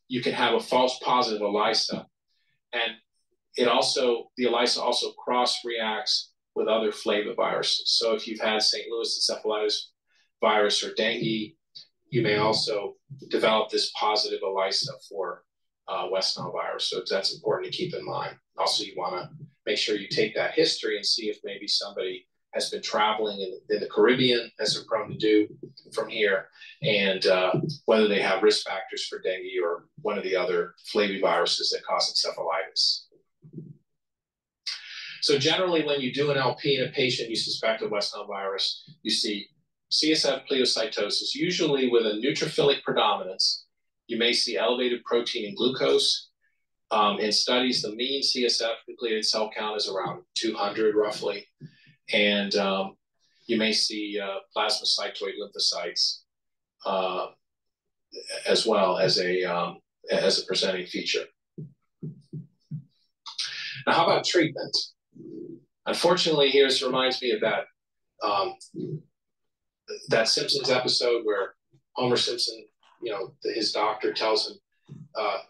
you can have a false positive ELISA. And the ELISA also cross-reacts with other flaviviruses. So if you've had St. Louis encephalitis virus or dengue, you may also develop this positive ELISA for West Nile virus. So that's important to keep in mind. Also, you want to make sure you take that history and see if maybe somebody has been traveling in the Caribbean, as they're prone to do from here, and whether they have risk factors for dengue or one of the other flaviviruses that cause encephalitis. So generally, when you do an LP in a patient you suspect of West Nile virus, you see CSF pleocytosis, usually with a neutrophilic predominance. You may see elevated protein and glucose. In studies, the mean CSF nucleated cell count is around 200 roughly. And you may see plasmacytoid lymphocytes as well as a presenting feature. Now, how about treatment? Unfortunately, here this reminds me of that Simpsons episode where Homer Simpson, his doctor tells him,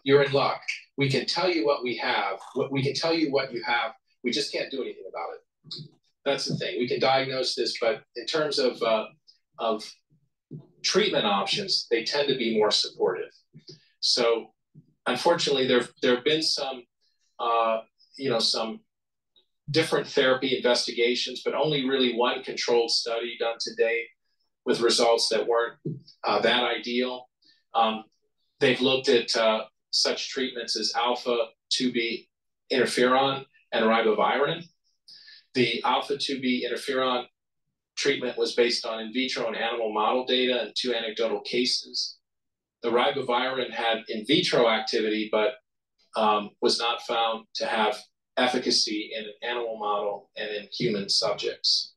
"You're in luck. We can tell you what we have. We can tell you what you have. We just can't do anything about it." That's the thing. We can diagnose this, but in terms of treatment options, they tend to be more supportive. So, unfortunately, there have been some different therapy investigations, but only really one controlled study done to date with results that weren't that ideal. They've looked at such treatments as alpha-2b interferon and ribavirin. The alpha-2b interferon treatment was based on in vitro and animal model data and 2 anecdotal cases. The ribavirin had in vitro activity, but was not found to have efficacy in an animal model and in human subjects.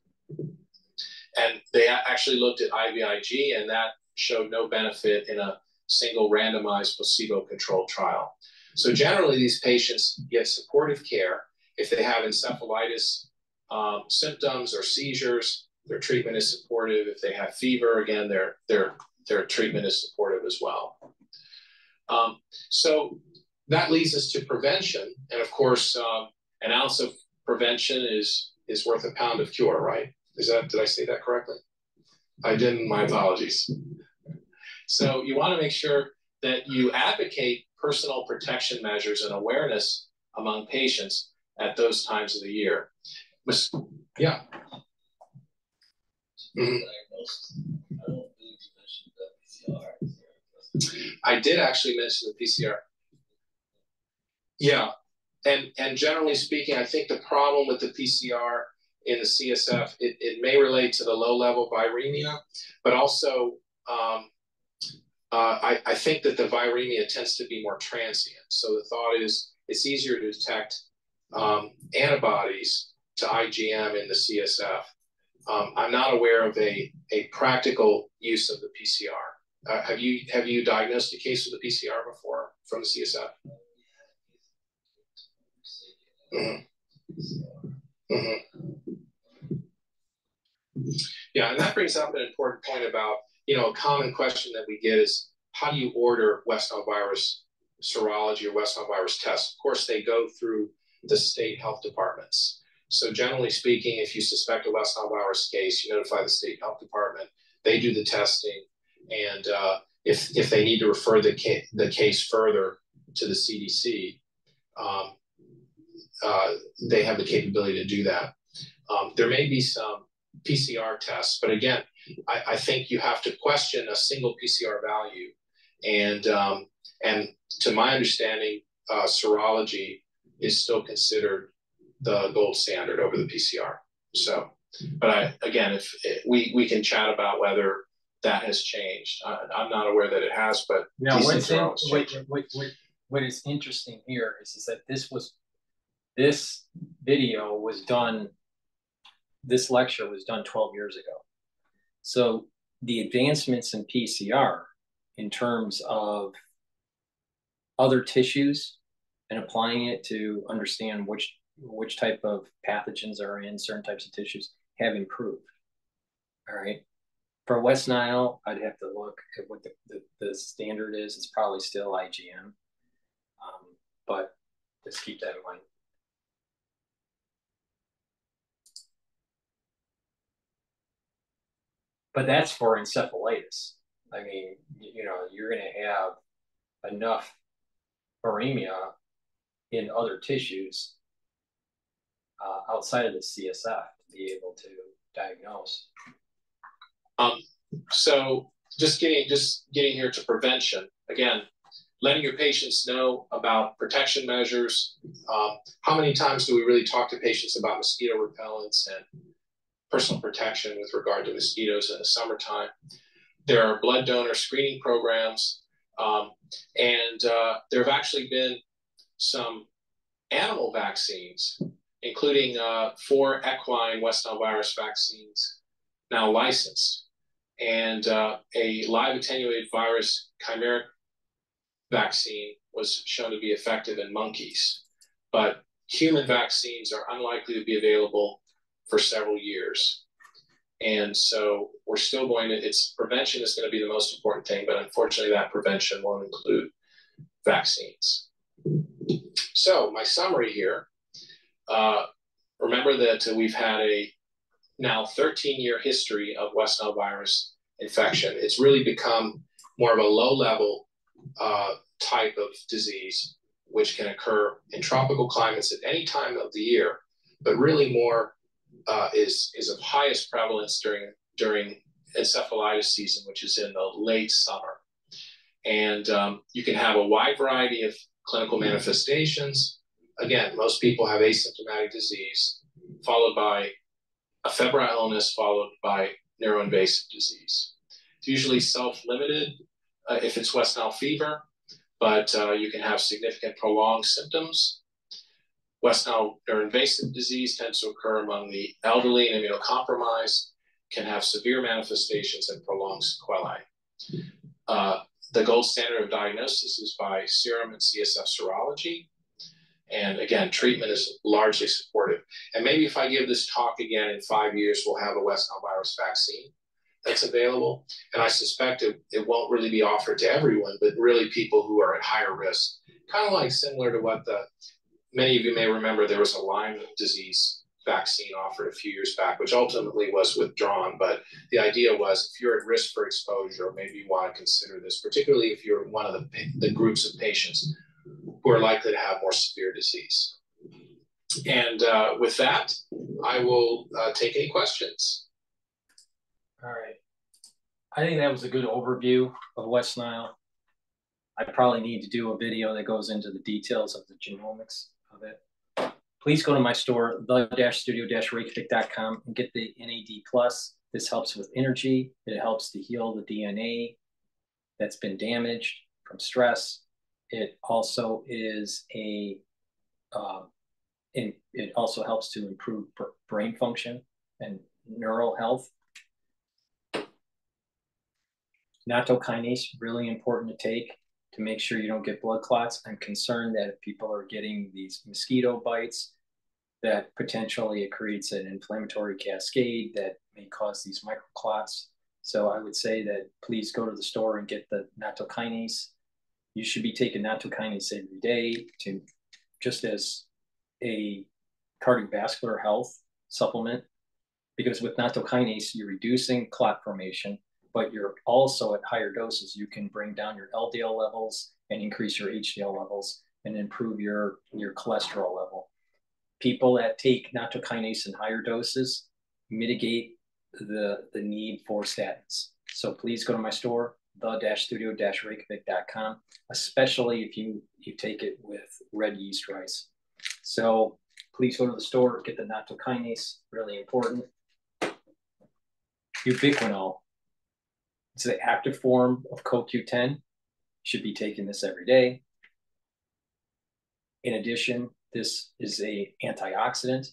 And they actually looked at IVIG, and that showed no benefit in a single randomized placebo-controlled trial. So generally, these patients get supportive care. If they have encephalitis symptoms or seizures, their treatment is supportive. If they have fever, again, their treatment is supportive as well. So that leads us to prevention. And of course, an ounce of prevention is worth a pound of cure, right? Did I say that correctly? I didn't, my apologies. So you want to make sure that you advocate personal protection measures and awareness among patients at those times of the year. Yeah. Mm-hmm. I did actually mention the PCR. Yeah, and generally speaking, I think the problem with the PCR in the CSF, it may relate to the low-level viremia, but also I think that the viremia tends to be more transient. So the thought is it's easier to detect antibodies to IgM in the CSF. I'm not aware of a practical use of the PCR. Have you diagnosed a case with the PCR before from the CSF? Mm-hmm. Mm-hmm. Yeah, and that brings up an important point about, a common question that we get is, how do you order West Nile virus serology or West Nile virus tests? Of course, they go through the state health departments. So generally speaking, if you suspect a West Nile virus case, you notify the state health department, they do the testing, and if they need to refer the case further to the CDC, they have the capability to do that. There may be some PCR tests, but again, I think you have to question a single PCR value, and to my understanding, serology is still considered the gold standard over the PCR. So, but if we can chat about whether that has changed. I'm not aware that it has, but now what is interesting here is that this video was done. This lecture was done 12 years ago. So the advancements in PCR in terms of other tissues and applying it to understand which type of pathogens are in certain types of tissues have improved. All right. For West Nile, I'd have to look at what the standard is. It's probably still IgM, but just keep that in mind. But that's for encephalitis. I mean, you're going to have enough viremia in other tissues outside of the CSF to be able to diagnose. So just getting here to prevention, again, letting your patients know about protection measures. How many times do we really talk to patients about mosquito repellents and personal protection with regard to mosquitoes in the summertime? There are blood donor screening programs, and there have actually been some animal vaccines, including 4 equine West Nile virus vaccines now licensed, and a live attenuated virus chimeric vaccine was shown to be effective in monkeys. But human vaccines are unlikely to be available for several years. And so we're still prevention is going to be the most important thing, but unfortunately that prevention won't include vaccines. So my summary here, remember that we've had a now 13-year history of West Nile virus infection. It's really become more of a low-level type of disease, which can occur in tropical climates at any time of the year, but really more is of highest prevalence during encephalitis season, which is in the late summer. And you can have a wide variety of clinical manifestations. Again, most people have asymptomatic disease, followed by a febrile illness, followed by neuroinvasive disease. It's usually self-limited if it's West Nile fever, but you can have significant prolonged symptoms. West Nile neuroinvasive disease tends to occur among the elderly and immunocompromised, can have severe manifestations and prolonged sequelae. The gold standard of diagnosis is by serum and CSF serology. And again, treatment is largely supportive. And maybe if I give this talk again in 5 years, we'll have a West Nile virus vaccine that's available. And I suspect it won't really be offered to everyone, but really people who are at higher risk. Kind of like similar to what many of you may remember, there was a Lyme disease vaccine offered a few years back, which ultimately was withdrawn. But the idea was if you're at risk for exposure, maybe you want to consider this, particularly if you're one of the groups of patients who are likely to have more severe disease. And with that, I will take any questions. All right. I think that was a good overview of West Nile. I probably need to do a video that goes into the details of the genomics of it. Please go to my store, the-studio-reykjavik.com, and get the NAD+. This helps with energy. It helps to heal the DNA that's been damaged from stress. It also is it also helps to improve brain function and neural health. Nattokinase, really important to take to make sure you don't get blood clots. I'm concerned that if people are getting these mosquito bites, that potentially it creates an inflammatory cascade that may cause these microclots. So I would say that please go to the store and get the nattokinase. You should be taking nattokinase every day to just as a cardiovascular health supplement, because with nattokinase, you're reducing clot formation, but you're also at higher doses. You can bring down your LDL levels and increase your HDL levels and improve your cholesterol level. People that take nattokinase in higher doses mitigate the need for statins. So please go to my store, the-studio-reykjavik.com, especially if you take it with red yeast rice. So please go to the store, get the nattokinase, really important. Ubiquinol. It's the active form of CoQ10. Should be taking this every day. In addition, this is an antioxidant.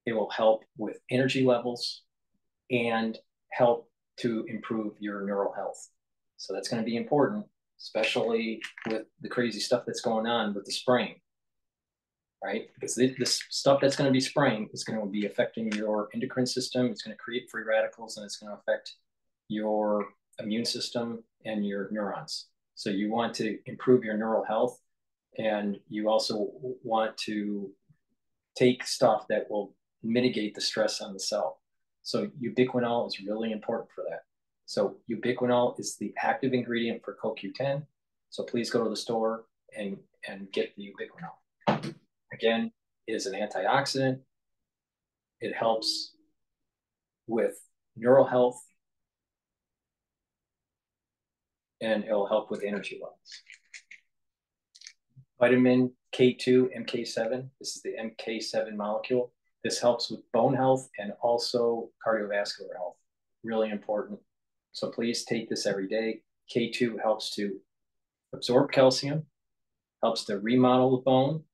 It will help with energy levels and help to improve your neural health. So that's going to be important, especially with the crazy stuff that's going on with the spraying, right? Because this stuff that's going to be spraying is going to be affecting your endocrine system. It's going to create free radicals, and it's going to affect your immune system and your neurons. So you want to improve your neural health, and you also want to take stuff that will mitigate the stress on the cell. So ubiquinol is really important for that. So ubiquinol is the active ingredient for CoQ10. So please go to the store and get the ubiquinol. Again, it is an antioxidant. It helps with neural health, and it'll help with energy levels. Vitamin K2, MK7, this is the MK7 molecule. This helps with bone health and also cardiovascular health. Really important. So please take this every day. K2 helps to absorb calcium, helps to remodel the bone,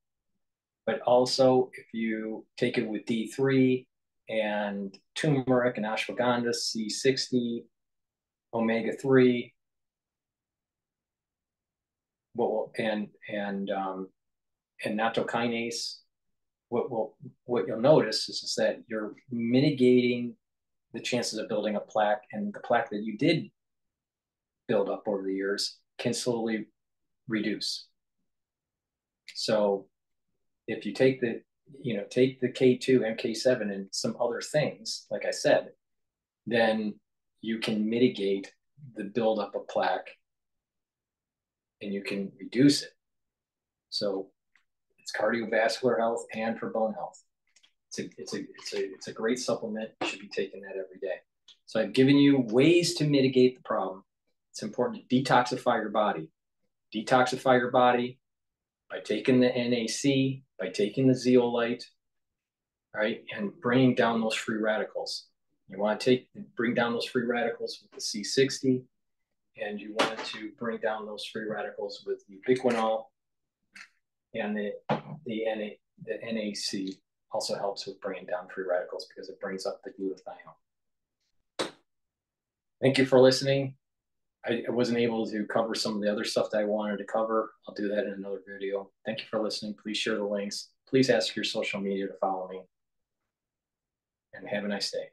but also if you take it with D3 and turmeric and ashwagandha, C60, omega-3, and nattokinase, what you'll notice is that you're mitigating the chances of building up plaque, and the plaque that you did build up over the years can slowly reduce. So if you take the K2, MK7, and some other things, like I said, then you can mitigate the buildup of plaque and you can reduce it. So it's cardiovascular health and for bone health. It's a great supplement. You should be taking that every day. So I've given you ways to mitigate the problem. It's important to detoxify your body. Detoxify your body by taking the NAC, by taking the zeolite, right, and bringing down those free radicals. You want to bring down those free radicals with the C60, and you want to bring down those free radicals with ubiquinol, and the NAC also helps with bringing down free radicals because it brings up the glutathione. Thank you for listening. I wasn't able to cover some of the other stuff that I wanted to cover. I'll do that in another video. Thank you for listening. Please share the links. Please ask your social media to follow me. And have a nice day.